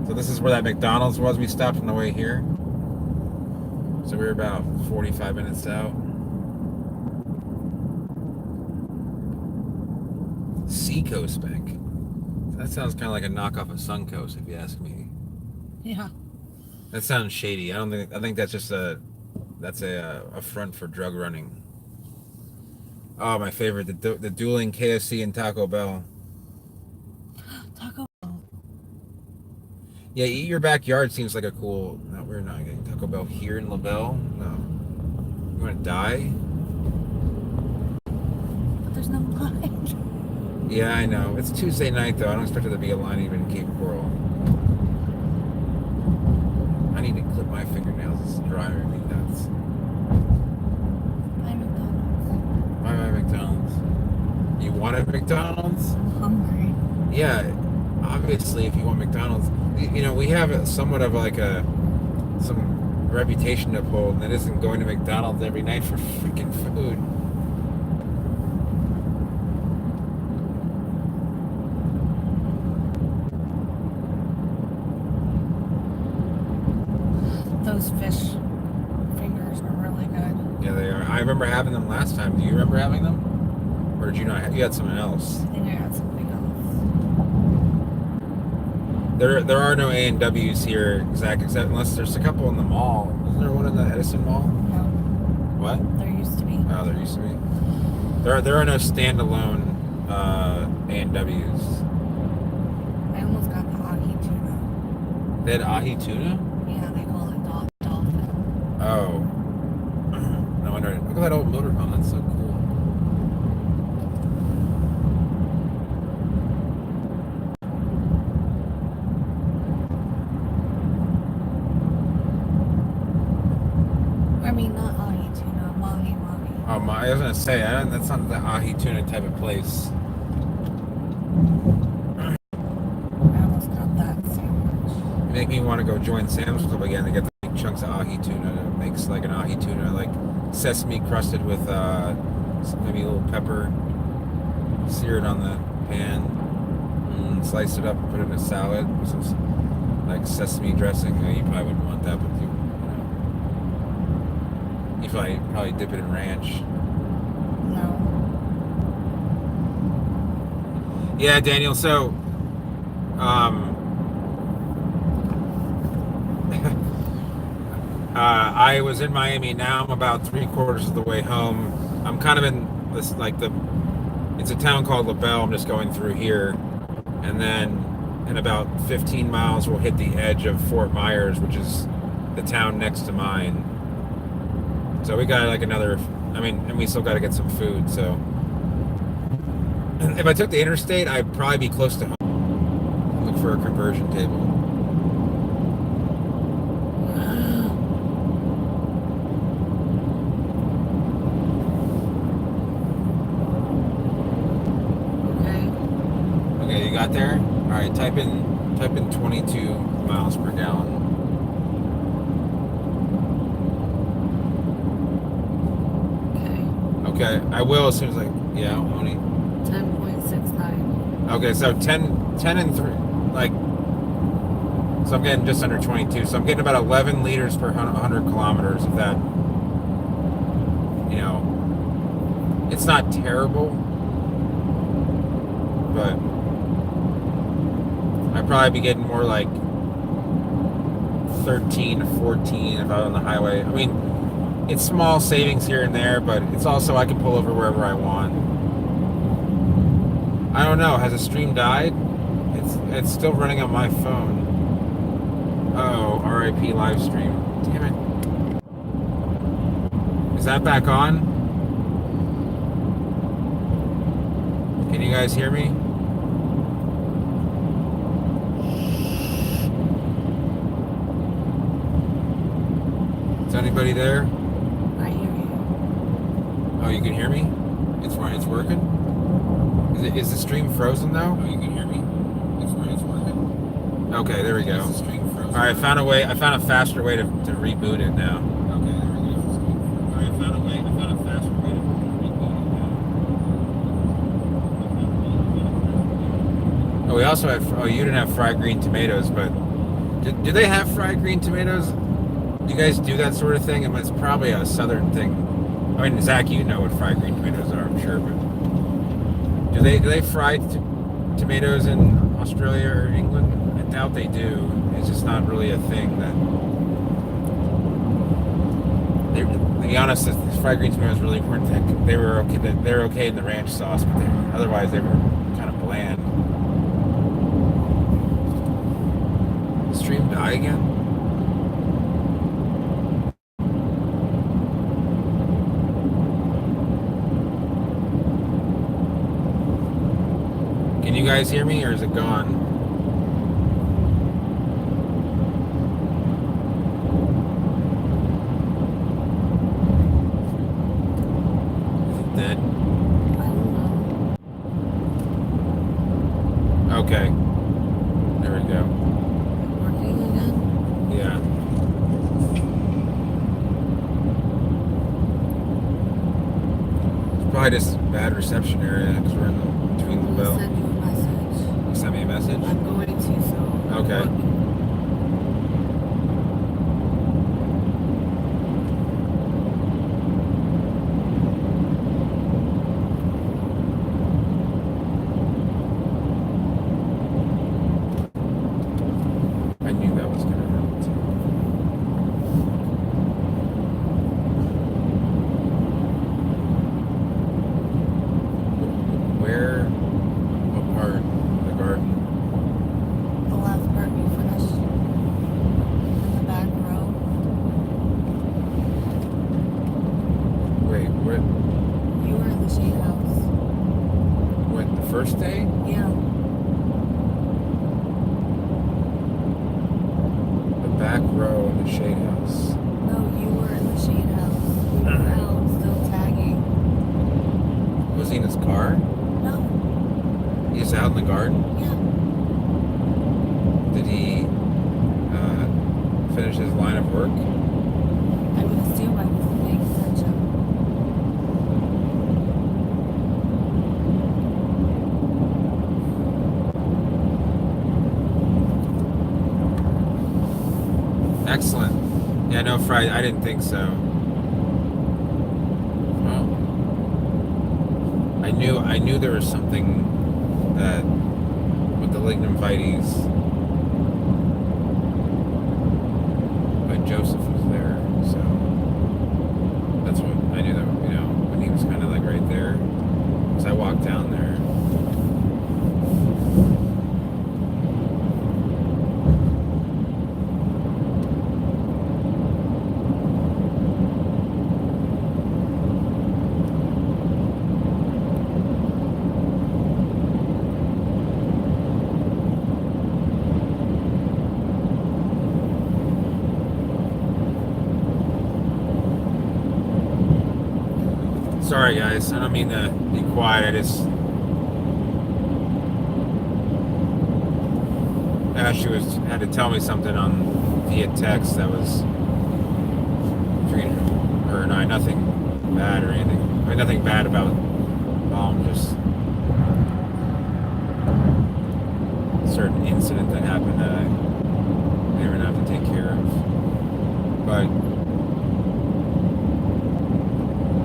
So this is where that McDonald's was. We stopped on the way here. So we were about 45 minutes out. Seacoast Bank. That sounds kind of like a knockoff of Suncoast, if you ask me. Yeah. That sounds shady. I think that's just a front for drug running. Oh, my favorite, the dueling KFC and Taco Bell. Taco Bell. Yeah, Eat Your Backyard seems like a cool. No, we're not getting Taco Bell here in LaBelle. No. You want to die? But there's no line. Yeah, I know. It's Tuesday night, though. I don't expect there to be a line even in Cape Coral. I need to clip my fingernails. It's driving me nuts. Buy McDonald's. Buy McDonald's. You want a McDonald's? I'm hungry. Yeah, obviously, if you want McDonald's, you know, we have somewhat of like some reputation to uphold, and that isn't going to McDonald's every night for freaking food. Those fish fingers are really good. Yeah, they are. I remember having them last time. Do you remember having them? Or did you not? You had something else. I think I had something else. There are no A&Ws here, Zach, except unless there's a couple in the mall. Isn't there one in the Edison Mall? No. What? There used to be. Oh, there used to be. There are no standalone A&Ws. I almost got the ahi tuna. They had ahi tuna? Yeah, they call it dolphin. Oh. No wonder. Look at that old motorhome. That's so cool. I mean, not ahi tuna, mahi mahi. Oh, I was gonna say that's not the ahi tuna type of place. I almost got that sandwich. You make me want to go join Sam's Club again to get the big chunks of ahi tuna. It makes like an ahi tuna, like sesame crusted with maybe a little pepper, sear it on the pan, slice it up, put it in a salad with some like sesame dressing. You probably wouldn't want that, but you probably dip it in ranch. No. Yeah, Daniel. So, I was in Miami. Now I'm about 3/4 of the way home. I'm kind of in this it's a town called LaBelle. I'm just going through here, and then in about 15 miles we'll hit the edge of Fort Myers, which is the town next to mine. So we got like and we still got to get some food. So if I took the interstate, I'd probably be close to home. Look for a conversion table. got there? All right, type in 22 miles per gallon. Okay. Okay, I will as soon as yeah, Oni. 10.69. Okay, so 10 and 3, like, so I'm getting just under 22. So I'm getting about 11 liters per 100 kilometers. If that, it's not terrible, but I'd probably be getting more like 13 to 14 if I was on the highway. I mean, it's small savings here and there, but it's also I can pull over wherever I want. I don't know. Has the stream died? It's still running on my phone. Oh, RIP live stream. Damn it. Is that back on? Can you guys hear me? Is anybody there? I hear you. Oh, you can hear me? It's working? Is the stream frozen though? Oh, you can hear me? It's working? Okay, there we go. Is the stream frozen? Alright, I found a faster way to reboot it now. Okay, there we go. Alright, I found a faster way to reboot it now. Oh, we also have, you didn't have fried green tomatoes, but do they have fried green tomatoes? Do you guys do that sort of thing? I mean, it's probably a southern thing. I mean, Zach, you know what fried green tomatoes are, I'm sure, but do they fry tomatoes in Australia or England? I doubt they do. It's just not really a thing that. To be honest, the fried green tomatoes really weren't that good. They were okay. They were okay in the ranch sauce, but otherwise they were kind of bland. The stream die again? Can you guys hear me, or is it gone? Is it dead? I don't know. Okay. There we go. Working again? Yeah. It's probably just bad reception area because we're in between the I'll belt. send you a message. You sent me a message? I'm going to, so. Okay. I knew that was going to happen too. Where? What part of the garden? The last part you finished. In the back row. Wait, what? You were in the shade house. What, the first day? Yeah. The back row in the shade house. No, you were in the shade house. We were out still tagging. Was he in his car? No. He's out in the garden? Yeah. Did he finish his line of work? I would assume I wasn't paying attention. Excellent. Yeah, no, Friday. I didn't think so. Well, I knew there was something that with the lignum vites, but Joseph was there, so that's what I knew that when he was kind of like right there, because I walked down there. Sorry, guys. I don't mean to be quiet. I just Ashley had to tell me something on via text that was between her and I. Nothing bad or anything. I mean, nothing bad about mom. Just a certain incident that happened that I may or not have to take care of. But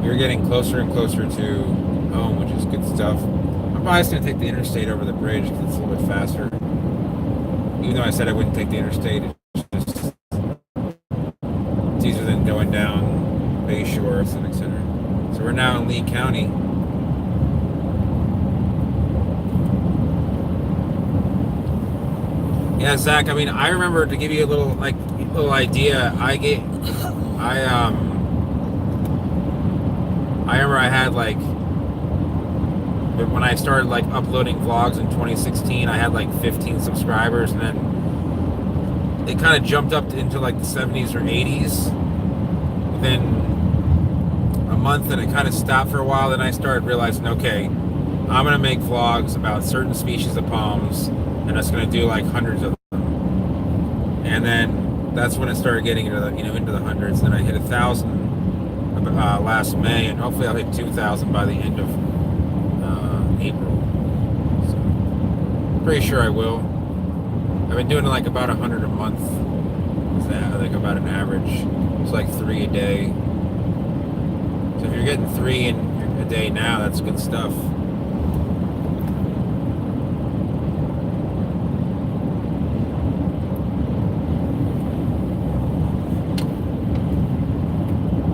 you're getting closer and closer to home, which is good stuff. I'm probably just gonna take the interstate over the bridge because it's a little bit faster. Even though I said I wouldn't take the interstate, it's easier than going down Bayshore or Civic Center. So we're now in Lee County. Yeah, Zach. I mean, I remember, to give you a little idea. I remember I had when I started uploading vlogs in 2016, I had 15 subscribers, and then it kind of jumped up into the 70s or 80s within a month, and it kind of stopped for a while. Then I started realizing, okay, I'm gonna make vlogs about certain species of palms, and that's gonna do hundreds of them. And then that's when it started getting into the hundreds. Then I hit 1,000 last May, and hopefully I'll hit 2,000 by the end of April. So pretty sure I will. I've been doing about 100 a month. I think about an average. It's 3 a day. So if you're getting 3 in a day now, that's good stuff.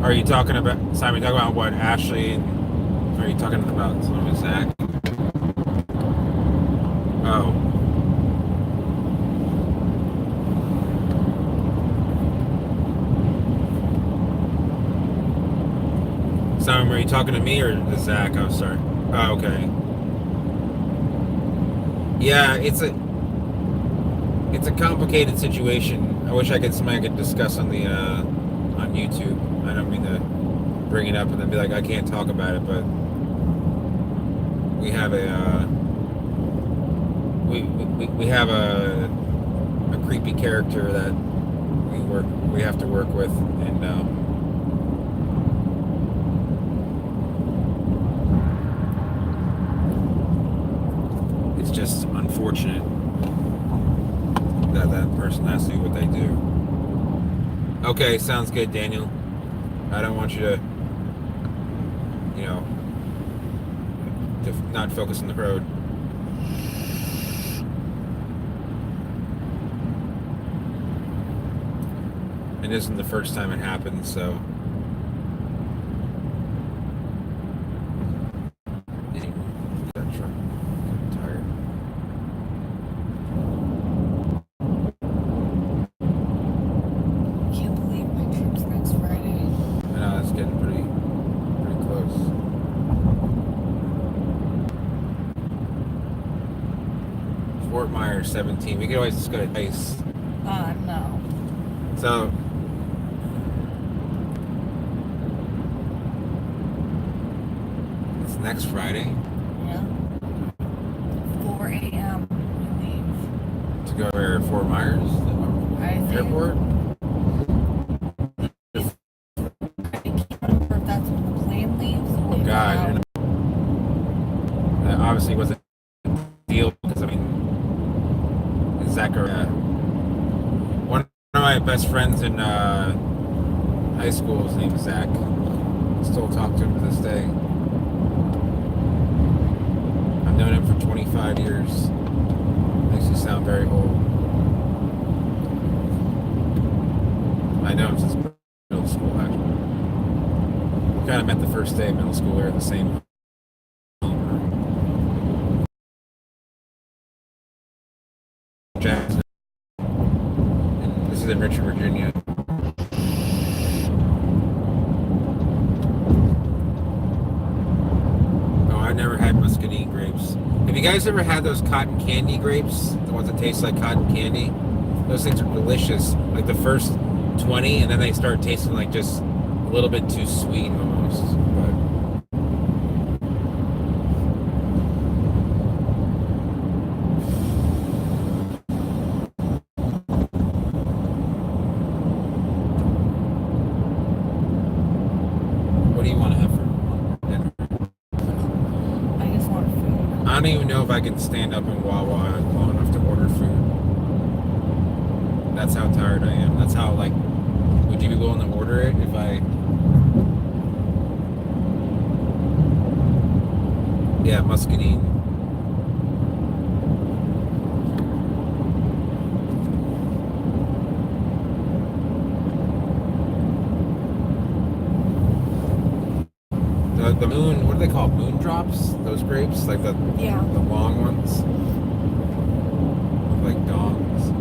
Are you talking about, Simon, talking about what, Ashley? Are you talking about something with Zach? Oh. Simon, were you talking to me or to Zach? I'm sorry. Oh, okay. Yeah, it's a complicated situation. I wish I could somebody I could discuss on the on YouTube. I don't mean to bring it up and then be I can't talk about it, but we have a we have a creepy character that we have to work with, and it's just unfortunate that person has to do what they do. Okay, sounds good, Daniel. I don't want you to, to not focus on the road. It isn't the first time it happened, so. That truck. I'm tired. Can't believe my trip's next Friday. I know, it's getting pretty close. Fort Myers 17. We could always just go to Dice. No. So it's next Friday. Yeah. 4 a.m. we leave. To go to Fort Myers I think. Airport. I can't remember if that's when the plane leaves or Oh God! That obviously wasn't a deal because Zachary. One of my best friends in high school, his name is Zach. Still talk to him to this day. I've known him for 25 years. Makes you sound very old. I know him since middle school, actually. We kind of met the first day of middle school. We were in the same homeroom. Jackson. And this is in Richmond, Virginia. Oh, I've never had muscadine grapes. Have you guys ever had those cotton candy grapes? The ones that taste like cotton candy? Those things are delicious. Like the first 20, and then they start tasting like just a little bit too sweet almost. But don't even know if I can stand up in Wawa long enough to order food. That's how tired I am. That's how, like, would you be willing to order it if I... Yeah, muscadine. The moon, what do they call it? Moon drops? Those grapes? Like the long ones? Like dongs.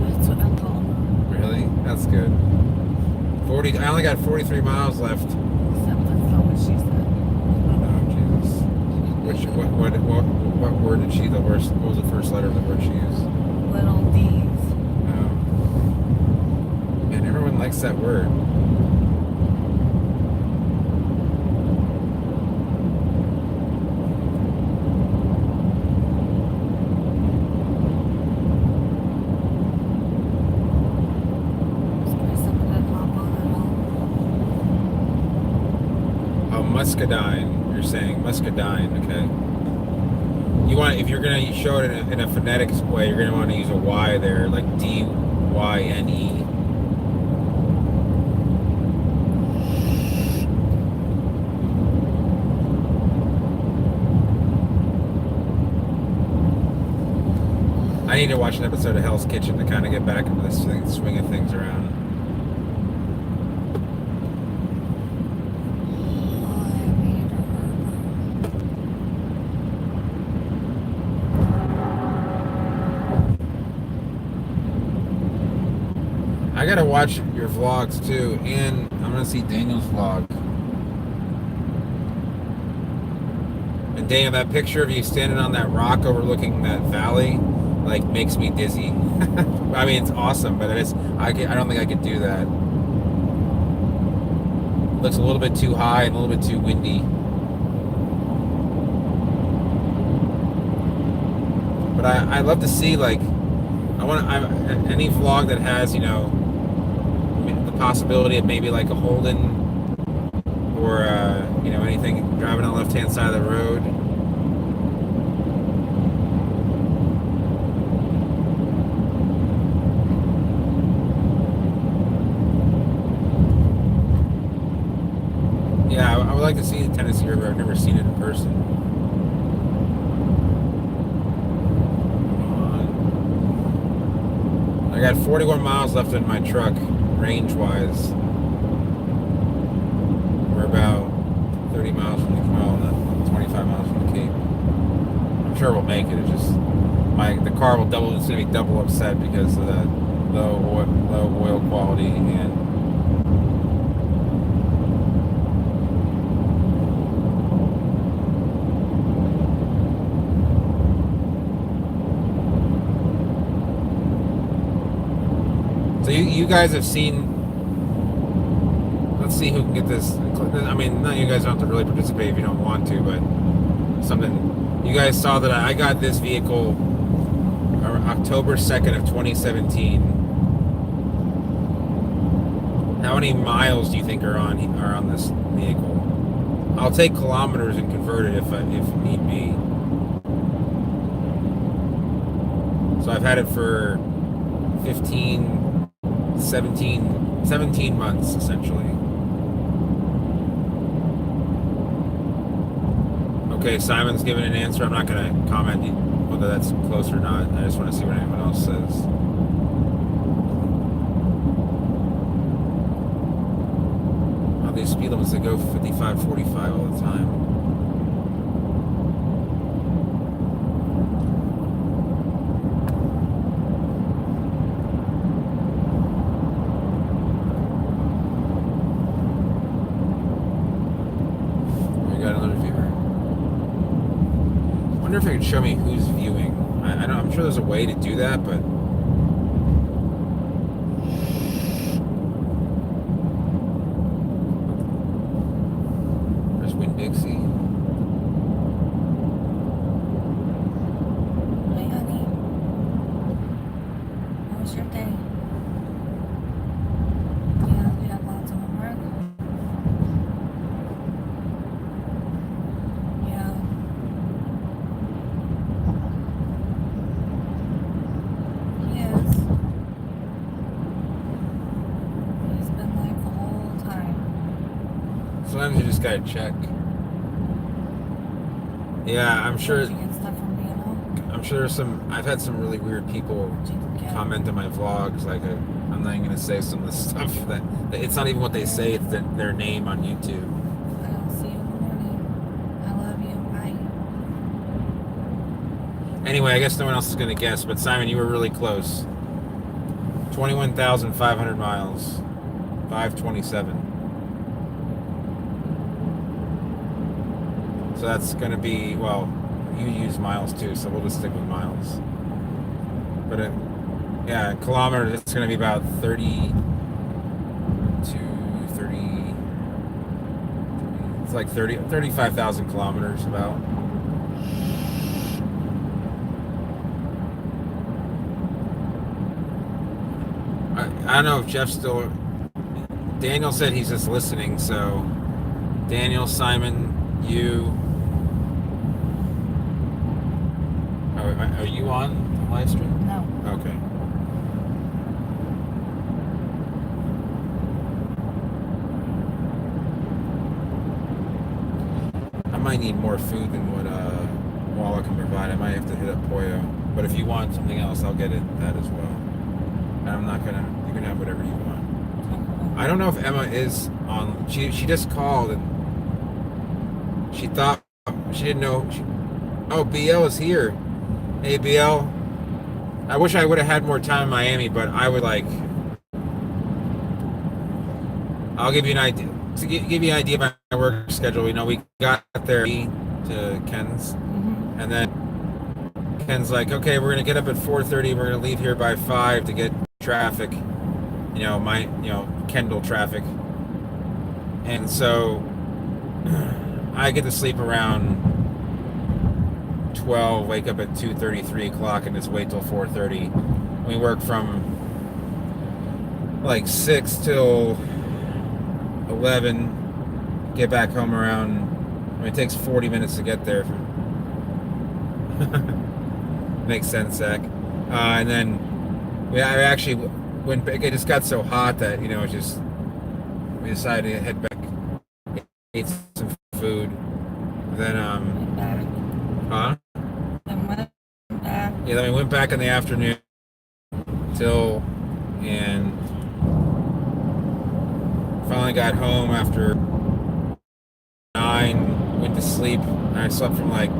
That's what I'm called. Really? That's good. 40, I only got 43 miles left. Except that's not what she said. Oh, Jesus. What word did she, what was the first letter of the word she used? Little D's. Oh. Man, everyone likes that word. Muscadine, you're saying muscadine, okay. You want, if you're gonna show it in a phonetic way, you're gonna want to use a Y there, like D-Y-N-E. I need to watch an episode of Hell's Kitchen to kind of get back into this swing of things around. I gotta watch your vlogs too, and I'm gonna see Daniel's vlog. And Daniel, that picture of you standing on that rock overlooking that valley, like, makes me dizzy. I mean, it's awesome, but I don't think I could do that. It looks a little bit too high and a little bit too windy. But I love to see, like, any vlog that has, you know, the possibility of maybe like a Holden or you know, anything driving on the left-hand side of the road. Yeah, I would like to see the Tennessee River. I've never seen it in person. I got 41 miles left in my truck, range-wise. We're about 30 miles from the, well, 25 miles from the Cape. I'm sure we'll make it. It's just the car will double. It's gonna be double upset because of the low oil quality and. So you guys have seen, let's see who can get this. I mean, none of you guys don't have to really participate if you don't want to, but something, you guys saw that I got this vehicle October 2nd of 2017. How many miles do you think are on this vehicle? I'll take kilometers and convert it if need be. So I've had it for 17 months, essentially. Okay, Simon's giving an answer. I'm not going to comment whether that's close or not. I just want to see what anyone else says. All these speed limits, they go 55, 45 all the time. I wonder if it could show me who's viewing. I'm sure there's a way to do that, but there's Winn-Dixie. Hi, honey. How was your day? Yeah, we had lots of homework. Yeah. Sometimes you just gotta check. Yeah, I'm sure. Did you get stuff from BNO? I'm sure there's some. I've had some really weird people Did you get comment on my vlogs. Like, I'm not even gonna say some of the stuff that it's not even what they say. It's their name on YouTube. I'll see you in the morning. I love you. Bye. Anyway, I guess no one else is gonna guess. But Simon, you were really close. 21,500 miles. 527. So that's going to be, well, you use miles too, so we'll just stick with miles. But yeah, in kilometers, it's going to be about 30 to 30, it's like 35,000 kilometers about. I don't know if Jeff's still, Daniel said he's just listening, so Daniel, Simon, you, are you on the live stream? No. Okay. I might need more food than what Walla can provide. I might have to hit up Pollo. But if you want something else, I'll get that as well. And I'm not gonna. You can have whatever you want. I don't know if Emma is on. She just called and she thought she didn't know. Oh, BL is here. Hey, BL. I wish I would have had more time in Miami, but I would like. I'll give you an idea. To give you an idea of my work schedule, we got there to Ken's, and then Ken's like, okay, we're gonna get up at 4:30. We're gonna leave here by 5 to get traffic. Kendall traffic, and so I get to sleep around 12, wake up at 2:30, 3 o'clock, and just wait till 4:30. We work from like 6 till 11, get back home around, it takes 40 minutes to get there. Makes sense, Zach. And then I actually went back. It just got so hot that, we decided to head back, ate some food. Then, Went back. huh? Then went back. Yeah, then we went back in the afternoon and finally got home after 9, went to sleep. I slept from like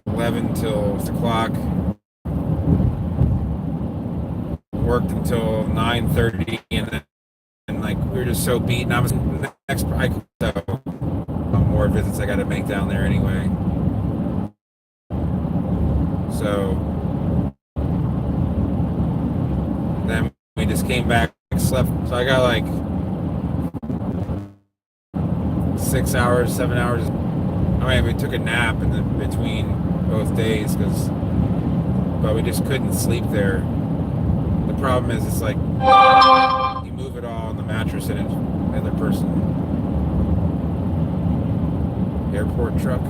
11 till 6 o'clock. Worked until 9:30, and then like we were just so beaten. I was the next more visits I got to make down there anyway. So then we just came back, slept. So I got like 6 hours, 7 hours. I mean, we took a nap in between both days but we just couldn't sleep there. The problem is, it's like you move it all on the mattress and the other person. Airport truck.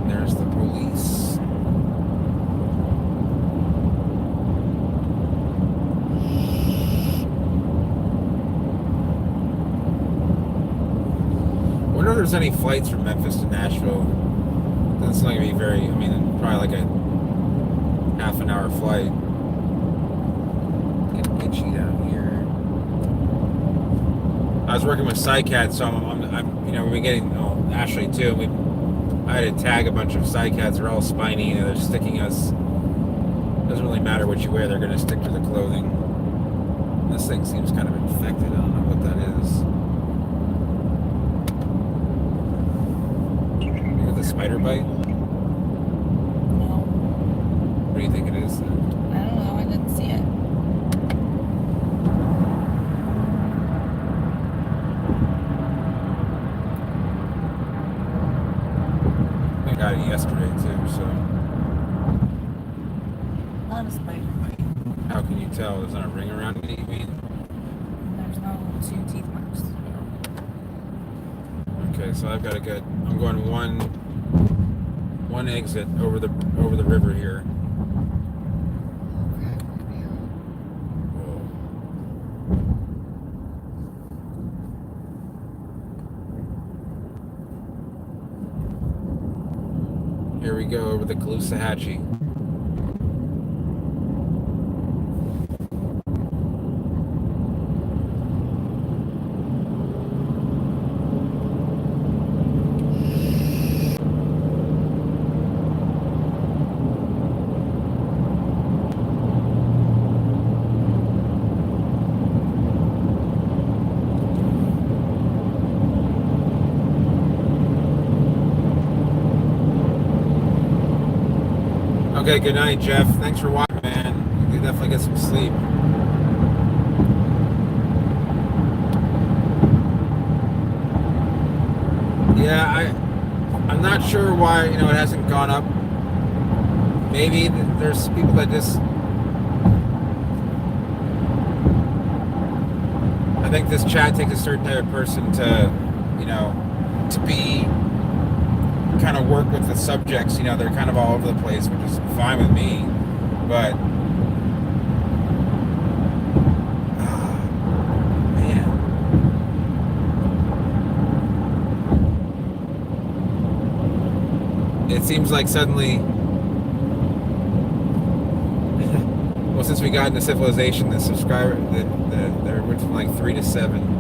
There's the police. I wonder if there's any flights from Memphis to Nashville. Doesn't seem like it'd be very, probably like a half an hour flight. Getting itchy down here. I was working with SciCat, so we've been getting, Ashley too, I had to tag a bunch of SciCats. They're all spiny, they're sticking us. Doesn't really matter what you wear, they're going to stick to the clothing. This thing seems kind of infected. I don't know what that is. The spider bite? No. What do you think it is? I don't know. I didn't see it. I got it yesterday too, so. Not a spider bite. How can you tell? There's not a ring around it, you mean? And there's no 2 teeth marks. Okay, so I've got a good. I'm going one exit over the river here. Here we go over the Caloosahatchee. Okay, good night, Jeff. Thanks for watching, man. You definitely get some sleep. Yeah, I'm not sure why it hasn't gone up. Maybe there's people that just. I think this chat takes a certain type of person to be kind of work with the subjects. They're kind of all over the place, which is fine with me. But man, it seems like suddenly, well, since we got into civilization, the subscriber they went from like 3 to 7.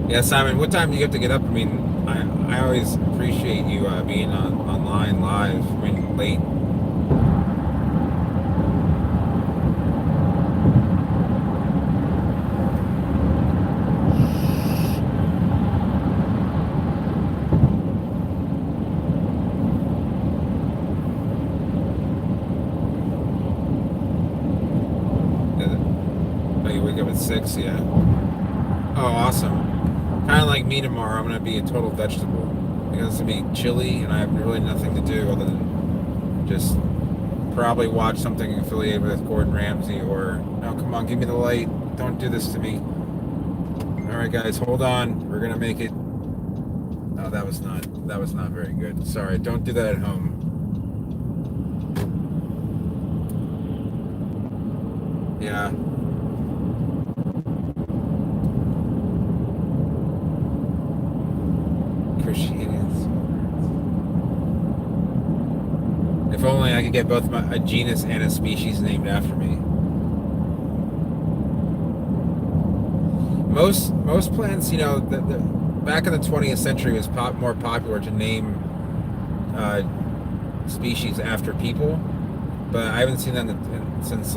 Yeah, Simon, what time do you have to get up? I mean, I always appreciate you being online live. I mean, late. Oh, you wake up at 6, yeah. Oh, awesome. Kind of like me tomorrow, I'm going to be a total vegetable because it's going to be chilly and I have really nothing to do other than just probably watch something affiliated with Gordon Ramsay or, no, come on, give me the light. Don't do this to me. All right, guys, hold on. We're going to make it. Oh, that was not very good. Sorry, don't do that at home. Yeah. If only I could get both a genus and a species named after me. Most plants, back in the 20th century, it was more popular to name species after people, but I haven't seen that since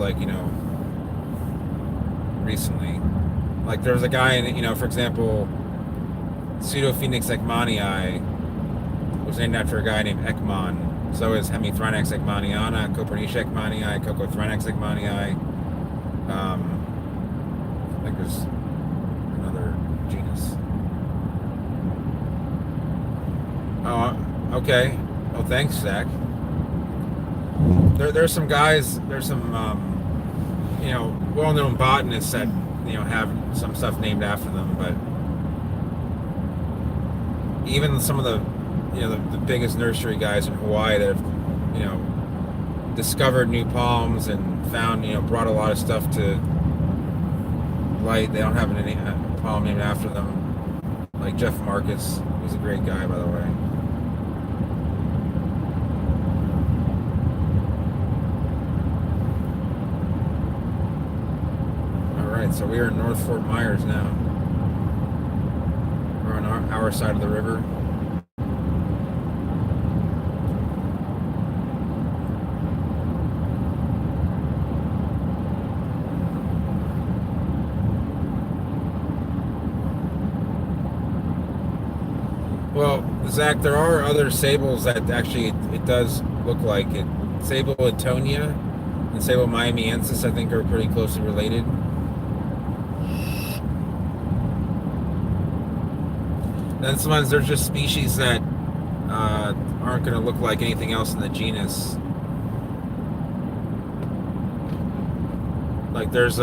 recently. Like there was a guy in for example, Pseudophoenix ekmanii was named after a guy named Ekman. So is Hemithrinax ekmaniana, Copernicia ekmanii, Cocothrinax ekmanii. I think there's another genus. Oh, okay. Oh, thanks, Zach. There's some guys. There's some well-known botanists that have some stuff named after them, but even some of the the biggest nursery guys in Hawaii that have discovered new palms and found brought a lot of stuff to light. They don't have any palm named after them. Like Jeff Marcus, he's a great guy, by the way. All right, so we are in North Fort Myers now. We're on our side of the river. Well, Zach, there are other sables that actually it does look like it. Sable Etonia and Sable miamiensis, I think, are pretty closely related. Then sometimes there's just species that aren't going to look like anything else in the genus. Like there's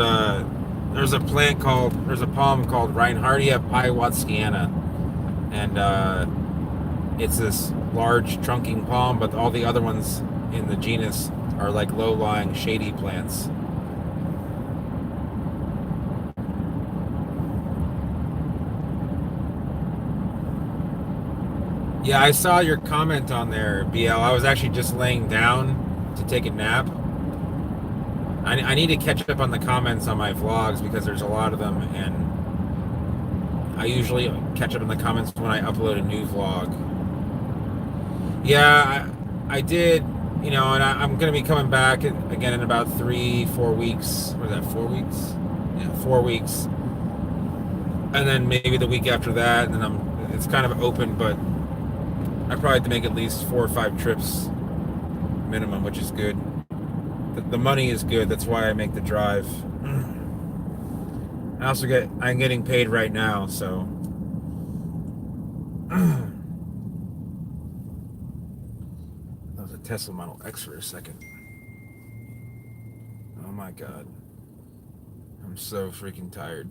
there's a palm called Reinhardtia paiwatskiana, and it's this large trunking palm, but all the other ones in the genus are like low-lying shady plants. Yeah, I saw your comment on there, BL. I was actually just laying down to take a nap. I need to catch up on the comments on my vlogs because there's a lot of them, and I usually catch up on the comments when I upload a new vlog. Yeah, I did, and I'm going to be coming back again in about 3-4 weeks. What is that, 4 weeks? Yeah, 4 weeks. And then maybe the week after that, and then it's kind of open, but I probably have to make at least 4 or 5 trips minimum, which is good. The money is good. That's why I make the drive. I'm getting paid right now, so. That was a Tesla Model X for a second. Oh my God. I'm so freaking tired.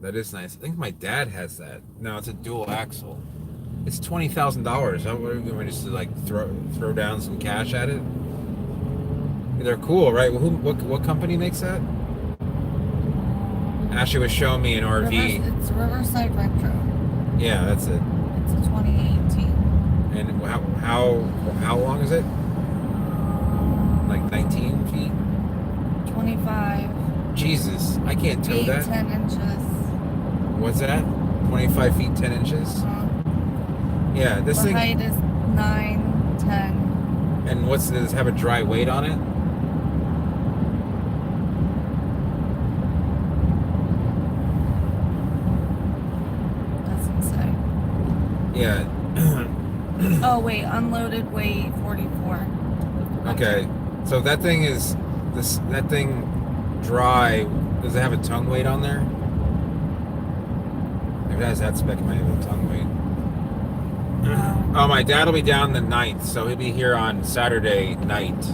That is nice. I think my dad has that. No, it's a dual axle. It's $20,000. What are we going just to like throw down some cash at it? They're cool, right? Well, what company makes that? Ashley was showing me an RV. It's Riverside Retro. Yeah, that's it. It's a 2018. And how long is it? Like 19 feet? 25. Jesus, I can't tow feet, that. 10 inches. What's that? 25 feet, 10 inches? Yeah, this the thing. height is 9, 10. And does it have a dry weight on it? Doesn't say. Yeah. Oh wait, unloaded weight 44. Okay. So that thing that thing dry, does it have a tongue weight on there? If it has that spec, it might have a tongue weight. Oh, my dad will be down the 9th, so he'll be here on Saturday night.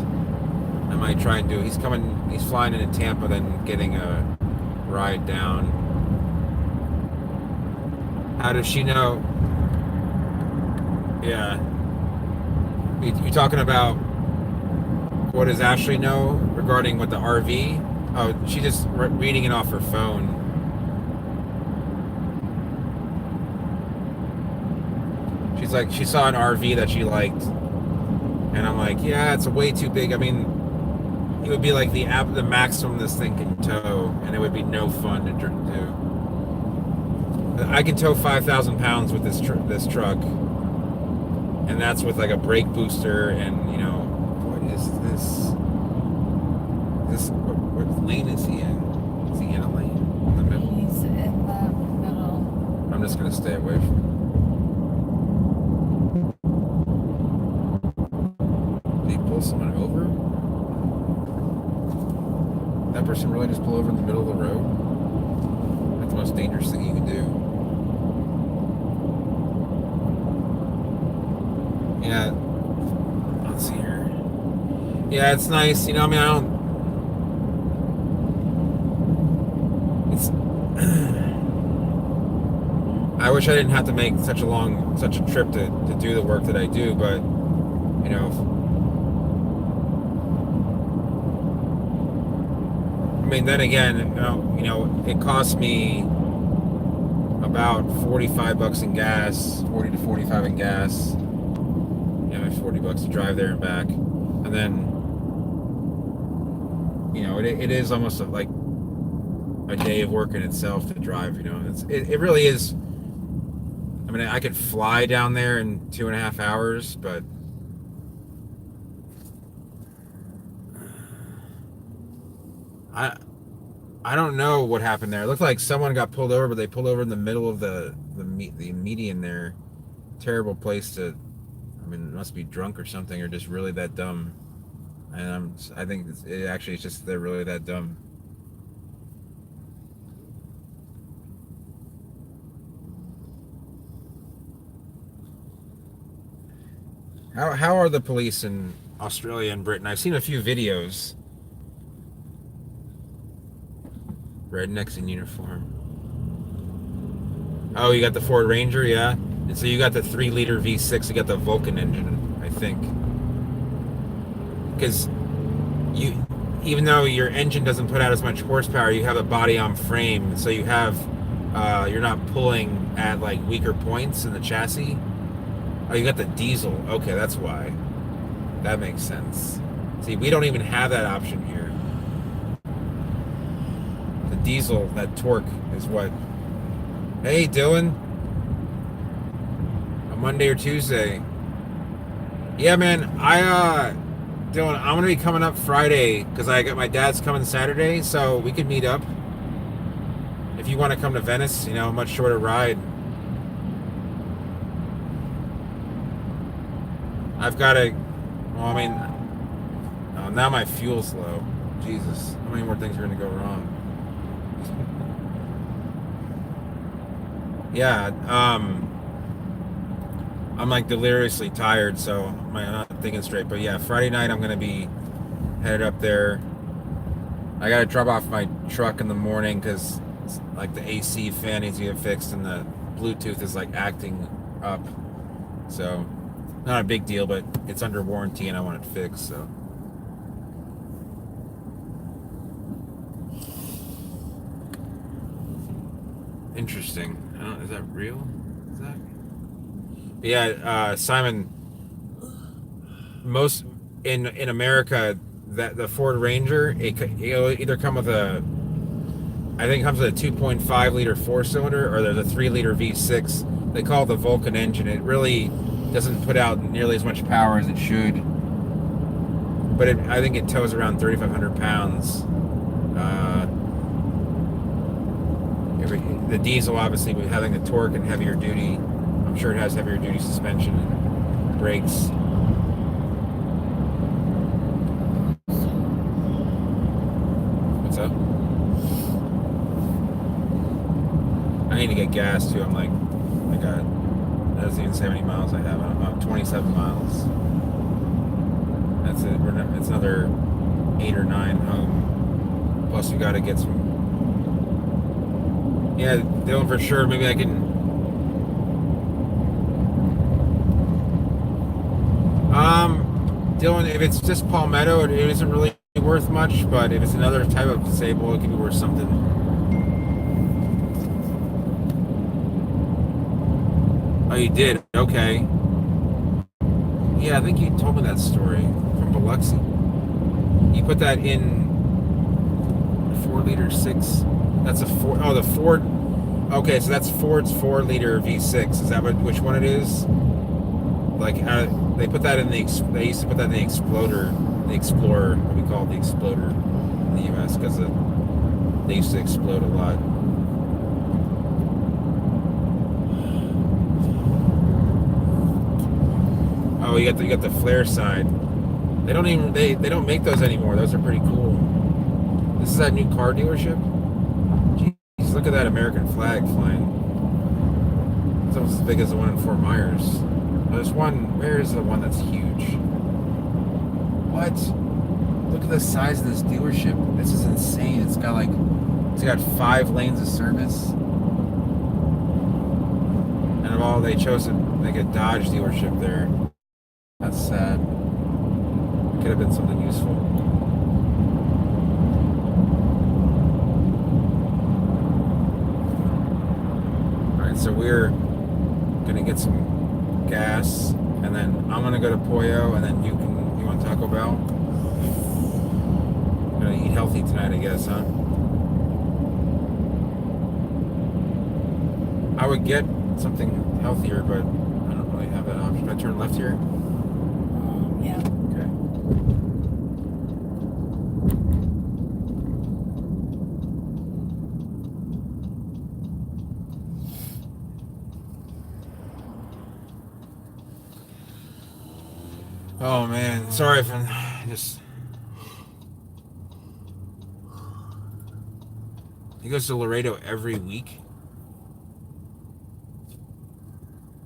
I might try and he's flying into Tampa, then getting a ride down. How does she know? Yeah. You talking about what does Ashley know regarding what the RV? Oh, she's just reading it off her phone. She's like, she saw an RV that she liked, and I'm like, yeah, it's way too big. I mean, it would be like the maximum this thing can tow, and it would be no fun to do. I can tow 5,000 pounds with this truck, and that's with like a brake booster, and what is this? What lane is he in? Is he in a lane? In the middle? He's in the middle. I'm just gonna stay away from him. Someone over? That person really just pull over in the middle of the road? That's the most dangerous thing you can do. Yeah. Let's see here. Yeah, it's nice. I mean, I wish I didn't have to make such a trip to do the work that I do, but, I mean, then again, it cost me about $45 in gas, 40 to 45 in gas. $40 to drive there and back, and then it is almost like a day of work in itself to drive. It really is. I mean, I could fly down there in 2.5 hours, but I don't know what happened there. It looked like someone got pulled over, but they pulled over in the middle of the median there. Terrible place to. I mean, it must be drunk or something, or just really that dumb. And I think it actually is just they're really that dumb. How are the police in Australia and Britain? I've seen a few videos. Rednecks in uniform. Oh, you got the Ford Ranger, yeah. And so you got the 3-liter V6. You got the Vulcan engine, I think. Because you, even though your engine doesn't put out as much horsepower, you have a body on frame, so you have, you're not pulling at like weaker points in the chassis. Oh, you got the diesel. Okay, that's why. That makes sense. See, we don't even have that option here. The diesel, that torque is what. Hey, Dylan. A Monday or Tuesday. Yeah, man. Dylan, I'm gonna be coming up Friday because I got my dad's coming Saturday, so we could meet up. If you want to come to Venice, you know, a much shorter ride. I've got to. Well, I mean, now my fuel's low. Jesus, how many more things are gonna go wrong? Yeah, I'm like deliriously tired, so I'm not thinking straight. But yeah, Friday night I'm gonna be headed up there. I gotta drop off my truck in the morning because like the AC fan needs to get fixed and the Bluetooth is like acting up. So not a big deal, but it's under warranty and I want it fixed. So interesting. I don't, is that real? Is that? But yeah, Simon. Most in America, that the Ford Ranger, it'll either come with a, I think it comes with a 2.5 liter 4-cylinder, or there's a 3-liter V6. They call it the Vulcan engine. It really doesn't put out nearly as much power as it should, but I think it tows around 3,500 pounds. Uh, the diesel, obviously, with having the torque and heavier duty, I'm sure it has heavier duty suspension and brakes. What's up? I need to get gas too. I'm like, I got, that doesn't even say how many miles I have. I'm 27 miles. That's it. It's another 8 or 9 home. Plus, we got to get some. Yeah, Dylan, for sure. Maybe I can. Dylan, if it's just Palmetto, it isn't really worth much. But if it's another type of Sable, it could be worth something. Oh, you did? Okay. Yeah, I think you told me that story from Biloxi. You put that in 4-liter 6. That's a four. Oh, the Ford. Okay, so that's Ford's 4-liter V6. Is that which one it is? Like they put that in the. They used to put that in the Exploder, the Explorer. What we call it, the Exploder in the U.S. because they used to explode a lot. Oh, you got the flare side. They don't make those anymore. Those are pretty cool. This is that new car dealership. Jeez, look at that American flag flying. It's almost as big as the one in Fort Myers. There's one. Where is the one that's huge? What? Look at the size of this dealership. This is insane. It's got 5 lanes of service. And of all, they chose to make a Dodge dealership there. That's sad. Could have been something useful. Alright, so we're gonna get some gas, and then I'm gonna go to Pollo, and then you want Taco Bell? Gonna eat healthy tonight, I guess, huh? I would get something healthier, but I don't really have that option. I turn left here? Yeah. Okay. Oh man, sorry if I'm just. He goes to Laredo every week.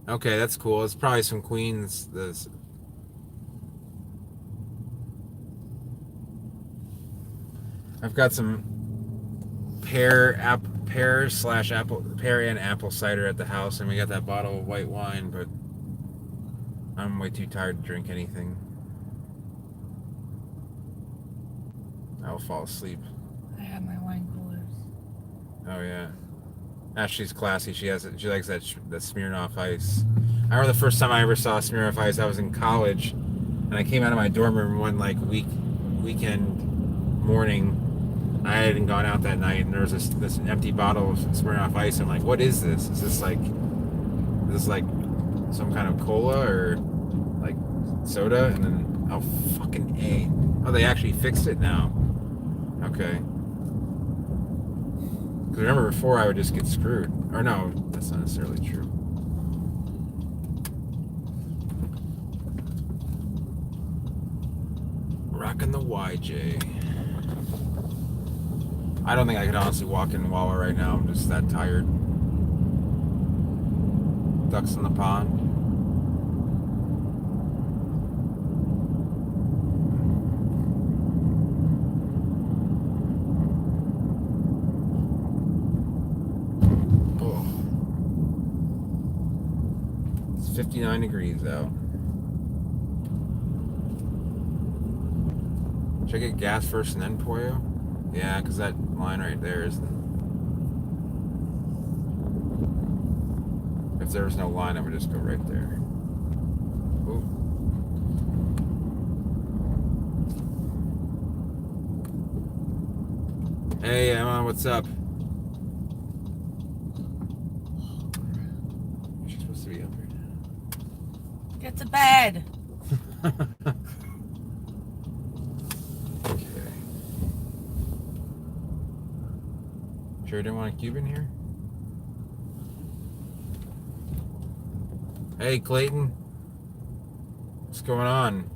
Okay, that's cool. It's probably some Queens. This I've got some pear and apple cider at the house, and we got that bottle of white wine, but I'm way too tired to drink anything. I'll fall asleep. I have my wine coolers. Oh yeah. Ashley's classy. She likes that Smirnoff Ice. I remember the first time I ever saw Smirnoff Ice. I was in college, and I came out of my dorm room one weekend morning. I hadn't gone out that night, and there was this empty bottle of Smirnoff Ice. I'm like, what is this? Is this like some kind of cola or like soda? And then fucking A. Oh, they actually fixed it now. Okay. Because remember before I would just get screwed. Or no, that's not necessarily true. Rocking the YJ. I don't think I could honestly walk in Wawa right now. I'm just that tired. Ducks in the pond. Oh. It's 59 degrees out. Should I get gas first and then Pollo? Yeah, because that line right there is... If there was no line, I would just go right there. Ooh. Hey, Emma, what's up? She's supposed to be up here now. Get to bed. Okay. Sure you didn't want a cube in here? Hey, Clayton. What's going on?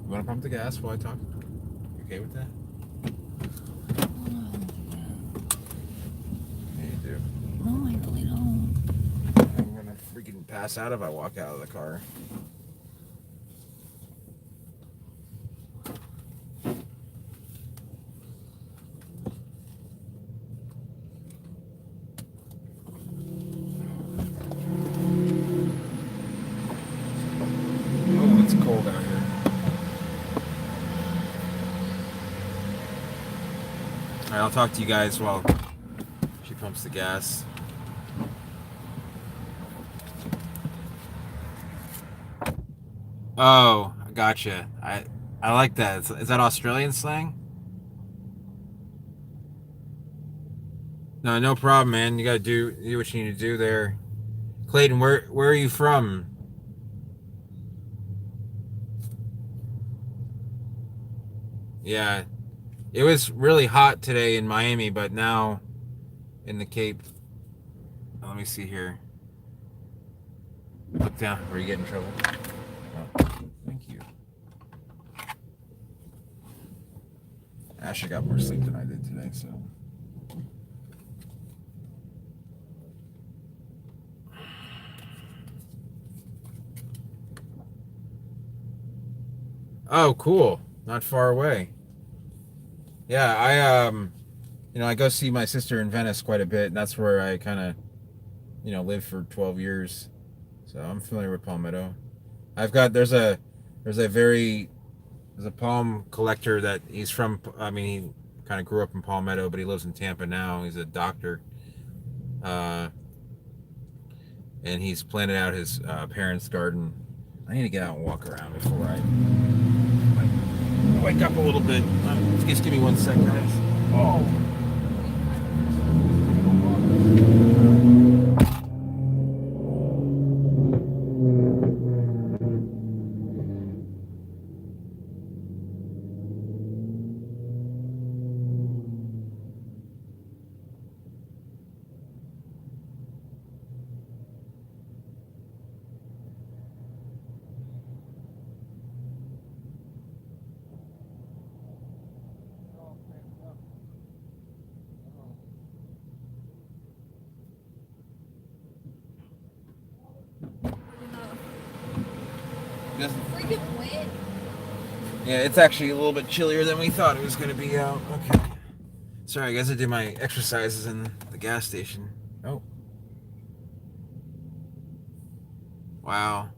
You want to pump the gas while I talk? You okay with that? Yeah, you do. No, I really don't. I'm gonna freaking pass out if I walk out of the car. Oh, it's cold out here. Alright, I'll talk to you guys while she pumps the gas. Oh, I gotcha. I like that. Is that Australian slang? No, no problem, man. You gotta do what you need to do there. Clayton, where are you from? Yeah, it was really hot today in Miami, but now in the Cape. Let me see here. Look down. Are you getting in trouble? Oh, thank you. Ashley got more sleep than I did today, so. Oh, cool. Not far away. Yeah, I go see my sister in Venice quite a bit, and that's where I kind of, lived for 12 years. So I'm familiar with Palmetto. I've got there's a palm collector that he's from. I mean, he kind of grew up in Palmetto, but he lives in Tampa now. He's a doctor, and he's planted out his parents' garden. I need to get out and walk around before I wake up a little bit. Just give me 1 second, guys. Oh. Yeah, it's actually a little bit chillier than we thought it was going to be out. Okay. Sorry, guys, I did my exercises in the gas station. Oh. Wow.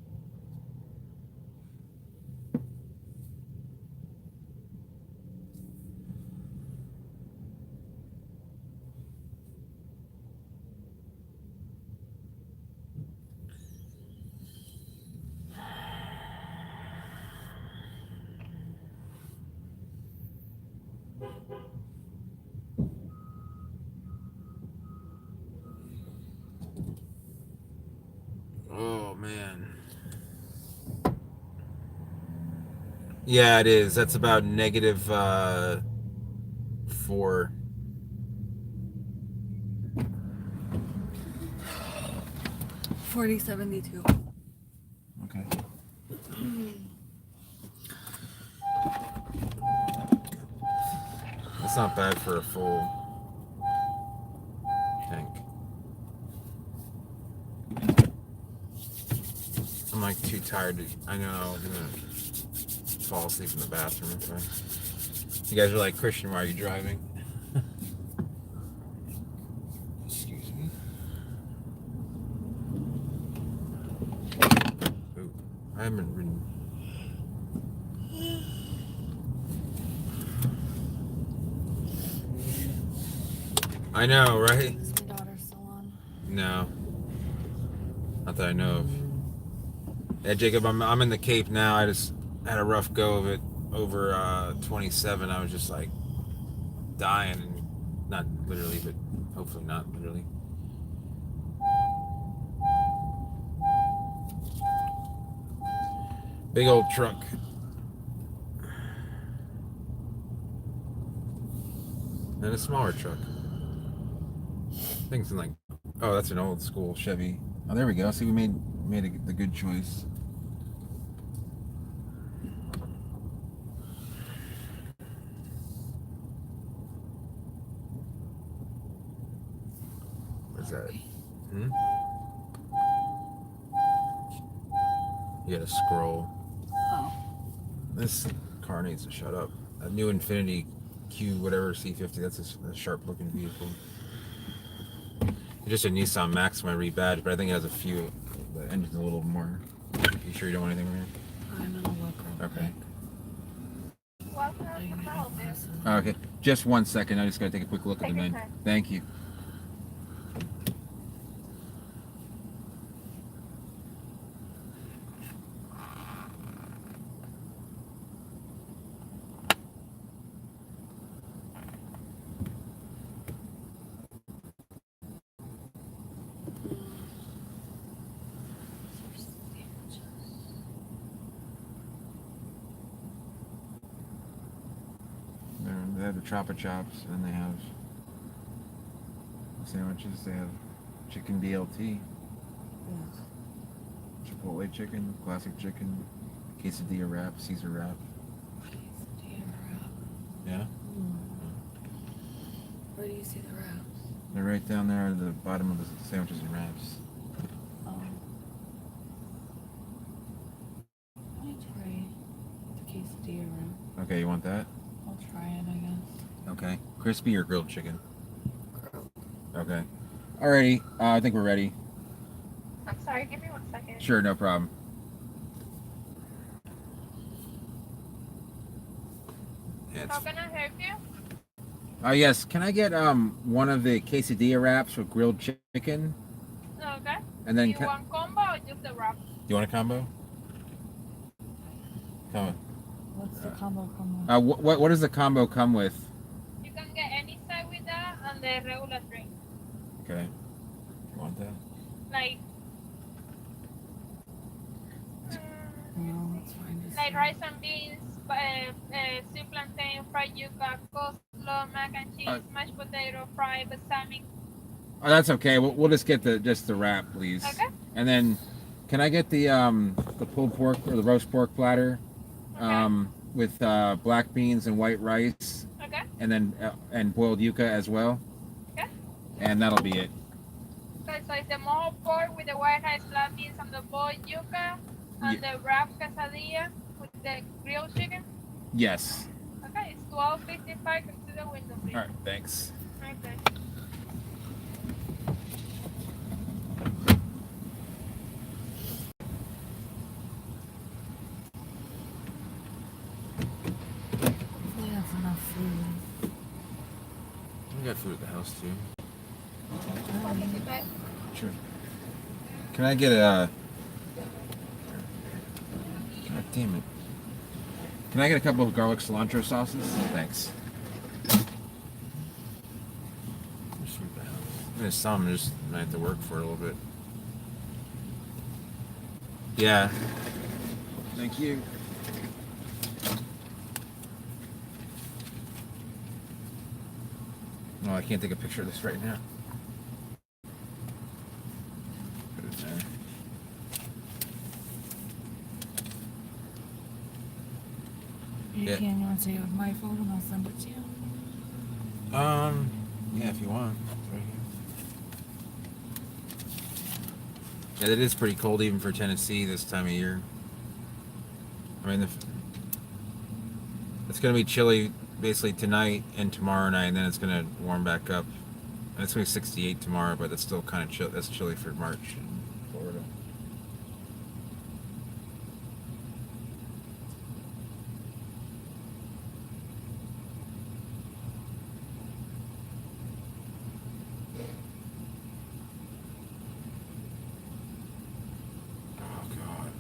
Oh, man. Yeah, it is. That's about negative 4. 4072. Okay. That's not bad for a full tank. I'm like too tired to. I know I'm gonna fall asleep in the bathroom. Okay. You guys are like, Christian, why are you driving? Excuse me. Ooh, I haven't ridden. I know, right? Is my daughter still on? No, not that I know of. Yeah, Jacob, I'm in the Cape now. I just had a rough go of it over 27. I was just like dying, and not literally, but hopefully not literally. Big old truck. And a smaller truck. Things in like, oh, that's an old school Chevy. Oh, there we go. See, we made the good choice. What's that? Hmm? You gotta scroll. Oh. This car needs to shut up. A new Infiniti Q whatever C50. That's a sharp looking vehicle. It's just a Nissan Maxima rebadged, but I think it has a few. The engine's a little more. You sure you don't want anything weird? I'm gonna look real Okay. quick. Okay. Just 1 second. I just gotta take a quick look at the menu. Thank you. They have the Choppa Chops, and they have sandwiches. They have chicken BLT, Chipotle chicken, classic chicken, quesadilla wrap, Caesar wrap. Yeah? Where do you see the wraps? They're right down there at the bottom of the sandwiches and wraps. Oh. Let me try the quesadilla wrap. Okay, you want that? I'll try it, I guess. Okay. Crispy or grilled chicken? Grilled. Okay. Alrighty, I think we're ready. I'm sorry, give me 1 second. Sure, no problem. Yeah, How can I help you? yes, can I get one of the quesadilla wraps with grilled chicken? Okay. And then You want combo or just the wrap? you want a combo? Combo. What's the combo come with? What does the combo come with? You can get any side with that and the regular drink. Okay. You want that? Like, No, it's fine. Just like rice and beans, sweet plantain, fried yuca, coleslaw, mac and cheese, mashed potato, fried balsamic. Oh, that's okay. We'll just get the wrap, please. Okay. And then, can I get the pulled pork or the roast pork platter, Okay. with black beans and white rice, Okay. and then and boiled yuca as well. Okay. And that'll be it. Okay, so it's the mojo pork with the white rice, black beans, and the boiled yuca, and the wrap quesadilla with the grilled chicken. Yes. Okay, it's 12:55. Come to the window, please. All right, thanks. Okay. We have enough food. We got food at the house too. Okay. Sure. Can I get a? God damn it! Can I get a couple of garlic cilantro sauces? Thanks. There's food at the house. There's some. Just I have to work for it a little bit. Yeah. Thank you. No, I can't take a picture of this right now. Put it there. You Yeah. can, you want to take it with my phone and I'll send it to you? Yeah, if you want. It's right here. Yeah, it is pretty cold even for Tennessee this time of year. I mean, it's going to be chilly basically tonight and tomorrow night, and then it's going to warm back up. And it's going to be 68 tomorrow, but that's still kind of chill. That's chilly for March in Florida. Oh God.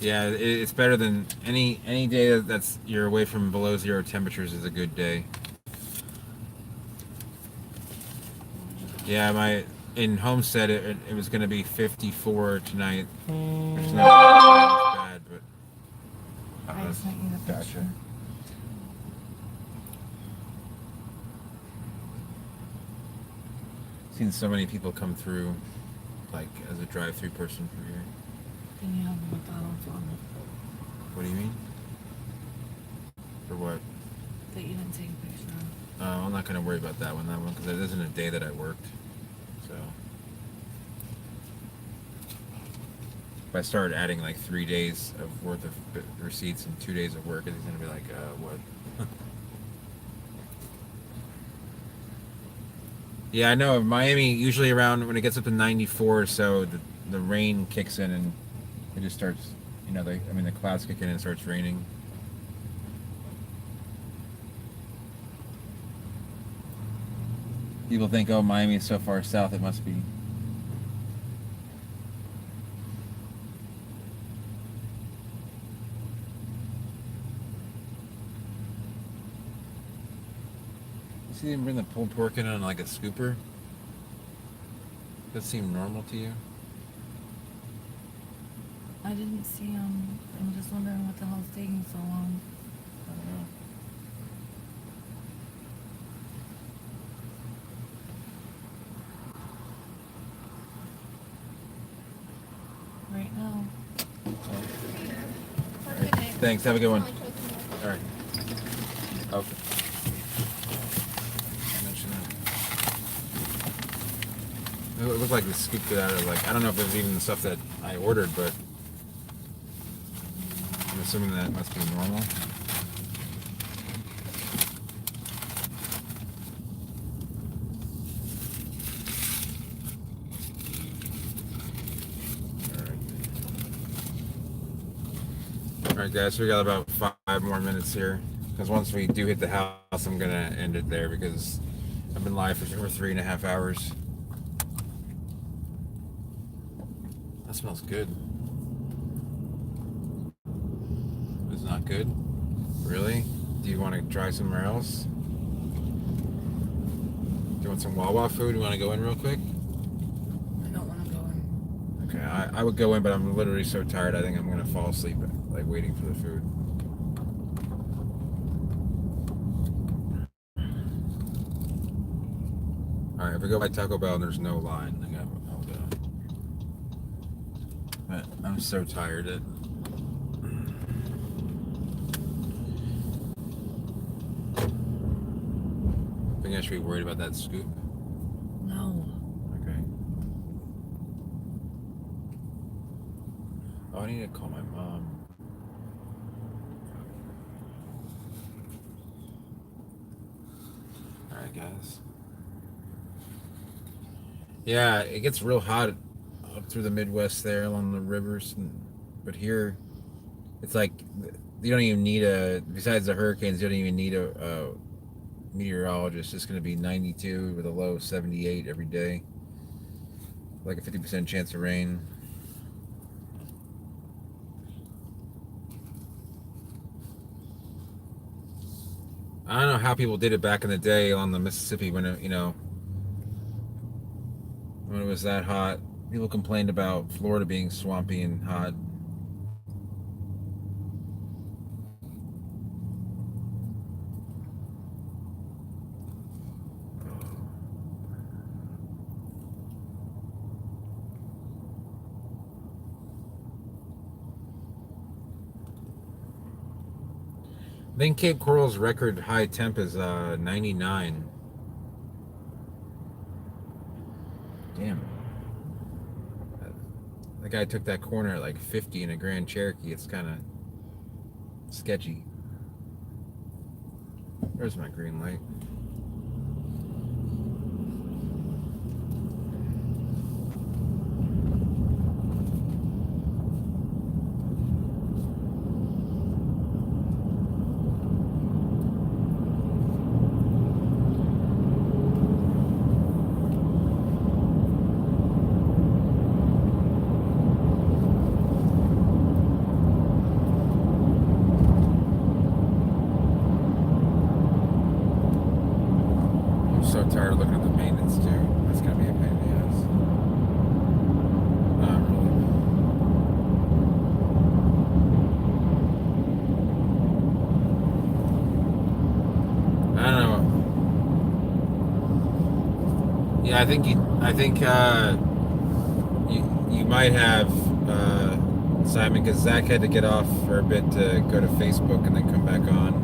Yeah, it's better than any day that's you're away from below zero temperatures is a good day. Yeah, in Homestead it was going to be 54 tonight. Which is not bad, but I sent you the picture. Gotcha. Seen so many people come through, like as a drive-through person for here. Can you have the McDonald's one What do you mean? For what? that you didn't take a picture of? I'm not gonna worry about that one because it isn't a day that I worked. So if I started adding like 3 days of worth of receipts and 2 days of work, it's gonna be like, what? Yeah, I know. Miami usually around when it gets up to 94 or so, the rain kicks in and it just starts. The clouds kick in and it starts raining. People think, oh, Miami is so far south, it must be. You see them bring the pulled pork in on like a scooper? Does that seem normal to you? I didn't see him. I'm just wondering what the hell's taking so long. I don't know. Right now. Thanks. Have a good one. All right. Okay. I mentioned that. It looked like they scooped it out of I don't know if it was even the stuff that I ordered, but I'm assuming that must be normal. Alright guys, so we got about 5 more minutes here. Because once we do hit the house, I'm going to end it there because I've been live for over 3.5 hours. That smells good. It's not good? Really? Do you want to try somewhere else? Do you want some Wawa food? You want to go in real quick? I don't want to go in. Okay, I would go in, but I'm literally so tired I think I'm going to fall asleep waiting for the food. Alright, if we go by Taco Bell and there's no line, then I'll go. But I'm so tired. Think I should be worried about that scoop? No. Okay. Oh, I I need to call my mom. Alright, guys. Yeah, it gets real hot up through the Midwest there along the rivers. But here, it's like you don't even need besides the hurricanes, you don't even need a meteorologist. It's going to be 92 with a low 78 every day. Like a 50% chance of rain. I don't know how people did it back in the day on the Mississippi when it, when it was that hot. People complained about Florida being swampy and hot. I think Cape Coral's record high temp is 99. Damn. That guy took that corner at like 50 in a Grand Cherokee. It's kind of sketchy. There's my green light. So tired of looking at the maintenance too. That's gonna be a pain in the ass. Not really. I don't know. Yeah, I think you might have Simon, because Zach had to get off for a bit to go to Facebook and then come back on.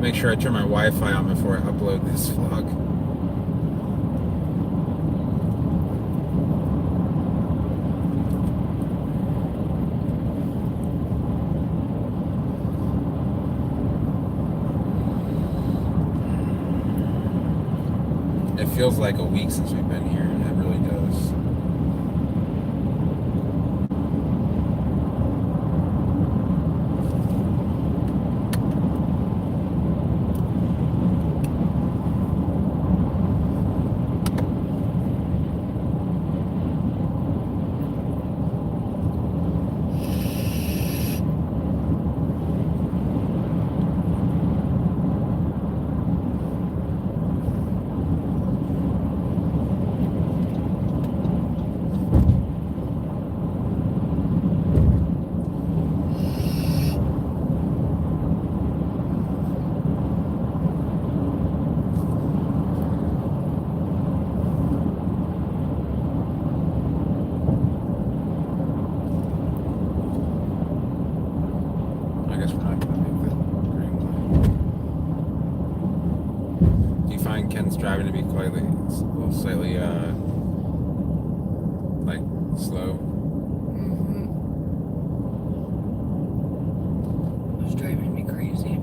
Make sure I turn my Wi-Fi on before I upload this vlog. It feels like a week since we've been here. It really does. Ken's driving to be slightly like slow. It's driving me crazy.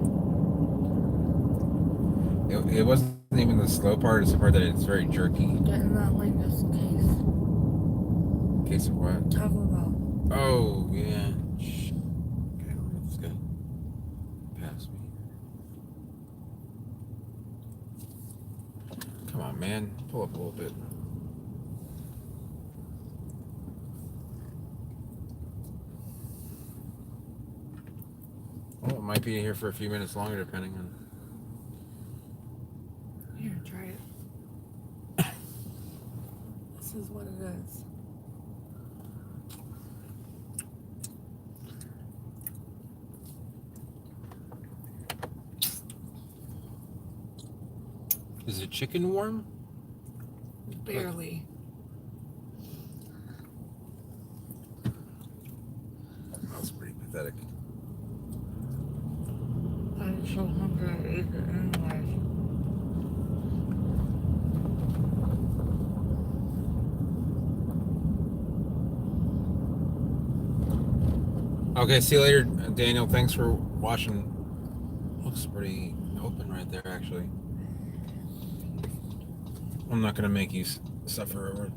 It wasn't even the slow part, it's the part that it's very jerky. Getting that like this case. Case of what? Talking about. Oh, yeah. Shh. Okay, let's go past me. Come on, man. Pull up a little bit. Oh, it might be here for a few minutes longer, depending on. Here, try it. This is what it is. Is it chicken warm? Barely. That's pretty pathetic. so hungry to eat it anyway. Okay, see you later, Daniel. Thanks for watching. Looks pretty open right there, actually. I'm not gonna make you suffer over it.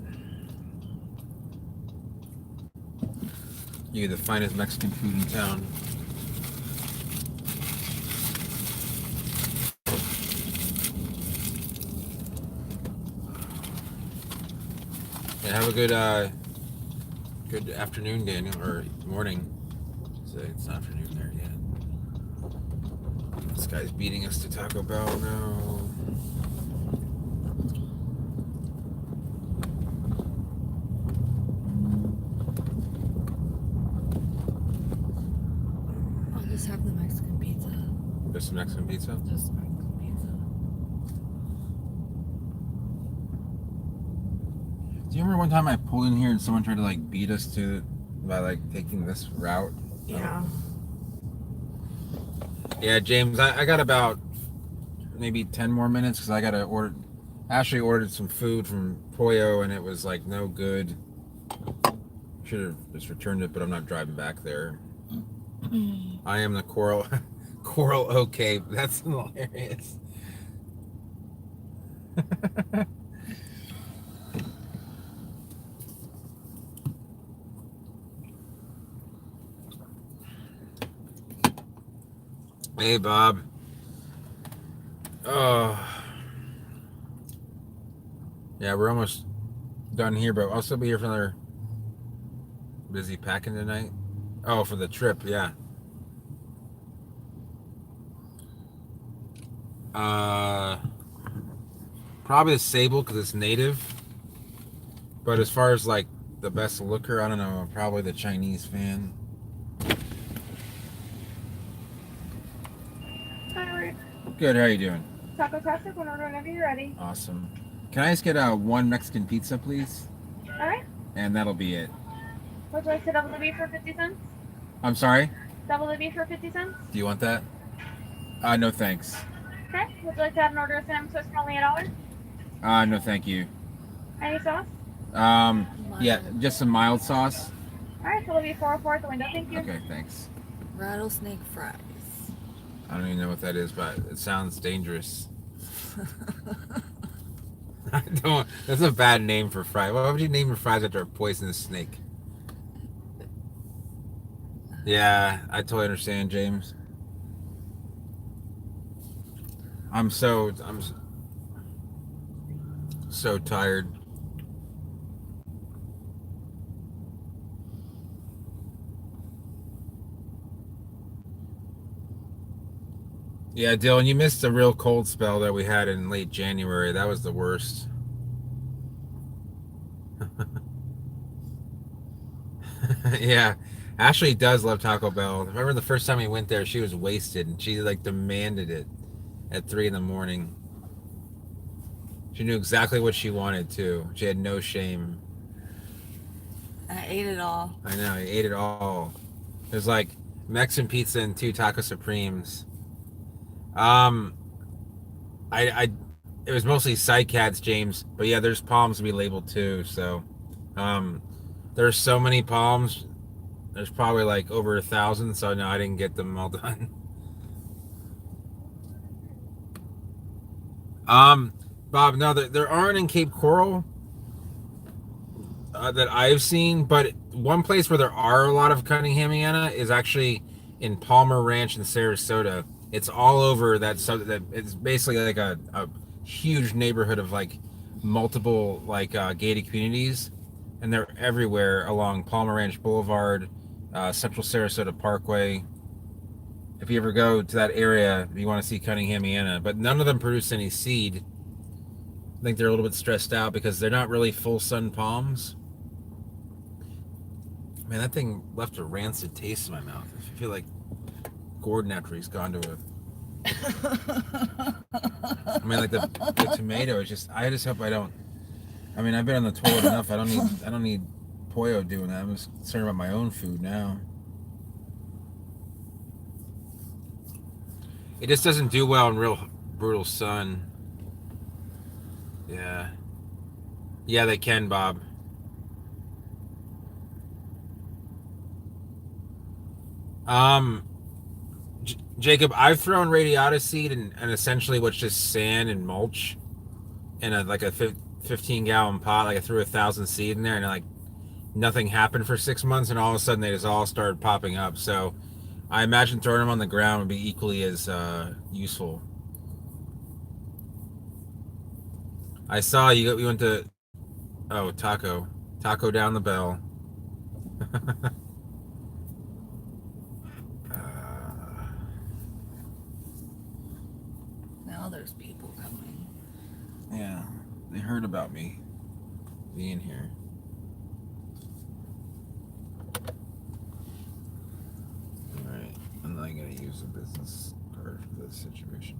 You get the finest Mexican food in town. Yeah, have a good afternoon, Daniel, or morning. So it's not afternoon there yet. This guy's beating us to Taco Bell now. I'll just have the Mexican pizza. Just Mexican pizza? Just Mexican pizza. Do you remember one time I pulled in here and someone tried to like beat us to by like taking this route? Yeah. Yeah, James, I got about maybe 10 more minutes because I gotta order. Ashley ordered some food from Pollo and it was like no good. Should have just returned it, but I'm not driving back there. I am the Coral OK. That's hilarious. Hey, Bob. Oh. Yeah, we're almost done here, but I'll still be here for another. Busy packing tonight? Oh, for the trip, yeah. Probably the Sable because it's native. But as far as like the best looker, I don't know. Probably the Chinese fan. Hi, Good. How you doing? Taco Tastic whenever you're ready. Awesome. Can I just get one Mexican pizza, please? All right. And that'll be it. Would you like to double the beef for 50 cents? I'm sorry? Double the beef for 50 cents? Do you want that? No thanks. Okay. Would you like to add an order of cinnamon toast for only $1? No thank you. Any sauce? Yeah, just some mild sauce. All right. So it'll be 404 at the window. Thank you. Okay, thanks. Rattlesnake fries. I don't even know what that is, but it sounds dangerous. I don't. That's a bad name for fries. Why would you name your fries after a poisonous snake? Yeah, I totally understand, James. I'm so tired. Yeah, Dylan, you missed a real cold spell that we had in late January. That was the worst. Yeah, Ashley does love Taco Bell. I remember the first time we went there, she was wasted and she like demanded it at 3 a.m. She knew exactly what she wanted too. She had no shame. I ate it all. I know, I ate it all. There's like Mexican pizza and 2 Taco Supremes. It was mostly side cats, James, but yeah, there's palms to be labeled too. So, there's so many palms. There's probably like over 1,000. So no, I didn't get them all done. Bob, no, there aren't in Cape Coral that I've seen, but one place where there are a lot of Cunninghamiana is actually in Palmer Ranch in Sarasota. It's all over that. So that it's basically like a huge neighborhood of like multiple like gated communities, and they're everywhere along Palmer Ranch Boulevard, Central Sarasota Parkway. If you ever go to that area, you want to see Cunninghamiana, but none of them produce any seed. I think they're a little bit stressed out because they're not really full sun palms. Man, that thing left a rancid taste in my mouth. I feel like Gordon after he's gone to a. I mean, like the tomato is just. I just hope I don't. I mean, I've been on the toilet enough. I don't need Pollo doing that. I'm just concerned about my own food now. It just doesn't do well in real brutal sun. Yeah. Yeah, they can, Bob. Um, Jacob, I've thrown radiata seed and essentially what's just sand and mulch in like a 15-gallon pot. Like I threw 1,000 seed in there and like nothing happened for 6 months, and all of a sudden they just all started popping up. So I imagine throwing them on the ground would be equally as useful. I saw we went to taco down the bell. Now there's people coming. Yeah, they heard about me being here. Alright, I'm not gonna use a business card for this situation.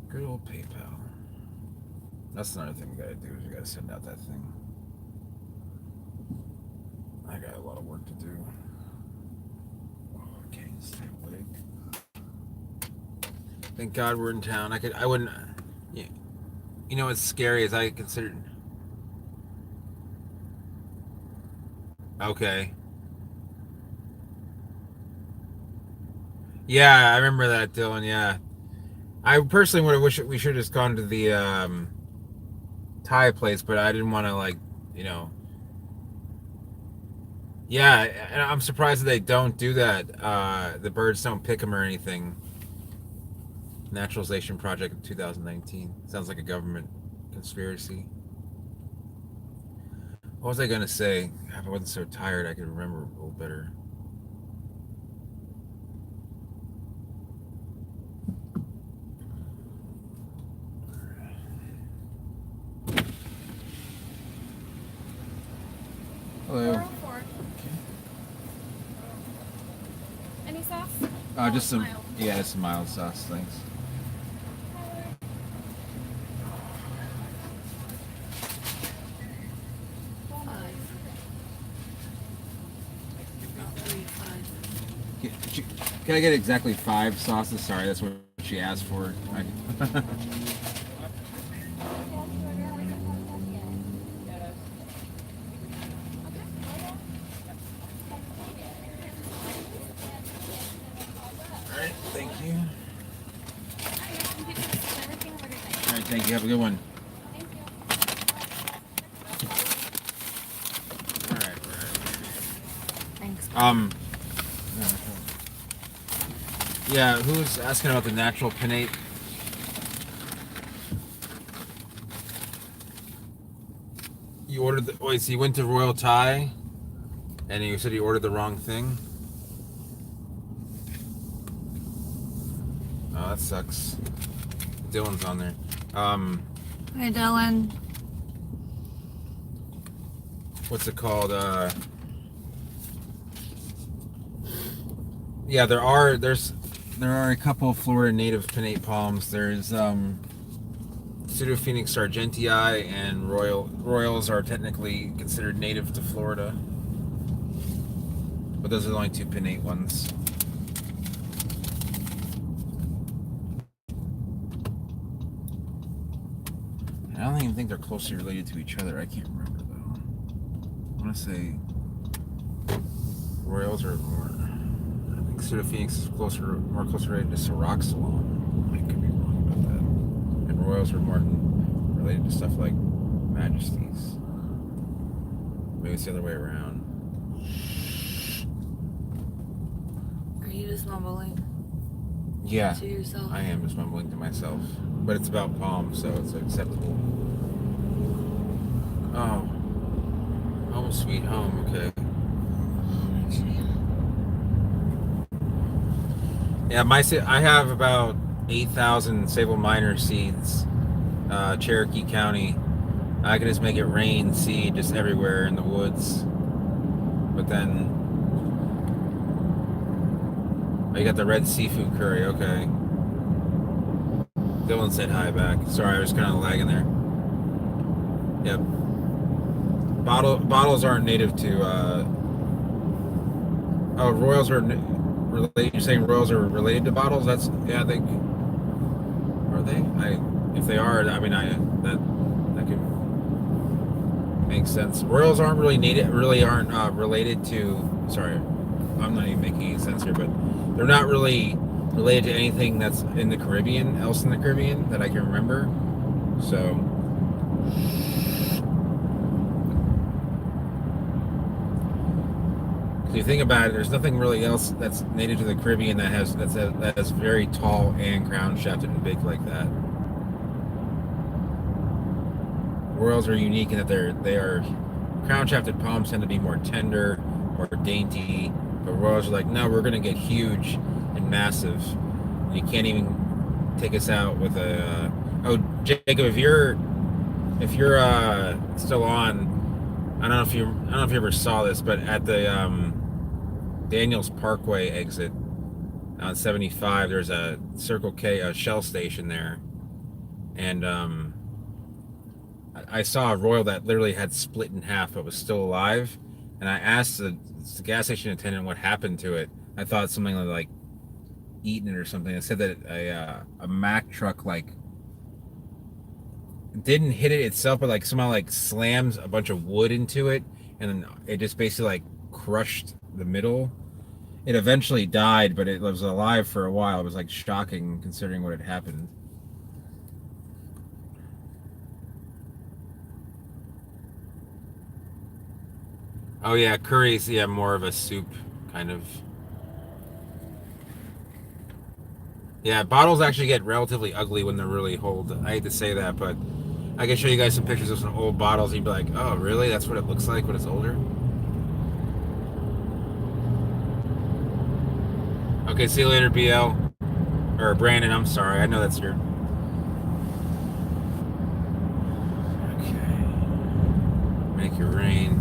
Good old PayPal. That's another thing we gotta do, is we gotta send out that thing. I got a lot of work to do. Oh, I can't stay awake. Thank God we're in town. I wouldn't. Yeah. You know what's scary is I considered. Okay. Yeah, I remember that, Dylan. Yeah, I personally would have wished we should have just gone to the Thai place, but I didn't want to you know. Yeah, and I'm surprised that they don't do that. The birds don't pick them or anything. Naturalization project in 2019. Sounds like a government conspiracy. What was I gonna say? If I wasn't so tired, I could remember a little better. Hello. 404. Any sauce? Just some, mild. yeah, just some mild sauce, thanks. Five. Not 3, 5. Can I get exactly 5 sauces? Sorry, that's what she asked for. Alright, thank you. Alright, thank you. Have a good one. Alright. Thanks. Yeah, who's asking about the natural pinnate? You ordered the, wait, so you went to Royal Thai and you said you ordered the wrong thing? Oh, that sucks. Dylan's on there. Hi, Dylan. What's it called? Yeah, there are a couple of Florida native pinnate palms. There's Pseudophoenix sargentii and Royals are technically considered native to Florida. But those are the only 2 pinnate ones. I don't even think they're closely related to each other. I can't remember though. I want to say Royals are more. I think Pseudophoenix is more closely related to Siroxalon. I could be wrong about that. And Royals are more related to stuff like Majesties. Maybe it's the other way around. Are you just mumbling Yeah, to yourself? I am just mumbling to myself. But it's about palms, so it's acceptable. Oh. Home sweet home, okay. Yeah, I have about 8,000 Sable Minor seeds, Cherokee County. I can just make it rain seed just everywhere in the woods. But then, oh, you got the red seafood curry, okay. Dylan said hi back. Sorry, I was kind of lagging there. Yep. Bottles aren't native to. Royals are You're saying royals are related to bottles? That's yeah. They are they? If they are, I mean, that could make sense. Royals aren't really related to. Sorry, I'm not even making any sense here, but they're not really related to anything that's in the Caribbean, else in the Caribbean that I can remember. So. If you think about it, there's nothing really else that's native to the Caribbean that has very tall and crown shafted and big like that. Royals are unique in that they are crown shafted palms tend to be more tender, more dainty. But royals are like, no, we're gonna get huge and massive. And you can't even take us out with a. Oh, Jacob, if you're still on, I don't know if you ever saw this, but at the Daniels Parkway exit on 75, there's a Circle K, a Shell station there, and I saw a Royal that literally had split in half but was still alive, and I asked the gas station attendant what happened to it. I thought something like eaten it or something. It said that a Mack truck like didn't hit it itself, but like somehow like slams a bunch of wood into it, and then it just basically like crushed the middle. It eventually died, but it was alive for a while. It was like shocking considering what had happened. Oh yeah, curry's more of a soup kind of. Yeah, bottles actually get relatively ugly when they're really old. I hate to say that, but I can show you guys some pictures of some old bottles and you'd be like, oh really? That's what it looks like when it's older? Okay, see you later, BL. Or Brandon, I'm sorry. I know that's your... Okay. Make it rain.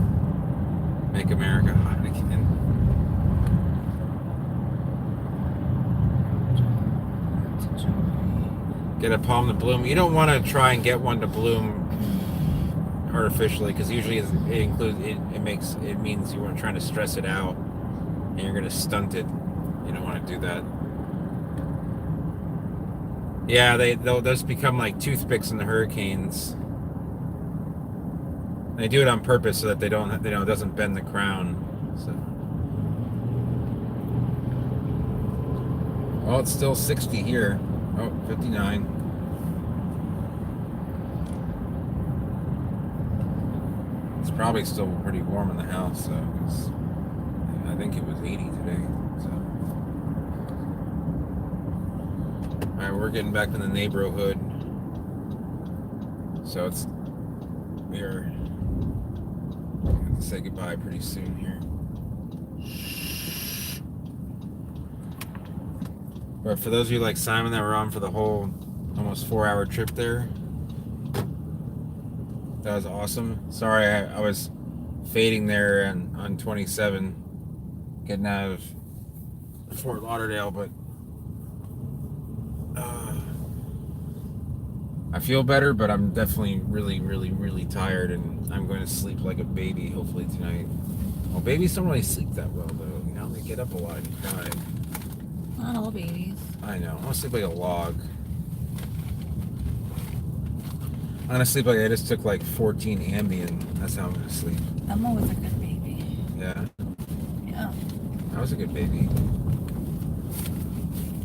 Make America hot again. Get a palm to bloom. You don't want to try and get one to bloom artificially, because usually it means you weren't trying to stress it out and you're going to stunt it. You don't want to do that. Yeah, they'll just become like toothpicks in the hurricanes. They do it on purpose so that it doesn't bend the crown. So. Oh, it's still 60 here. Oh, 59. It's probably still pretty warm in the house, so I think it was 80 today. So. Alright, we're getting back in the neighborhood. So we're going to say goodbye pretty soon here. But for those of you like Simon that were on for the whole almost 4-hour trip there, that was awesome. Sorry, I was fading there on 27, getting out of Fort Lauderdale, but I feel better, but I'm definitely really, really, really tired, and I'm going to sleep like a baby hopefully tonight. Well, babies don't really sleep that well, though. You know, they get up a lot and cry. Not all babies. I know. I want to sleep like a log. I'm going to sleep like I just took like 14 Ambien. That's how I'm going to sleep. Emma was a good baby. Yeah. Yeah. I was a good baby.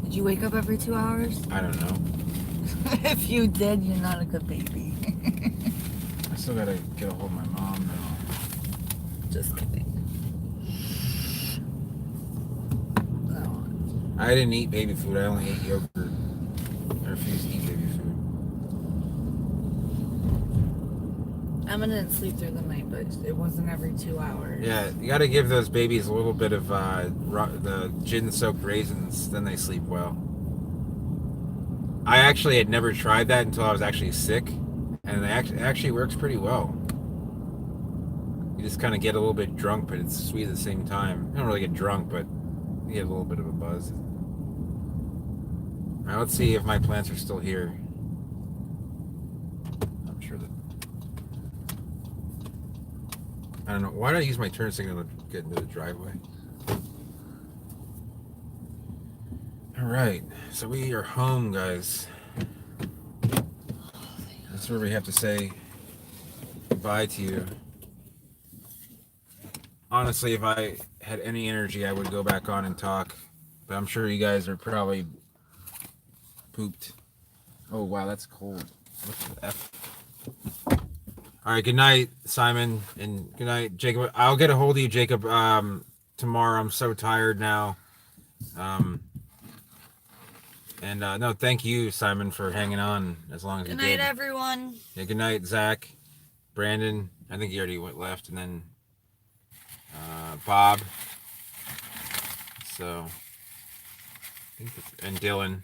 Did you wake up every 2 hours? I don't know. If you did, you're not a good baby. I still got to get a hold of my mom now. Just kidding. No. I didn't eat baby food. I only ate yogurt. I refuse to eat baby food. Emma didn't sleep through the night, but it wasn't every 2 hours. Yeah, you got to give those babies a little bit of the gin-soaked raisins, then they sleep well. I actually had never tried that until I was actually sick, and it actually works pretty well. You just kind of get a little bit drunk, but it's sweet at the same time. You don't really get drunk, but you get a little bit of a buzz. All right, let's see if my plants are still here. I'm sure that... I don't know. Why did I use my turn signal to get into the driveway? right, so we are home, guys. That's where we have to say goodbye to you. Honestly, if I had any energy, I would go back on and talk, but I'm sure you guys are probably pooped. Oh wow, that's cold. What the F? All right, good night, Simon, and good night, Jacob. I'll get a hold of you, Jacob, tomorrow. I'm so tired now. And no, thank you, Simon, for hanging on as long as you Good did. night, everyone. Yeah, good night, Zach, Brandon. I think he already went left, and then Bob. So, I think and Dylan.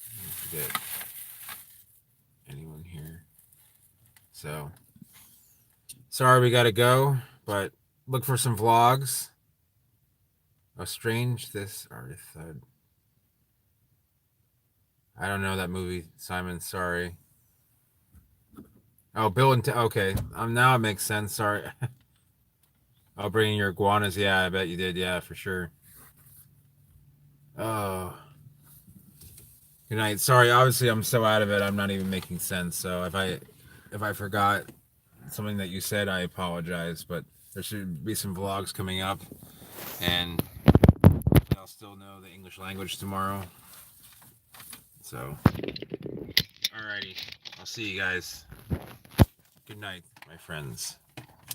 I forget anyone here. So, sorry we gotta go, but look for some vlogs. Oh, strange this Earth. I don't know that movie, Simon. Sorry. Oh, Bill and okay. Now it makes sense. Sorry. Oh, bringing your iguanas. Yeah, I bet you did. Yeah, for sure. Oh. Good night. Sorry. Obviously, I'm so out of it. I'm not even making sense. So if I forgot something that you said, I apologize. But there should be some vlogs coming up, and I'll still know the English language tomorrow. So, alrighty. I'll see you guys. Good night, my friends.